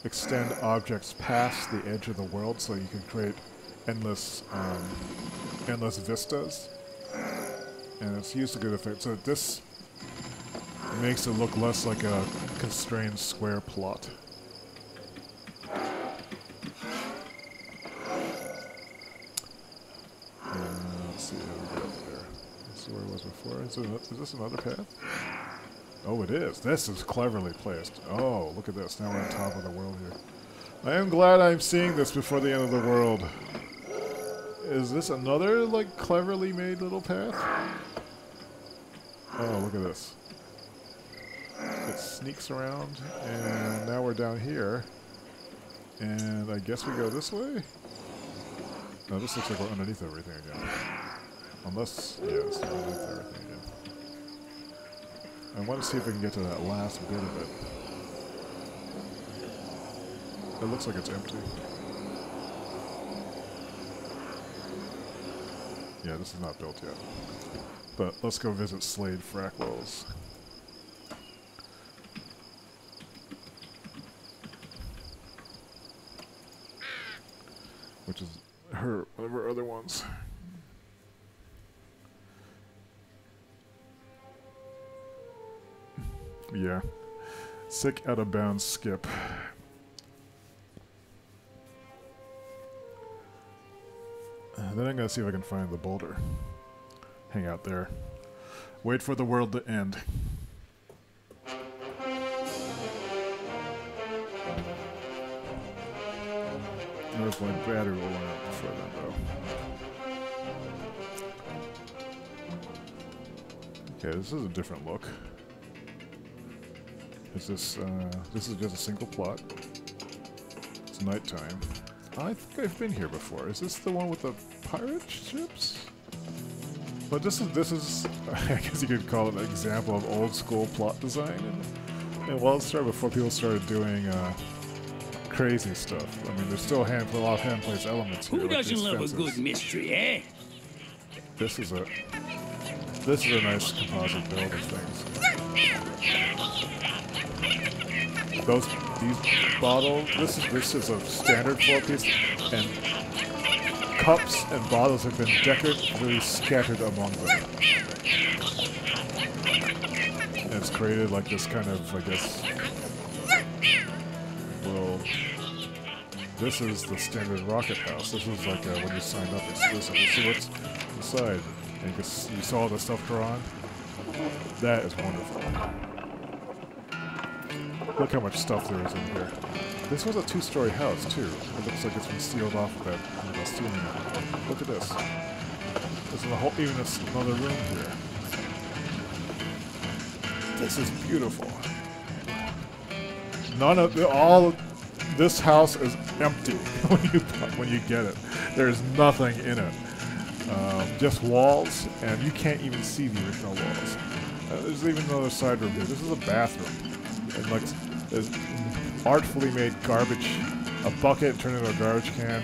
extend objects past the edge of the world so you can create endless vistas. And it's used to good effect. So this makes it look less like a constrained square plot. Let's see how we get up there. Let's see where it was before. Is this another path? Oh, it is. This is cleverly placed. Oh, look at this. Now we're on top of the world here. I am glad I'm seeing this before the end of the world. Is this another, like, cleverly made little path? Oh, look at this. It sneaks around, and now we're down here. And I guess we go this way? No, this looks like we're underneath everything again. Unless, yes, we're underneath everything again. I want to see if I can get to that last bit of it. It looks like it's empty. Yeah, this is not built yet. But let's go visit Slade Frackwell's. Which is one of her other ones. Yeah. Sick, out of bounds, skip. Then I'm gonna see if I can find the boulder. Hang out there. Wait for the world to end. Notice my battery will run out before then, though. Okay, this is a different look. Is this is just a single plot. It's nighttime. I think I've been here before. Is this the one with the pirate ships? But this is I guess you could call it an example of old school plot design in Wildstar before people started doing crazy stuff. I mean, there's still a lot of hand-placed elements here. Who like doesn't love a fences. good mystery, eh? This is a nice composite build of things. These bottles, this is a standard floor piece, and cups and bottles have been decoratively scattered among them. And it's created like this kind of, I guess, well, this is the standard rocket house. This is like when you signed up exclusively. See what's inside. And you saw the stuff drawn? That is wonderful. Look how much stuff there is in here. This was a two-story house, too. It looks like it's been sealed off with that ceiling. Look at this. There's even another room here. This is beautiful. This house is empty when you get it. There's nothing in it. Just walls, and you can't even see the original walls. There's even another side room here. This is a bathroom. And like, there's artfully made garbage, a bucket turned into a garbage can.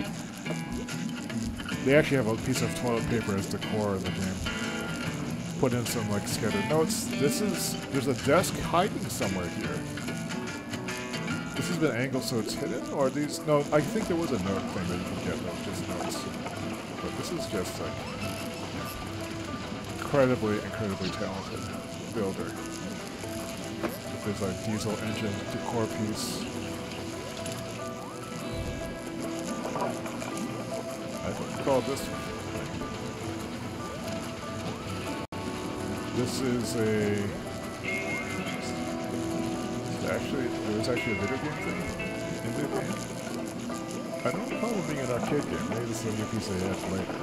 They actually have a piece of toilet paper as decor in the game. Put in some like scattered notes. There's a desk hiding somewhere here. This has been angled so it's hidden, or no, I think there was a note thing that you can get, just notes. But this is just like incredibly talented builder. There's a diesel engine decor piece. I don't recall this one. This is a... There's actually a video game thing in the game. I don't recall it being an arcade game. Maybe this is a new piece they add later.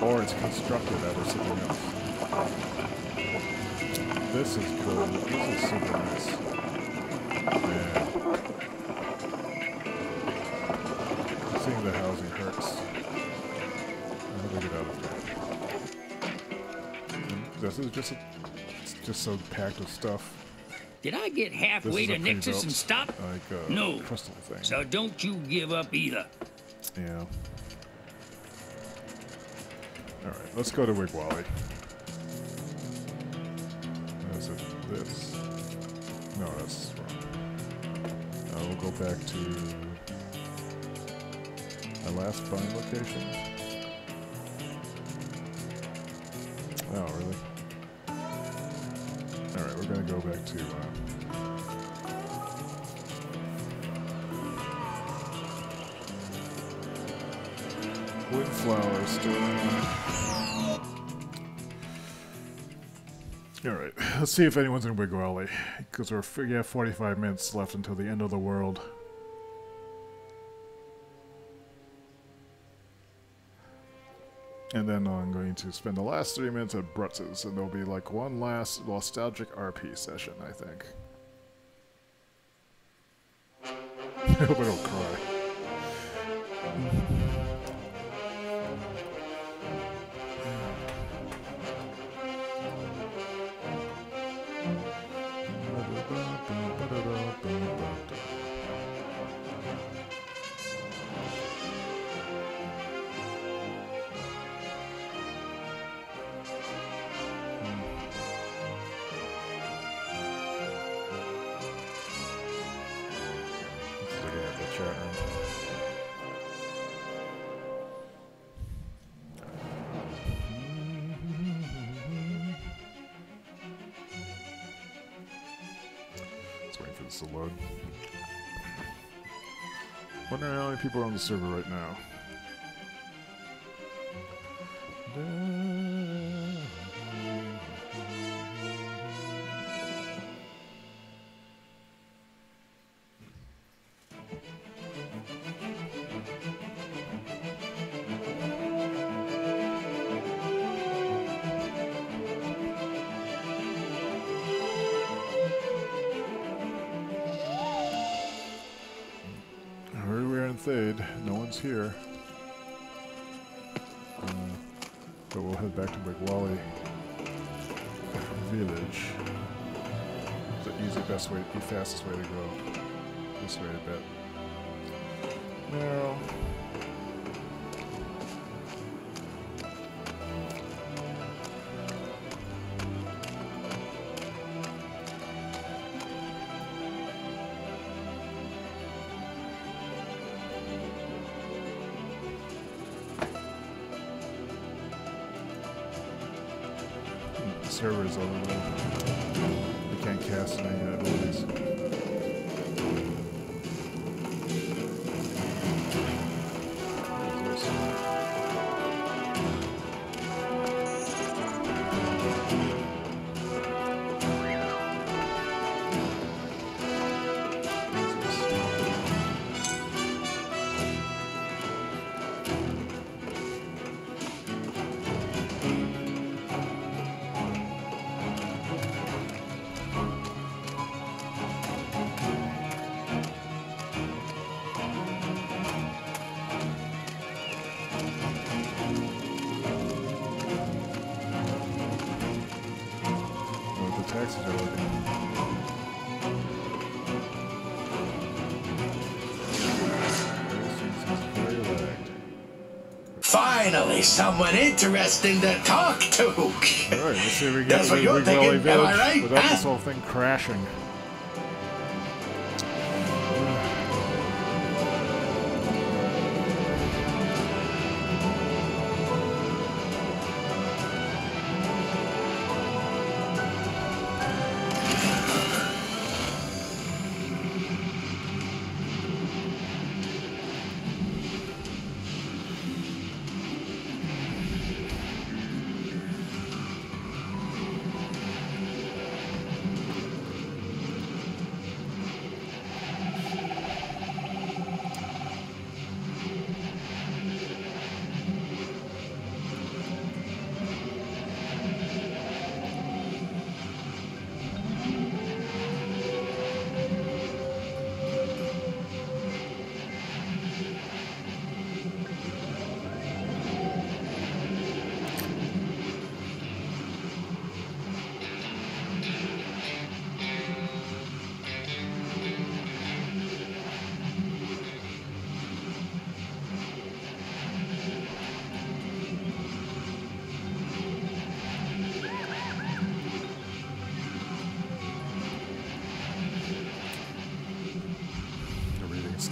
Or it's constructed out of something else. This is cool. This is super nice. Man. Seeing the housing hurts. How do I get out of here? This is just it's just so packed with stuff. Did I get halfway to Nexus and stop? Like, no. Crystal thing. So don't you give up either. Yeah. Alright, let's go to Wigwally. Is it this? No, that's wrong. We'll go back to my last find location. Oh, really? Alright, we're gonna go back to Windflower still. Alright, let's see if anyone's in Wigwally, because we have 45 minutes left until the end of the world. And then I'm going to spend the last 3 minutes at Brutz's, and there'll be like one last nostalgic RP session, I think. I hope I don't cry. To load. Wondering how many people are on the server right now. No one's here. But we'll head back to Wigwally Village. The fastest way to go. This way, I bet. No. Servers over there. We can't cast any abilities. Finally, someone interesting to talk to. Alright, let's see if we get That's to what you're Wigwally thinking, Village am I right? without Huh? this whole thing crashing.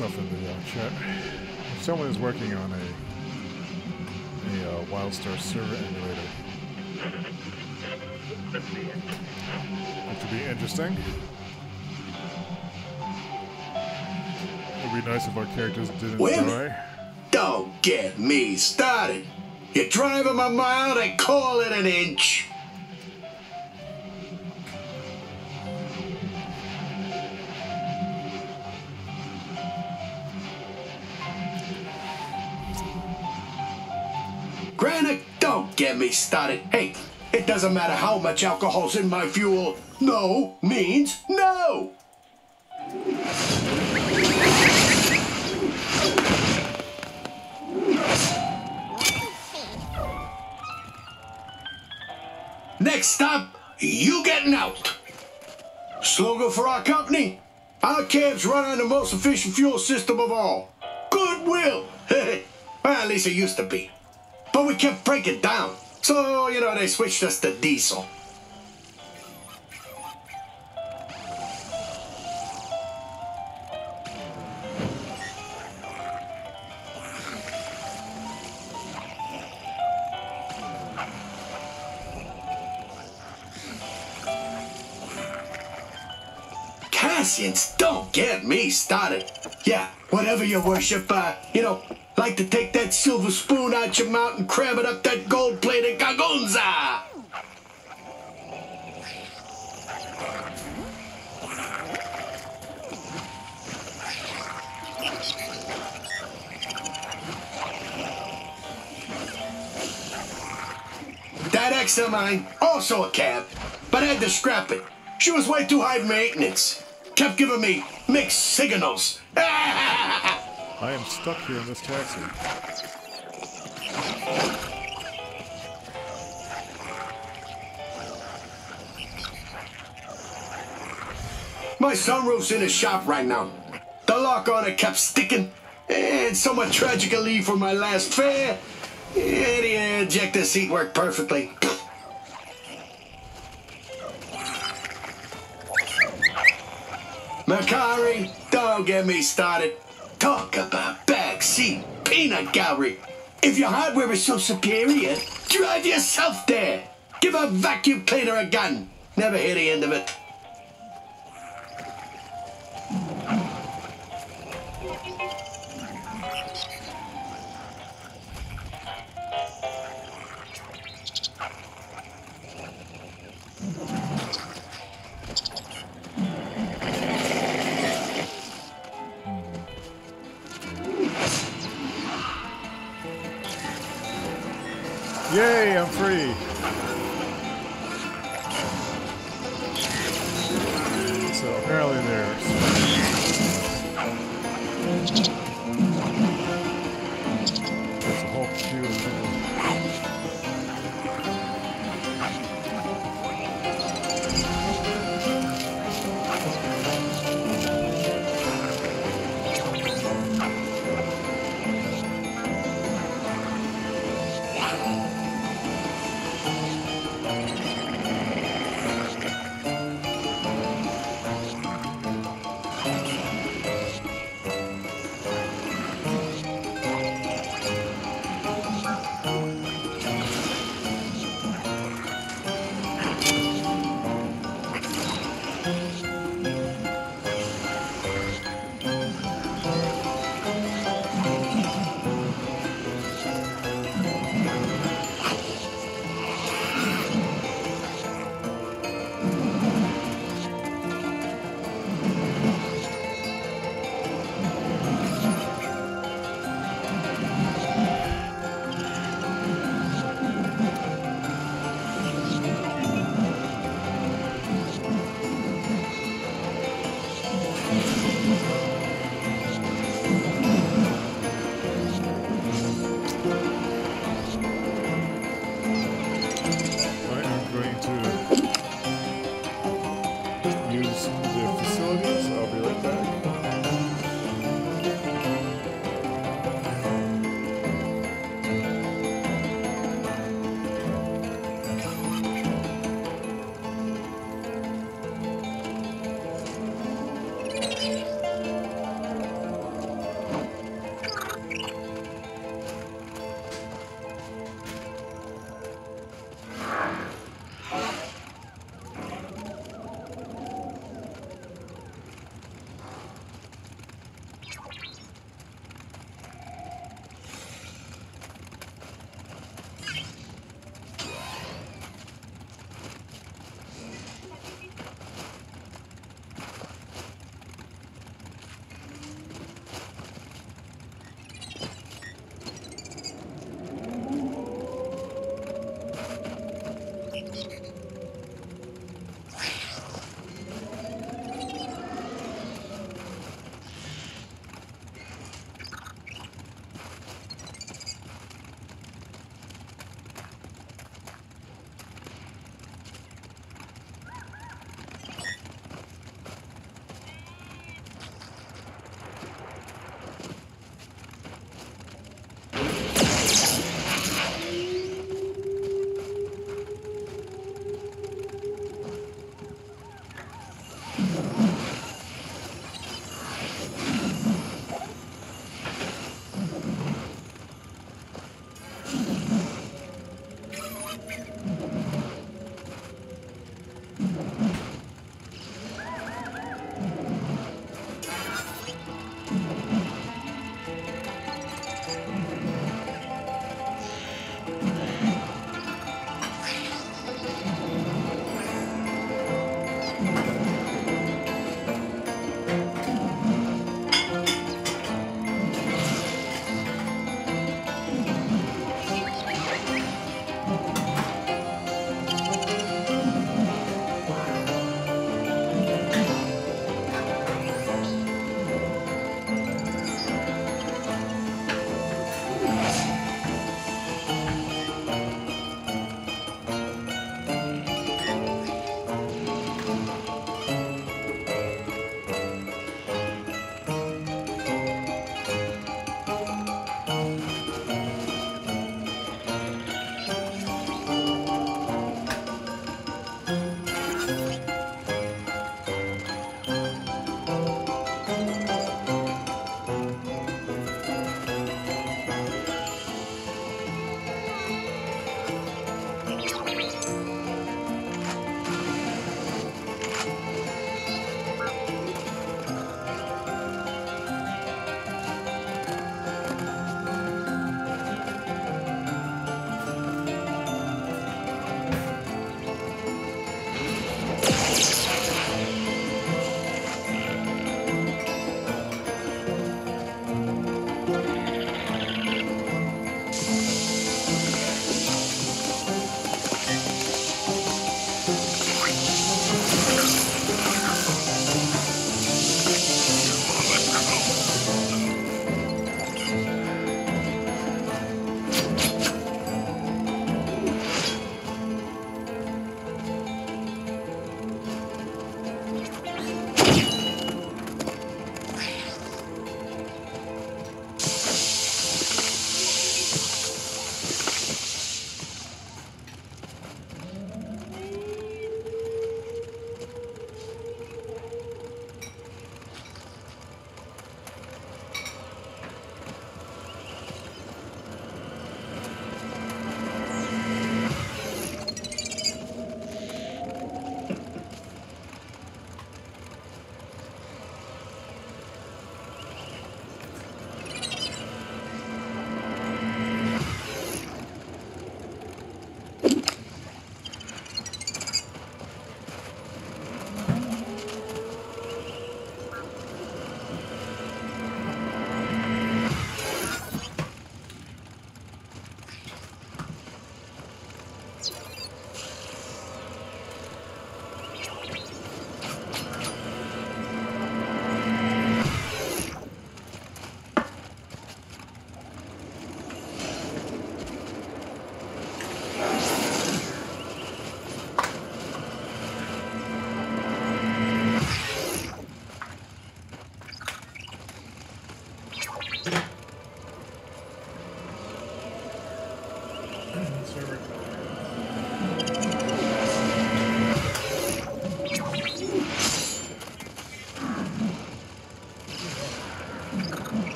stuff in the chat. Someone is working on a Wildstar server emulator. That could be interesting. It'd be nice if our characters didn't die. Don't get me started. You drive them a mile, they call it an inch. Granite, don't get me started. Hey, it doesn't matter how much alcohol's in my fuel. No means no. Next stop, you getting out. Slogan for our company: our cabs run on the most efficient fuel system of all. Goodwill. Well, at least it used to be. But we kept breaking down. So, you know, they switched us to diesel. Cassians, don't get me started. Yeah, whatever you worship, you know, like to take that silver spoon out your mouth and cram it up that gold-plated gagonza. That ex of mine, also a cab, but I had to scrap it. She was way too high maintenance. Kept giving me mixed signals. I am stuck here in this taxi. My sunroof's in the shop right now. The lock on it kept sticking. And somewhat tragically for my last fare, the ejector seat worked perfectly. Macari, don't get me started. Talk about backseat peanut gallery. If your hardware is so superior, drive yourself there. Give a vacuum cleaner a gun. Never hear the end of it. Yay, I'm free. So apparently there's a whole queue of people.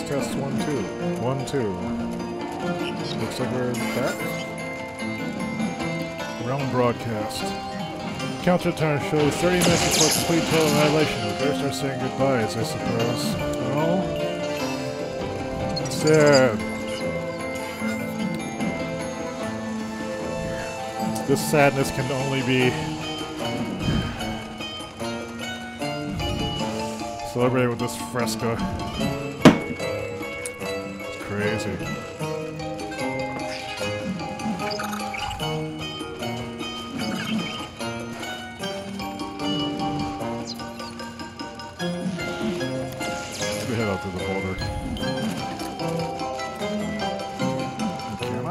Test 1 2 1 2. Looks like we're back. Realm broadcast. Counter-turn shows 30 minutes before complete total annihilation. We better start saying goodbyes, I suppose. Oh, sad. This sadness can only be celebrated with this fresco. Crazy. We head out to the border. Can I?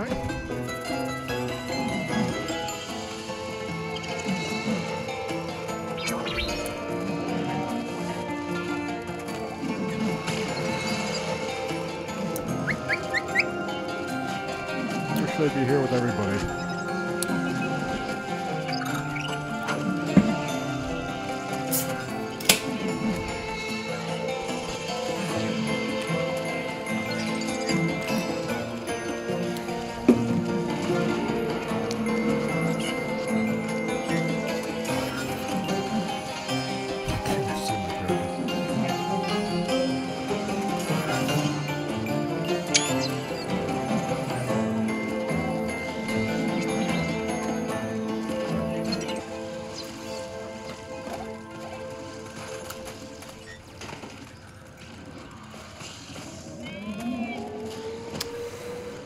Or should I be here with everybody?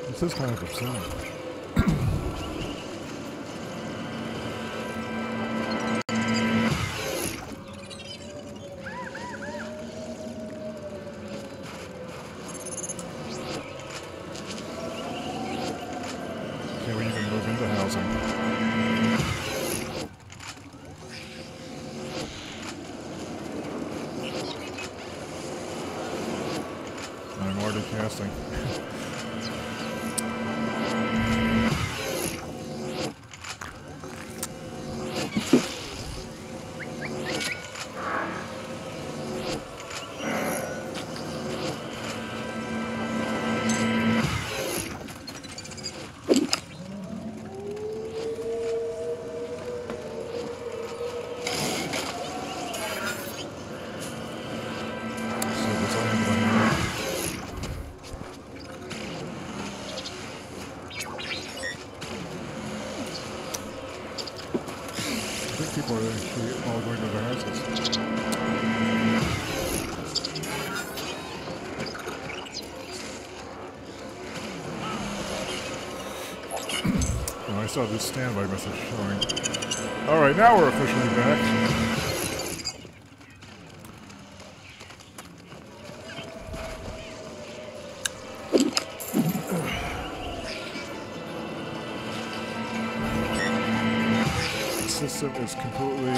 This is kind of upsetting. Can we even move into housing? I'm already casting. People are actually all going to their houses. Oh, I saw this standby message showing. Alright, now we're officially back. System is completely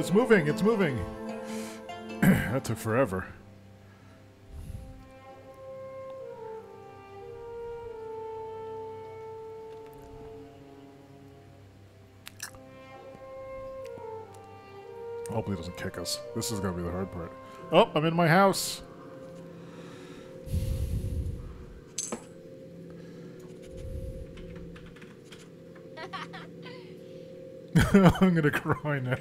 it's moving, it's moving. That took forever. Hopefully it doesn't kick us. This is gonna be the hard part. Oh, I'm in my house. I'm gonna cry now.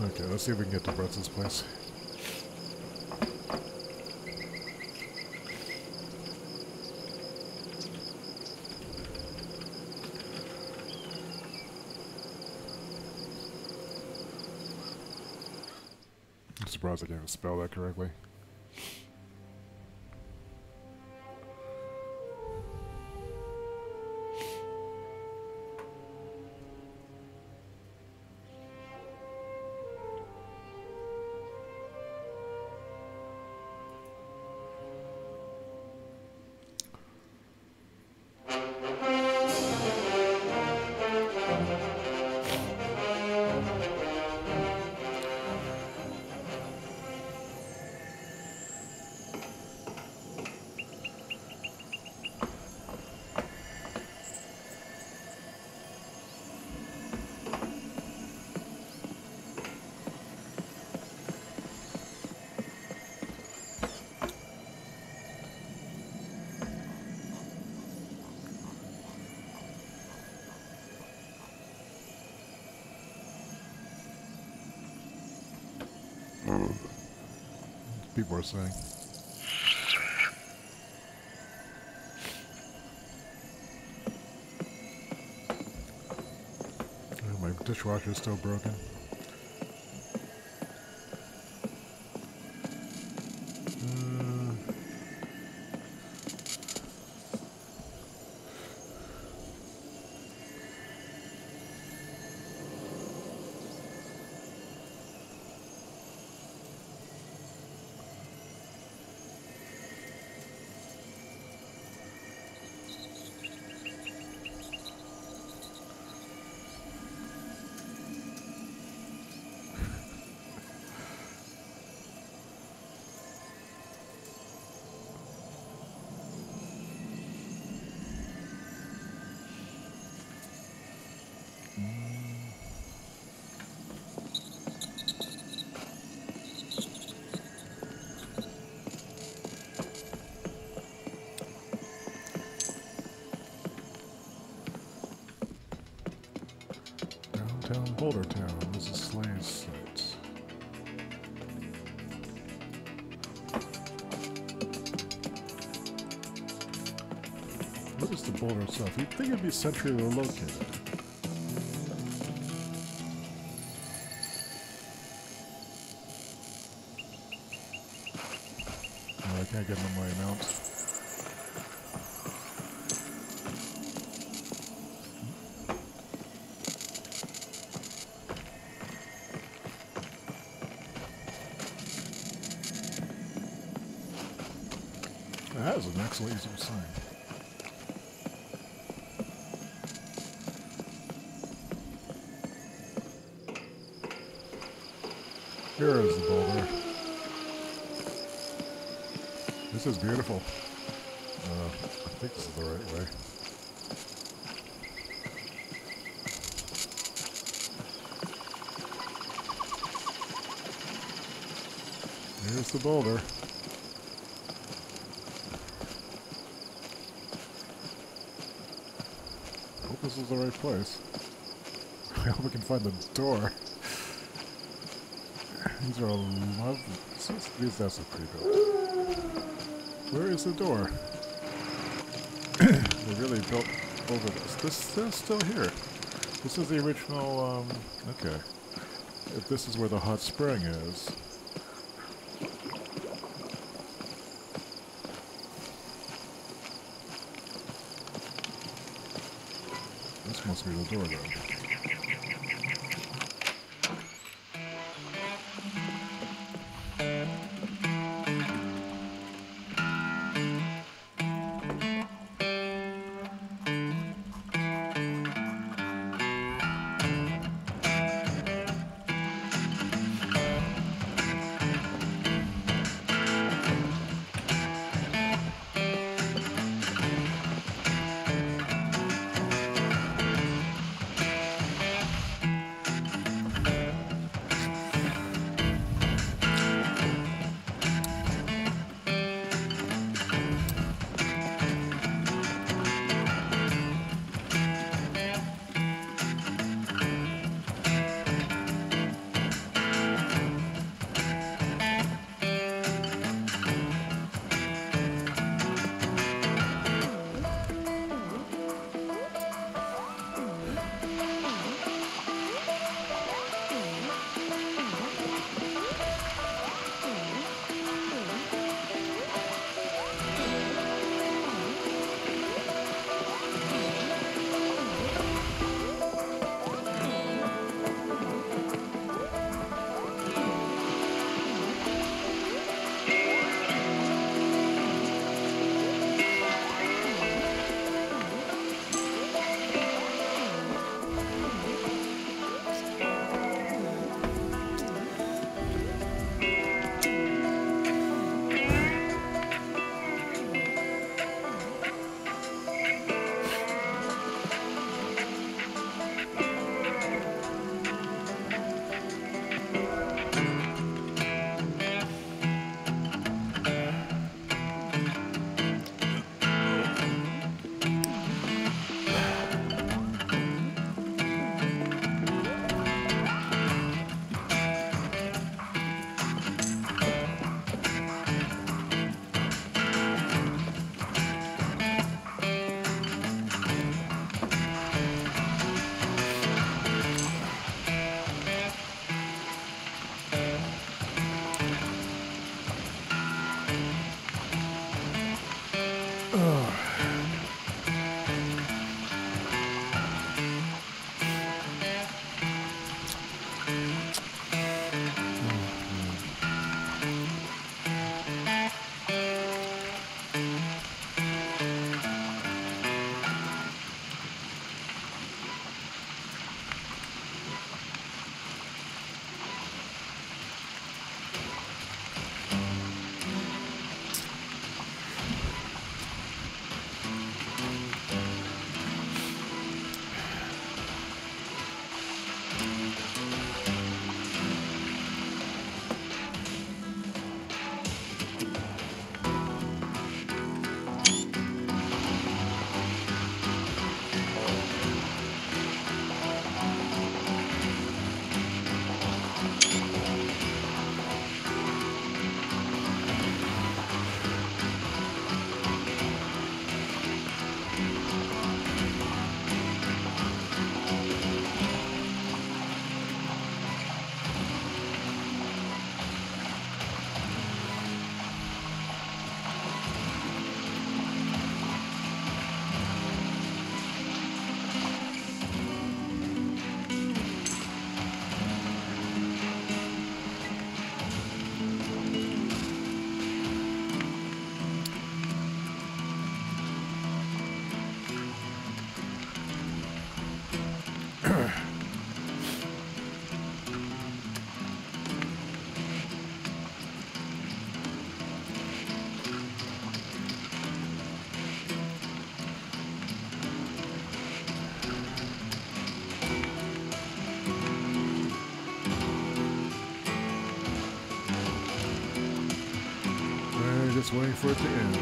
Okay, let's see if we can get to Brett's place. I'm surprised I can't even spell that correctly. People are saying. Oh, my dishwasher is still broken. Downtown Boulder Town. This is Slay's site. What is the boulder itself? You'd think it'd be centrally located. No, I can't get them on my mount. That is an excellent use of sign. Here is the boulder. This is beautiful. I think this is the right way. Here's the boulder. this is the right place. I hope we can find the door. These are all lovely. These are pre-built. Where is the door? They really built over this. This is still here. This is the original, okay. If this is where the hot spring is. This must be the door, though. Just waiting for it to end.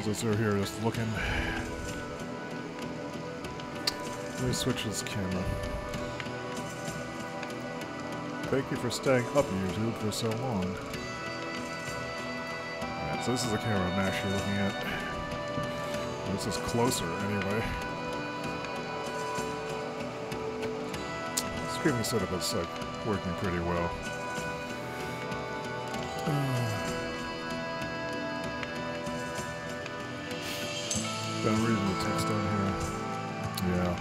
Those are here just looking. Let me switch this camera. Thank you for staying up, YouTube, for so long. Alright, so this is the camera I'm actually looking at. This is closer, anyway. Streaming setup is working pretty well. I'm reading the text down here. Yeah.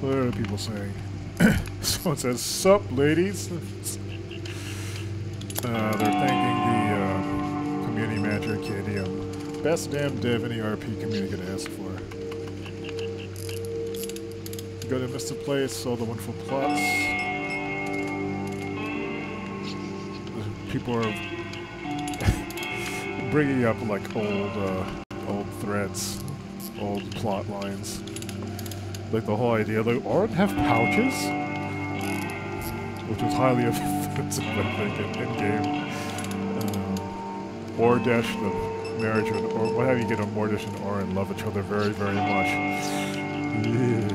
What are people saying? Someone says, "Sup, ladies?" They're thanking the community manager, KDM. Best damn dev any RP community could ask for. Go to Mr. Place, all the wonderful plots. People are bringing up like old threads, old plot lines. Like the whole idea, like, Orin have pouches? Which was highly offensive, I think, in game. Ordesh, the marriage, or what have you get on Mordish and Orin love each other very, very much. Yeah.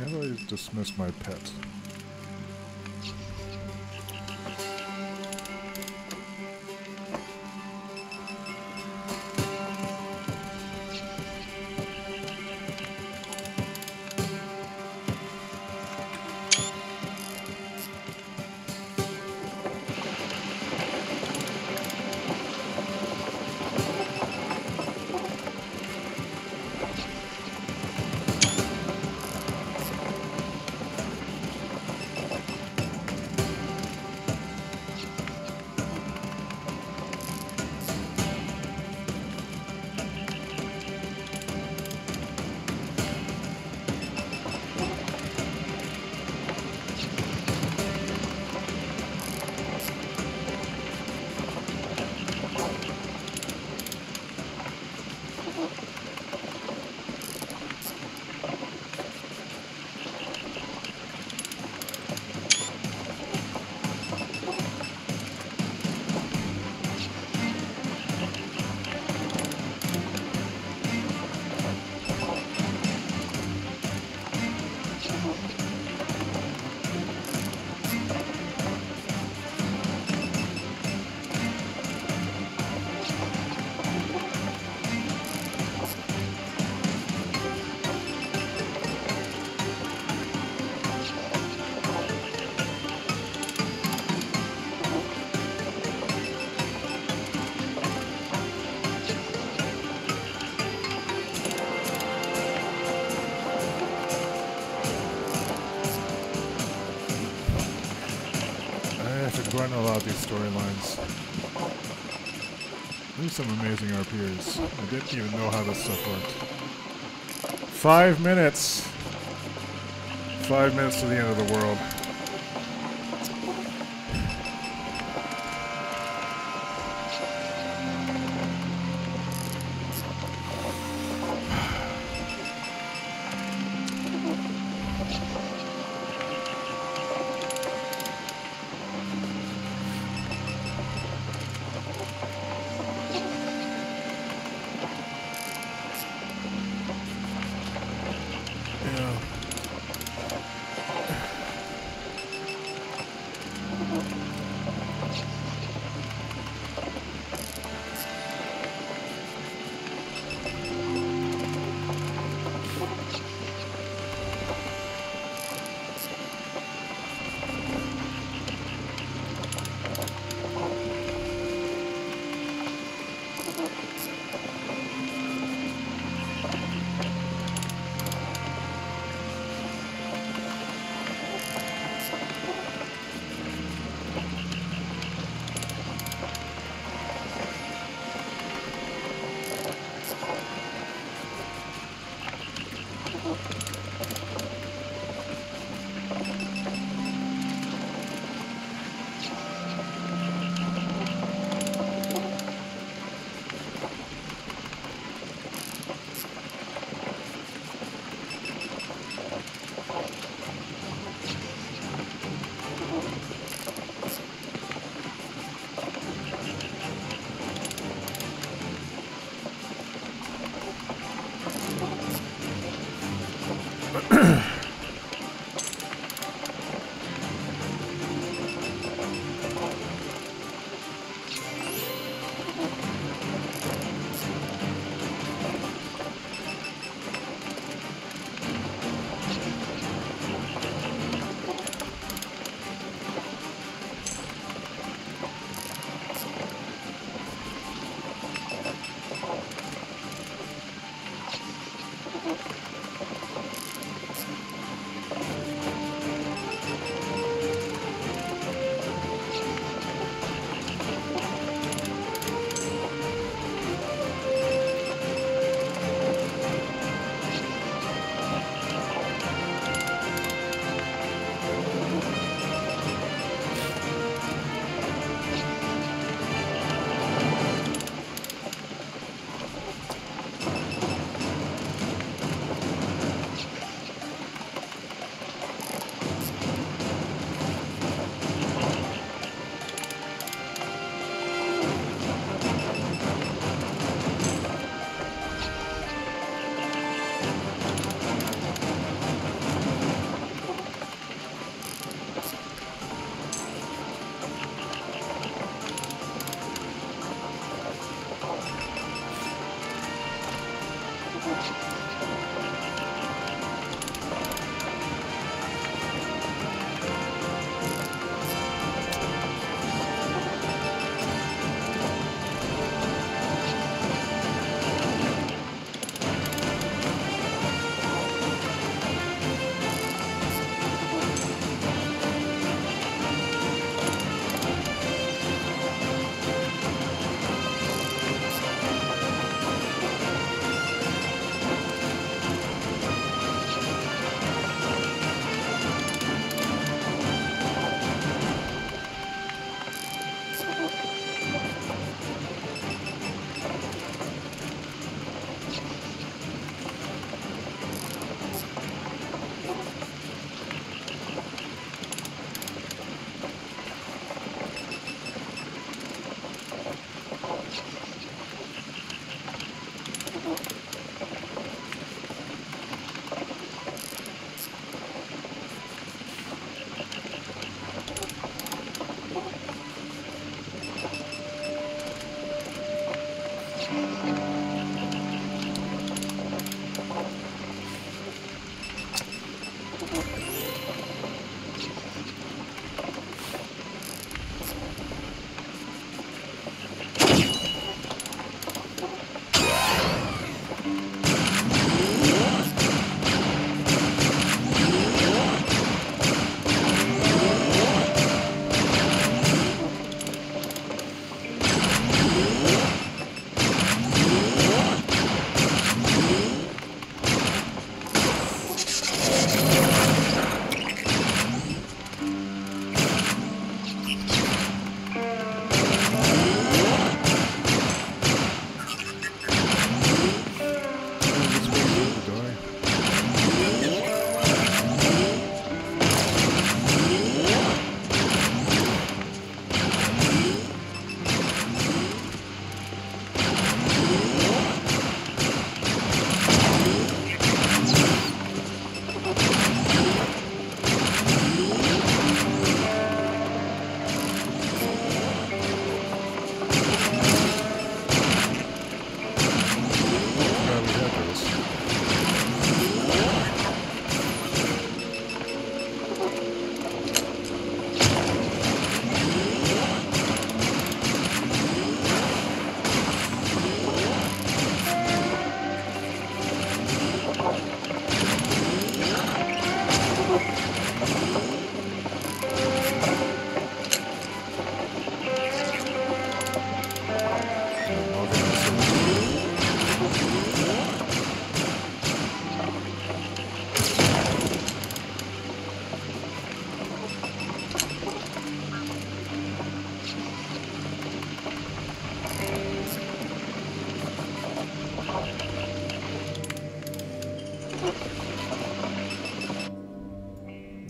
How do I dismiss my pet? Run a lot of these storylines. There's some amazing RPers. I didn't even know how this stuff worked. 5 minutes! 5 minutes to the end of the world.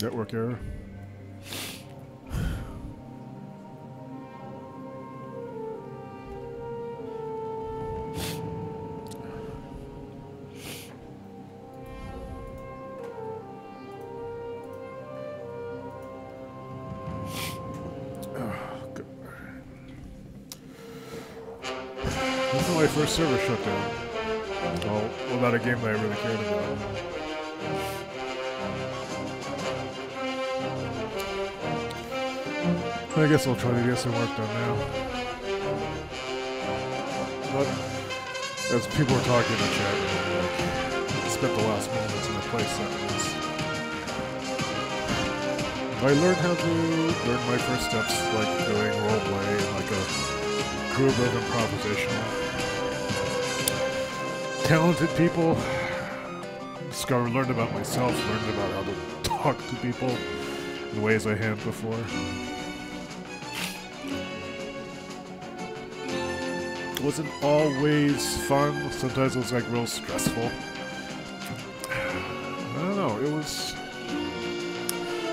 Network error. This is my first server shut down. Well, without a game that I really cared about. I guess I'll try to get some work done now. But as people were talking in the chat, I spent the last moments in a place sentence. I learned how to learn my first steps, like doing roleplay and like a group of improvisational talented people. Learned about myself, learned about how to talk to people in ways I hadn't before. It wasn't always fun. Sometimes it was like real stressful. I don't know, it was...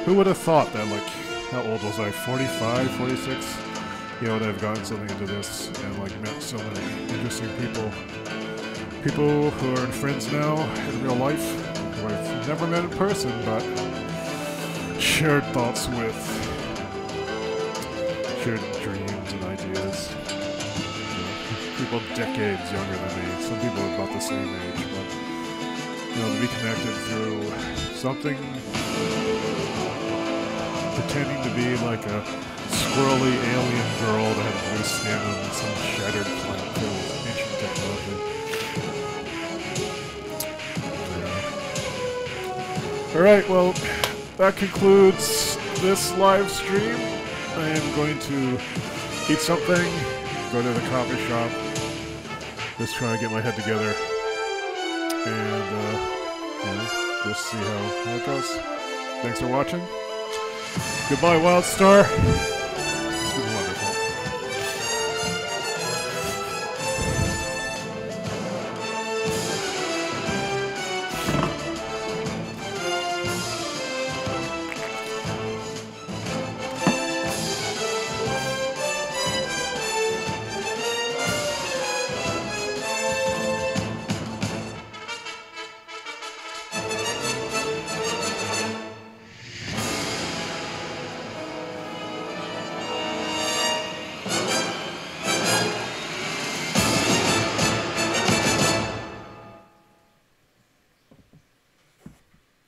Who would have thought that, like, how old was I? 45, 46? You know, that I've gotten something into this and like met so many interesting people. People who are friends now in real life, who I've never met in person, but shared thoughts with, shared dreams and ideas. People decades younger than me. Some people are about the same age, but you know, to be connected through something pretending to be like a squirrely alien girl that had blue skin on some shattered planet filled with ancient technology. Alright, well, that concludes this live stream. I am going to eat something, go to the coffee shop, just try to get my head together, and you know, just see how it goes. Thanks for watching. Goodbye, Wildstar.